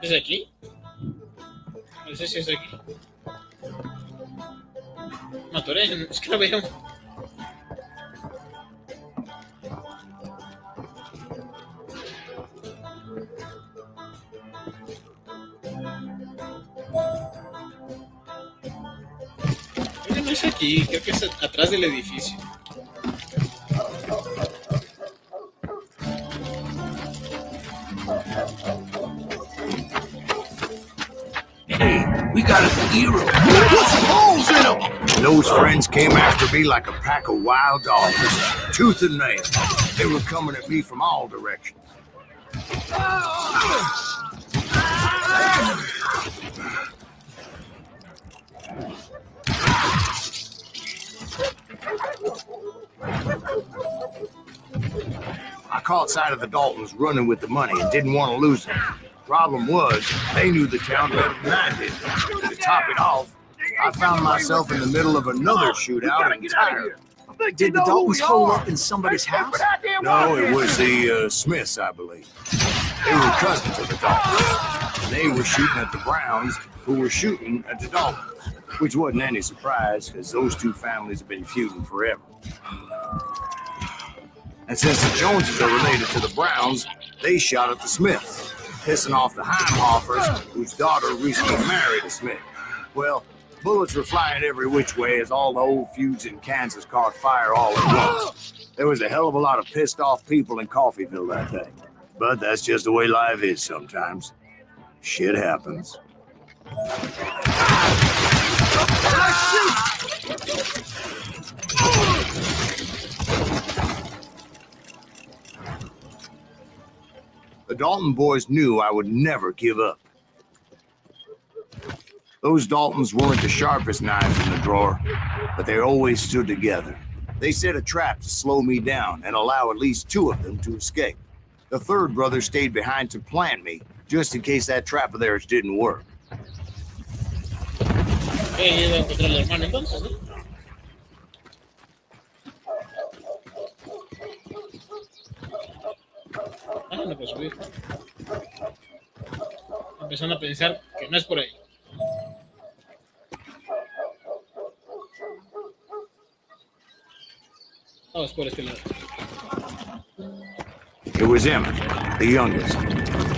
¿Es aquí? No sé si es aquí. Me atoré, es que no veo. Creo que no es aquí, creo que es atrás del edificio.
We got a hero. Put some holes in him. Those friends came after me like a pack of wild dogs, tooth and nail. They were coming at me from all directions. I caught sight of the Daltons running with the money and didn't want to lose it. Problem was, they knew the town better than I did. To top it off, I found myself in the middle of another shootout entirely.
Did the Daltons hole up in somebody's house?
No, it was the Smiths, I believe. They were cousins of the Daltons. They were shooting at the Browns, who were shooting at the Daltons, which wasn't any surprise, because those 2 families have been feuding forever. And since the Joneses are related to the Browns, they shot at the Smiths, pissing off the Heimhoffers, whose daughter recently married a Smith. Well, bullets were flying every which way as all the old feuds in Kansas caught fire all at once. There was a hell of a lot of pissed off people in Coffeeville that day. But that's just the way life is sometimes. Shit happens. The Dalton boys knew I would never give up. Those Daltons weren't the sharpest knives in the drawer, but they always stood together. They set a trap to slow me down and allow at least 2 of them to escape. The 3rd brother stayed behind to plant me, just in case that trap of theirs didn't work.
Iba a encontrar al hermano entonces, ¿no? Ah, no puedo subir. Empezando a pensar que no es por ahí. Oh, es por este lado.
It was Emmett, the youngest,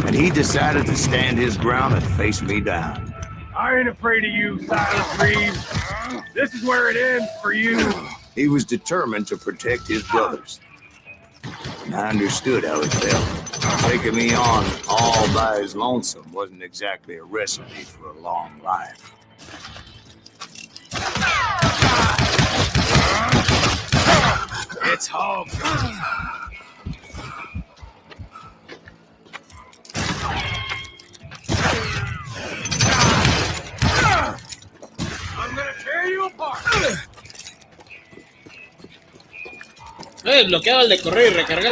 and he decided to stand his ground and face me down.
I ain't afraid of you, Silas Reeves. This is where it ends for you.
He was determined to protect his brothers. And I understood how it felt. Taking me on all by his lonesome wasn't exactly a recipe for a long life.
It's home. I'm gonna tear you apart.
Bloqueaba el de correr y recargar.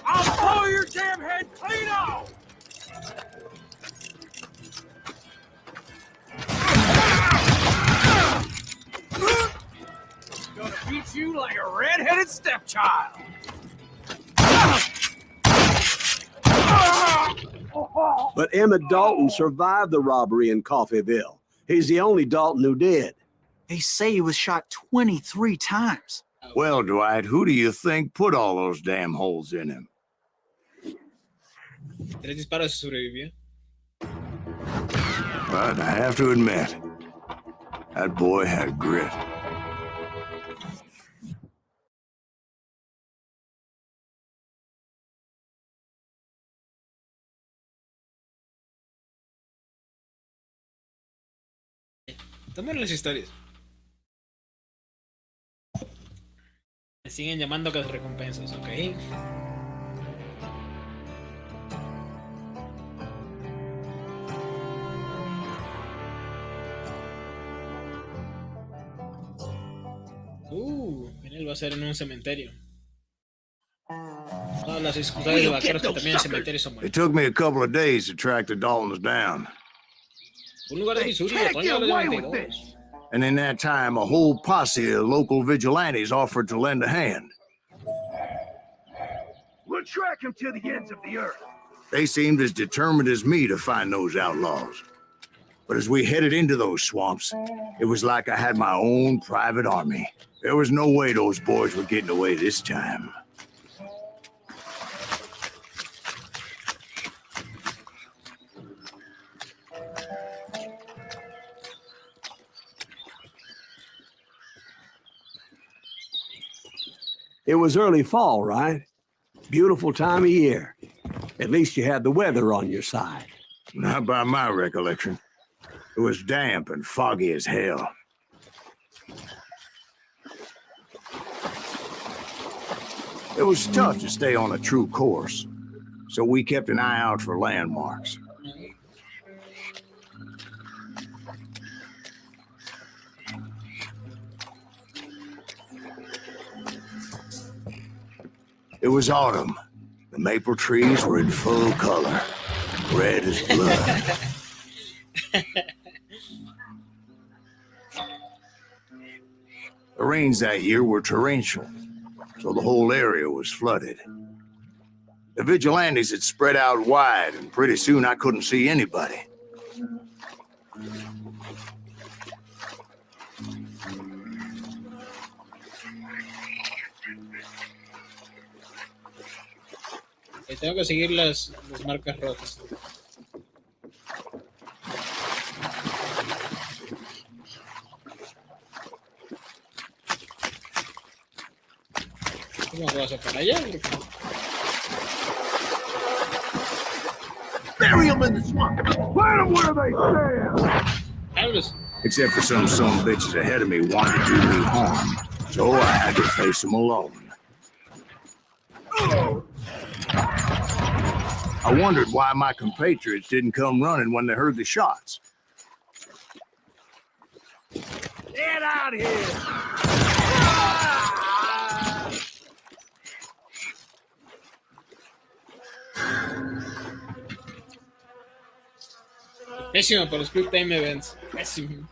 I'll blow your damn head clean off! Gonna beat you like a red-headed stepchild.
But Emmett Dalton survived the robbery in Coffeyville. He's the only Dalton who did.
They say he was shot 23 times.
Well, Dwight, who do you think put all those damn holes in him?
3 disparos y sobrevivió.
But I have to admit, that boy had grit.
Tomen las historias. Me siguen llamando que recompensas, ¿ok? Él va a ser en un cementerio. Todas las dificultades de vaqueros que también en cementerios son
It
buenas.
took me a couple of days to track the Daltons down.
Un lugar de Missouri, otoño del 92.
And in that time, a whole posse of local vigilantes offered to lend a hand.
We'll track him to the ends of the earth.
They seemed as determined as me to find those outlaws. But as we headed into those swamps, it was like I had my own private army. There was no way those boys were getting away this time.
It was early fall, right? Beautiful time of year. At least you had the weather on your side.
Not by my recollection. It was damp and foggy as hell. It was tough to stay on a true course, so we kept an eye out for landmarks. It was autumn. The maple trees were in full color, red as blood. The rains that year were torrential, so the whole area was flooded. The vigilantes had spread out wide, and pretty soon I couldn't see anybody.
Tengo que seguir las marcas rojas. ¿Cómo vas a hacer para allá?
Bury him in the swamp. Plant him where they stand.
Carlos.
Except for some bitches ahead of me wanted to do me harm, so I had to face them alone. I wondered why my compatriots didn't come running when they heard the shots.
Get out here!
Pésimo por los Quick Time Events. Pésimo.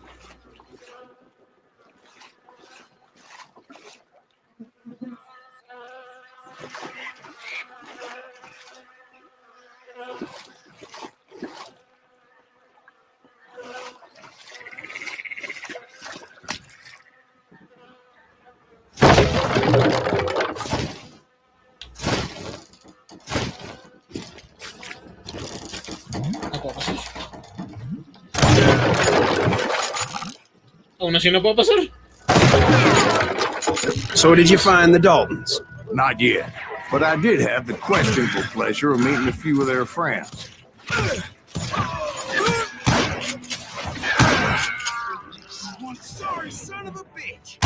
Aún así no puedo pasar.
So did you find the Daltons?
Not yet, but I did have the questionable pleasure of meeting a few of their friends.
One sorry son of a bitch!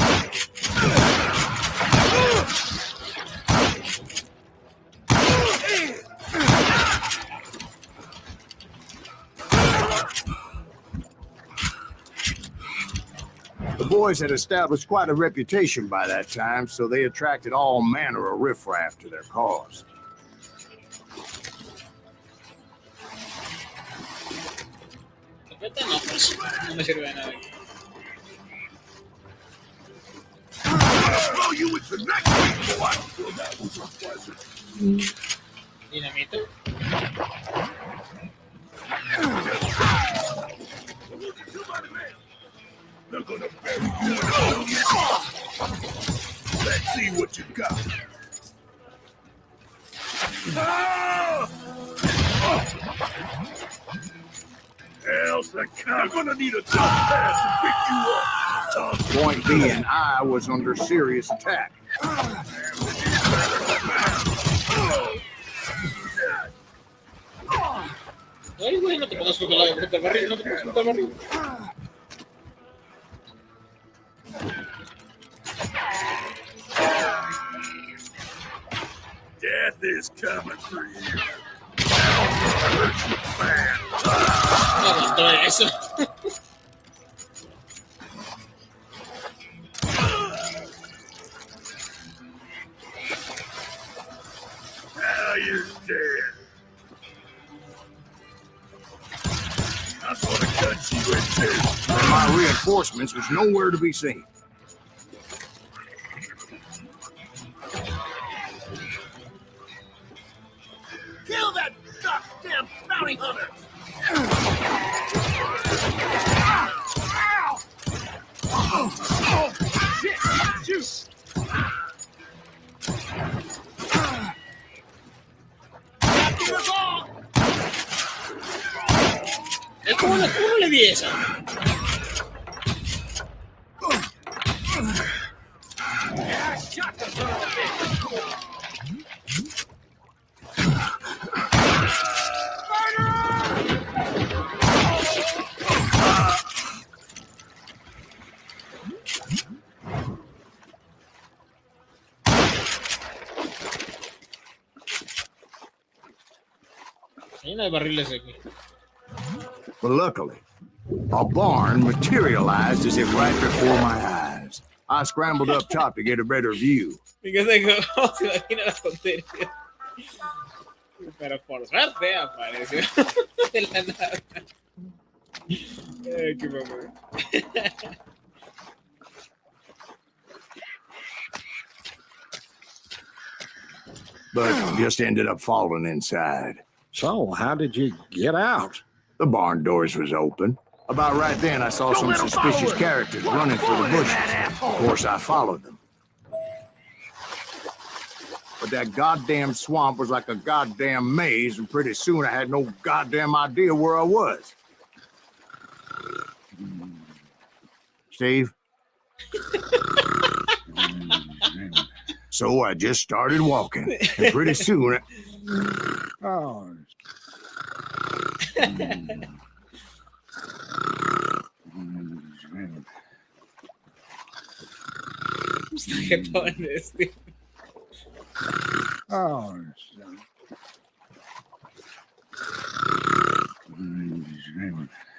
The boys had established quite a reputation by that time, so they attracted all manner of riffraff to their cause.
Escopeta no, pues no me sirve de nada.
Throw you with the next week, boy. That was unpleasant.
Dinamito.
They're gonna bury you. Let's see what you got. Hell's the count. They're gonna need a tough pass to pick you up.
Point being, I was under serious attack.
Ay, güey, no te pongas fruta al barril, no te pongas fruta al barril.
Death is coming for you.
No aguantó eso.
Now you're dead. I'm gonna cut you in two.
And my reinforcements was nowhere to be seen.
Kill that goddamn bounty hunter! Oh, shit! Shoot!
¿Cómo no le di esa?
Yeah, I shot the son of a bitch!
Hay una de barriles aquí.
But luckily, a barn materialized as if right before my eyes. I scrambled up top to get a better view.
Fíjate cómo se imagina la tontería. Pero por suerte apareció de la nada. Ay, qué mamá.
But just ended up falling inside.
So, how did you get out?
The barn doors was open. About right then, I saw some suspicious characters running for the bushes. Of course, I followed them. But that goddamn swamp was like a goddamn maze, and pretty soon I had no goddamn idea where I was. Steve? So I just started walking, and pretty soon...
Oh.
Está jetón este.
Oh.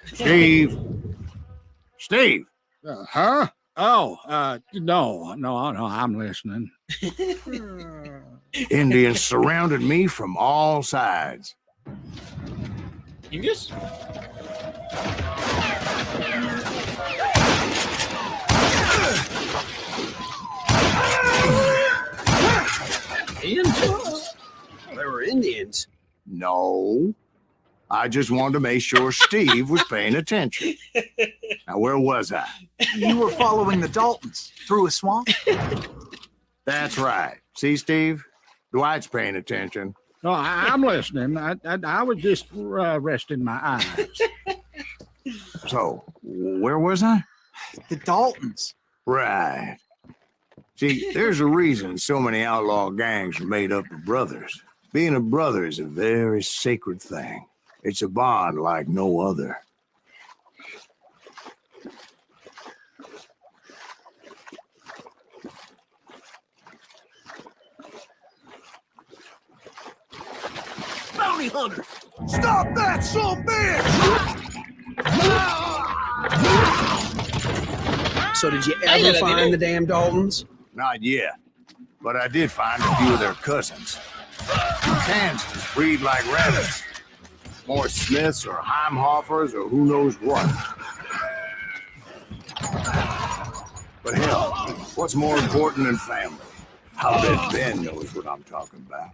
Steve! Steve!
Huh? Oh, no, I'm listening.
Indians surrounded me from all sides.
¿Indios?
Indians? They were Indians.
No. I just wanted to make sure Steve was paying attention. Now, where was I?
You were following the Daltons through a swamp?
That's right. See, Steve? Dwight's paying attention.
No, I'm listening. I was just resting my eyes.
So, where was I?
The Daltons.
Right. See, there's a reason so many outlaw gangs are made up of brothers. Being a brother is a very sacred thing. It's a bond like no other.
Bounty hunter! Stop that, son of a bitch!
So did you
Ay,
ever
la
find
tiré.
the damn Daltons?
Not yet, but I did find a few of their cousins. Kansans breed like rabbits. More Smiths or Heimhoffers or who knows what. But hell, what's more important than family? I'll bet Ben knows what I'm talking about.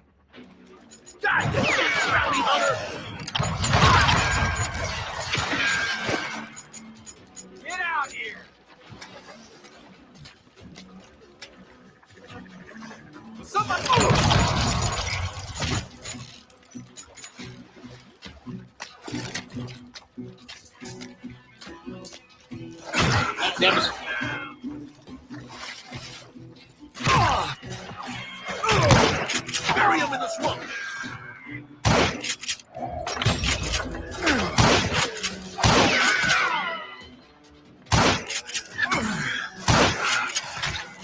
Get out here! Somebody!
Diablos.
Bury him in the swamp!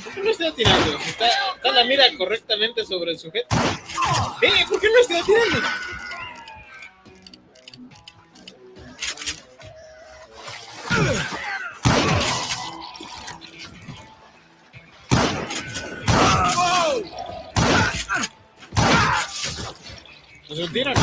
¿Por qué no está tirando? Está la mira correctamente sobre el sujeto. ¿Por qué no está tirando? ¿No se tiran?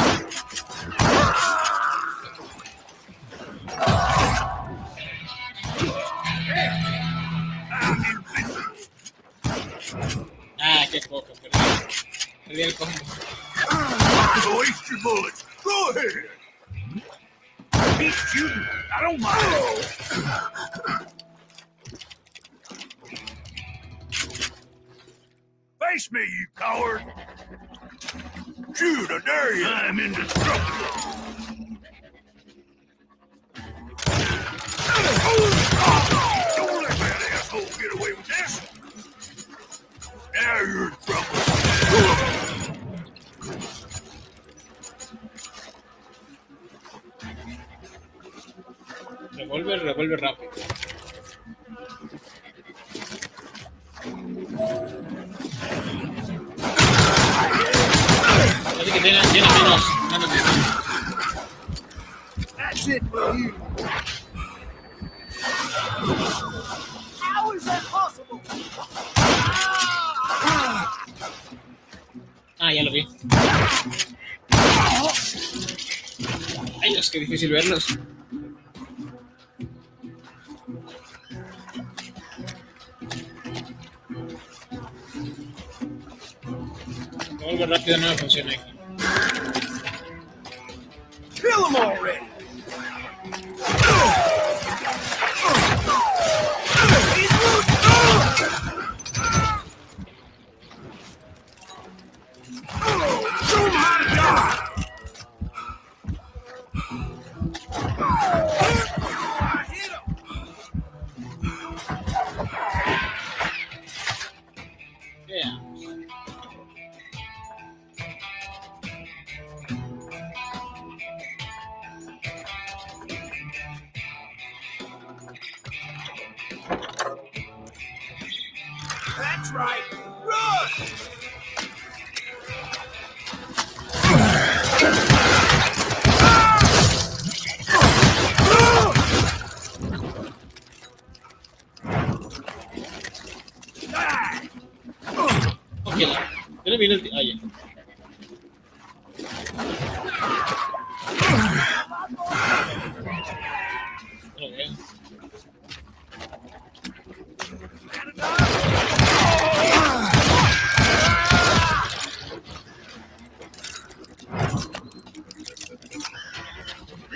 Ah, qué poco, perdí el combo.
Waste your bullets! Go ahead! Keep shooting! I don't mind! Face me, you coward! Shoot, I dare you! I'm indestructible! Don't let that asshole get away with this! Now you're in trouble!
Revuelve rápido. Así que tiene menos distancia.
That's it for you! How is that possible?
Ah, ya lo vi. Ay, es que difícil verlos. Revuelve rápido no me funciona aquí.
Kill him already! Show him how to die! I hit him!
Yeah.
That's right! Run!
Ok, ya le viene el... Ah, ya. Ok.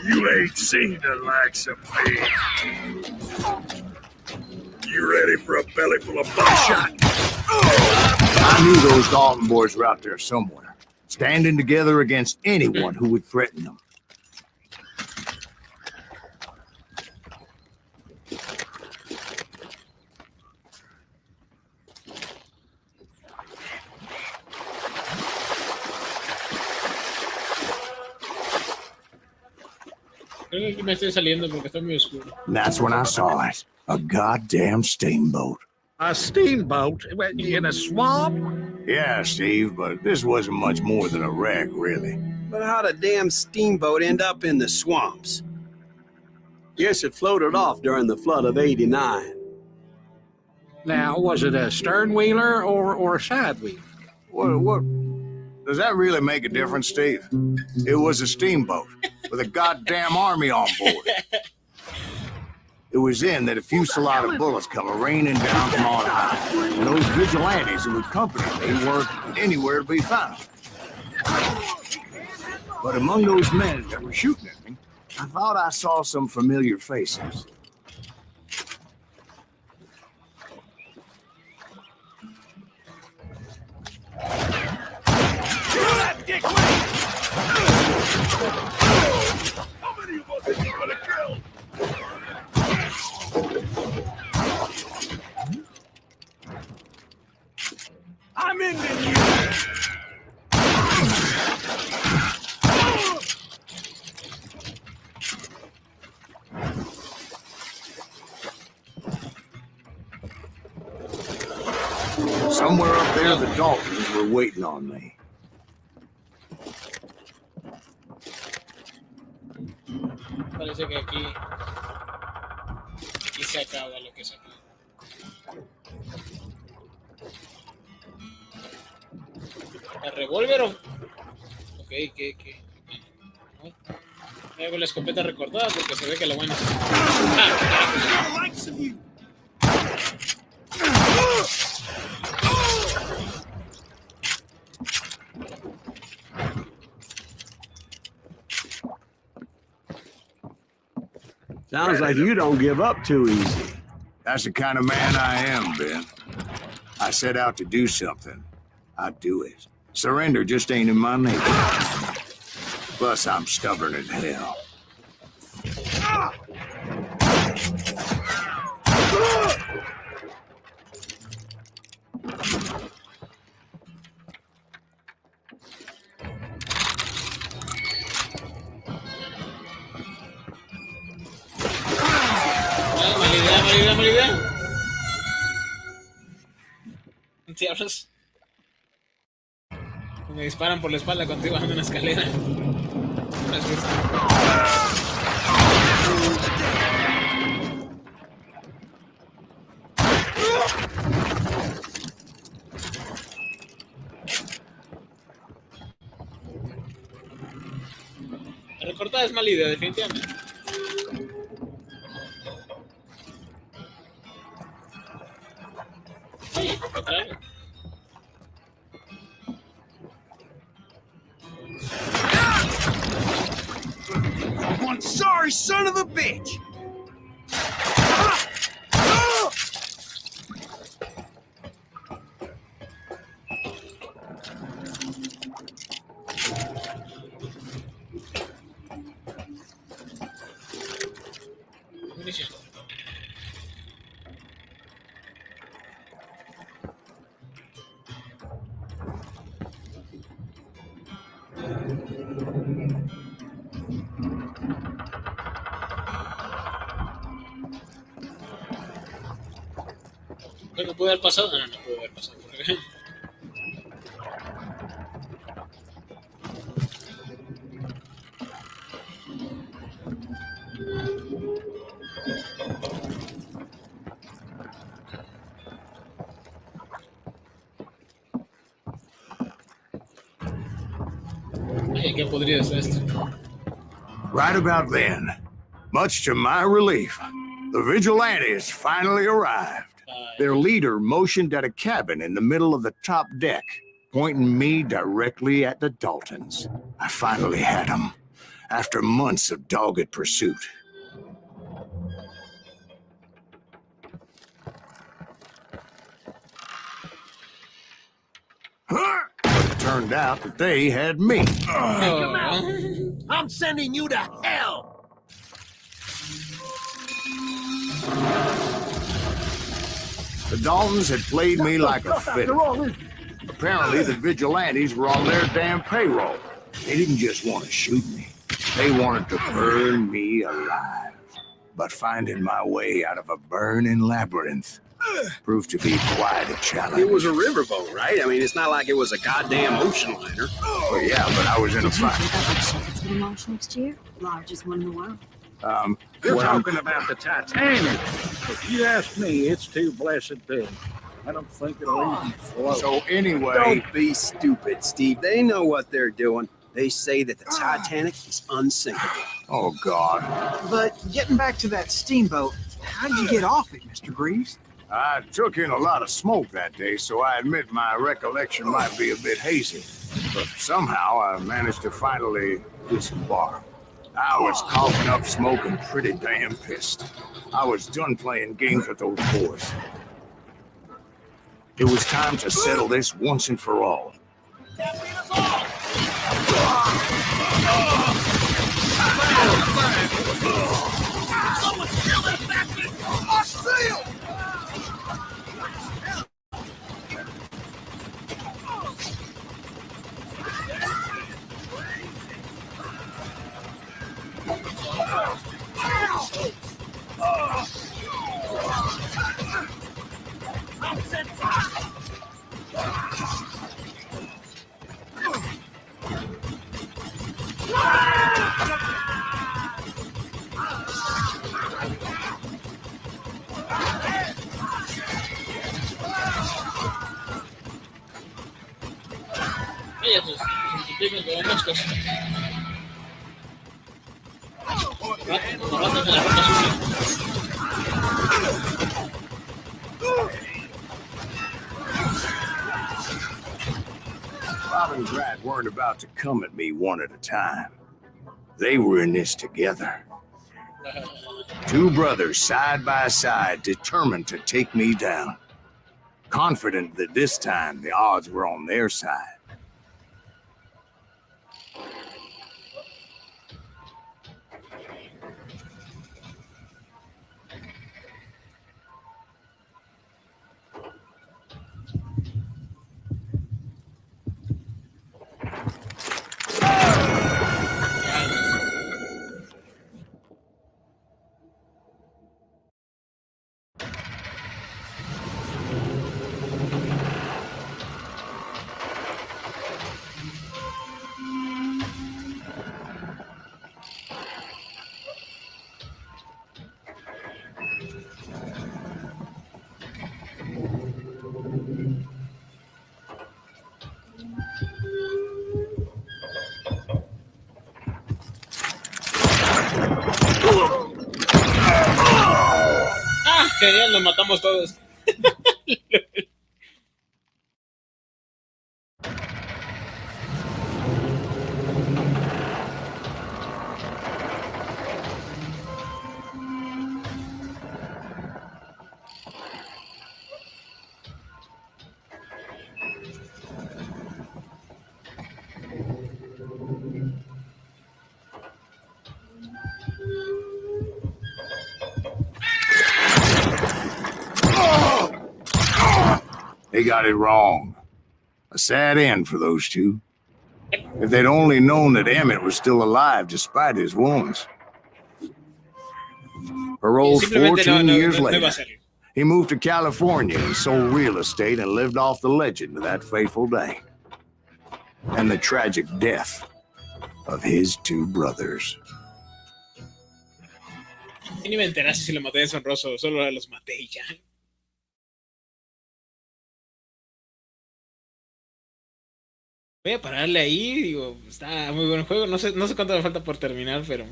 You ain't seen the likes of me. You ready for a belly full of buckshot?
I knew those Dalton boys were out there somewhere, standing together against anyone who would threaten them.
Creo que me estoy saliendo porque está muy oscuro.
And that's when I saw it. A goddamn steamboat.
A steamboat in a swamp?
Yeah, Steve, but this wasn't much more than a wreck, really.
But how'd a damn steamboat end up in the swamps?
Yes, it floated off during the flood of '89.
Now, was it a stern wheeler or a side wheeler?
What? Does that really make a difference, Steve? It was a steamboat with a goddamn army on board. It was then that a fusillade of bullets come raining down from on high, and those vigilantes who accompanied me weren't anywhere to be found. But among those men that were shooting at me, I thought I saw some familiar faces.
How many of us are you gonna kill? I'm ending you!
Somewhere up there, the Daltons were waiting on me.
Parece que aquí se acaba lo que se acaba. ¿El revólver o...? Ok, ¿qué? Voy con la escopeta recortada porque se ve que la voy a necesitar.
Sounds like you don't give up too easy.
That's the kind of man I am, Ben. I set out to do something. I do it. Surrender just ain't in my nature. Plus, I'm stubborn as hell.
Mala idea. Diablos. Me disparan por la espalda cuando estoy bajando una escalera. No les gusta. La recortada es mala idea, definitivamente. Sí, al contrario.
One sorry son of a bitch!
Munición. ¿No pudo haber pasado? No pudo haber pasado. Ay, ¿qué podría ser esto?
Right about then, much to my relief, the vigilantes finally arrived. Their leader motioned at a cabin in the middle of the top deck, pointing me directly at the Daltons. I finally had them, after months of dogged pursuit. It turned out that they had me.
I'm sending you to hell!
The Daltons had played me like a fiddle. Apparently, the vigilantes were on their damn payroll. They didn't just want to shoot me. They wanted to burn me alive. But finding my way out of a burning labyrinth proved to be quite a challenge.
It was a riverboat, right? I mean, it's not like it was a goddamn ocean liner.
Well, yeah, but I was in a fight.
It's gonna launch next year. Largest one in the world.
You're talking about the Titanic. If you ask me, it's too blessed big. I don't think it'll even float.
So anyway... Don't be stupid, Steve. They know what they're doing. They say that the Titanic is unsinkable.
Oh, God.
But getting back to that steamboat, how did you get off it, Mr. Greaves?
I took in a lot of smoke that day, so I admit my recollection might be a bit hazy. But somehow I managed to finally disembark. I was coughing up smoke and pretty damn pissed. I was done playing games with those boys. It was time to settle this once and for all. Bob and Brad weren't about to come at me one at a time. They were in this together. Two brothers side by side, determined to take me down. Confident that this time the odds were on their side.
Genial, nos matamos todos.
They got it wrong. A sad end for those two. If they'd only known that Emmett was still alive despite his wounds. Paroled 14 years later, he moved to California and sold real estate and lived off the legend of that fateful day. And the tragic death of his two brothers.
Ni me enteraste si lo maté deshonroso, solo los maté y ya. Voy a pararle ahí, digo, está muy buen juego, no sé cuánto me falta por terminar, pero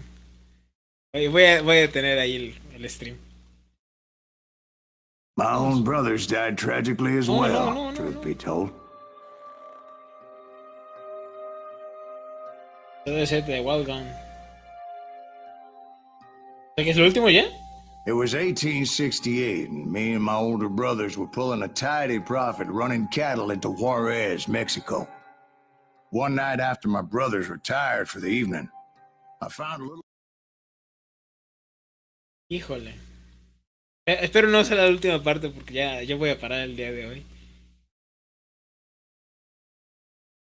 voy a tener ahí el stream.
My own brothers died tragically as well, truth be told.
Debe ser de Wild Gun. ¿Que es lo último ya?
It was 1868, and me and my older brothers were pulling a tidy profit running cattle into Juarez, Mexico. One night after my brothers retired for the evening, I found a little...
Híjole. Espero no sea la última parte porque ya yo voy a parar el día de hoy.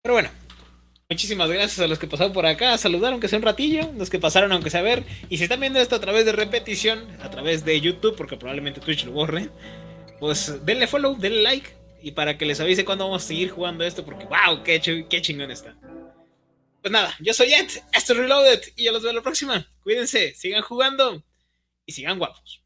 Pero bueno, muchísimas gracias a los que pasaron por acá, saludaron que sea un ratillo, los que pasaron aunque sea a ver, y si están viendo esto a través de repetición, a través de YouTube, porque probablemente Twitch lo borre, pues denle follow, denle like, y para que les avise cuando vamos a seguir jugando esto, porque wow, qué chingón está. Pues nada, yo soy Ed, esto es Reloaded, y yo los veo la próxima. Cuídense, sigan jugando, y sigan guapos.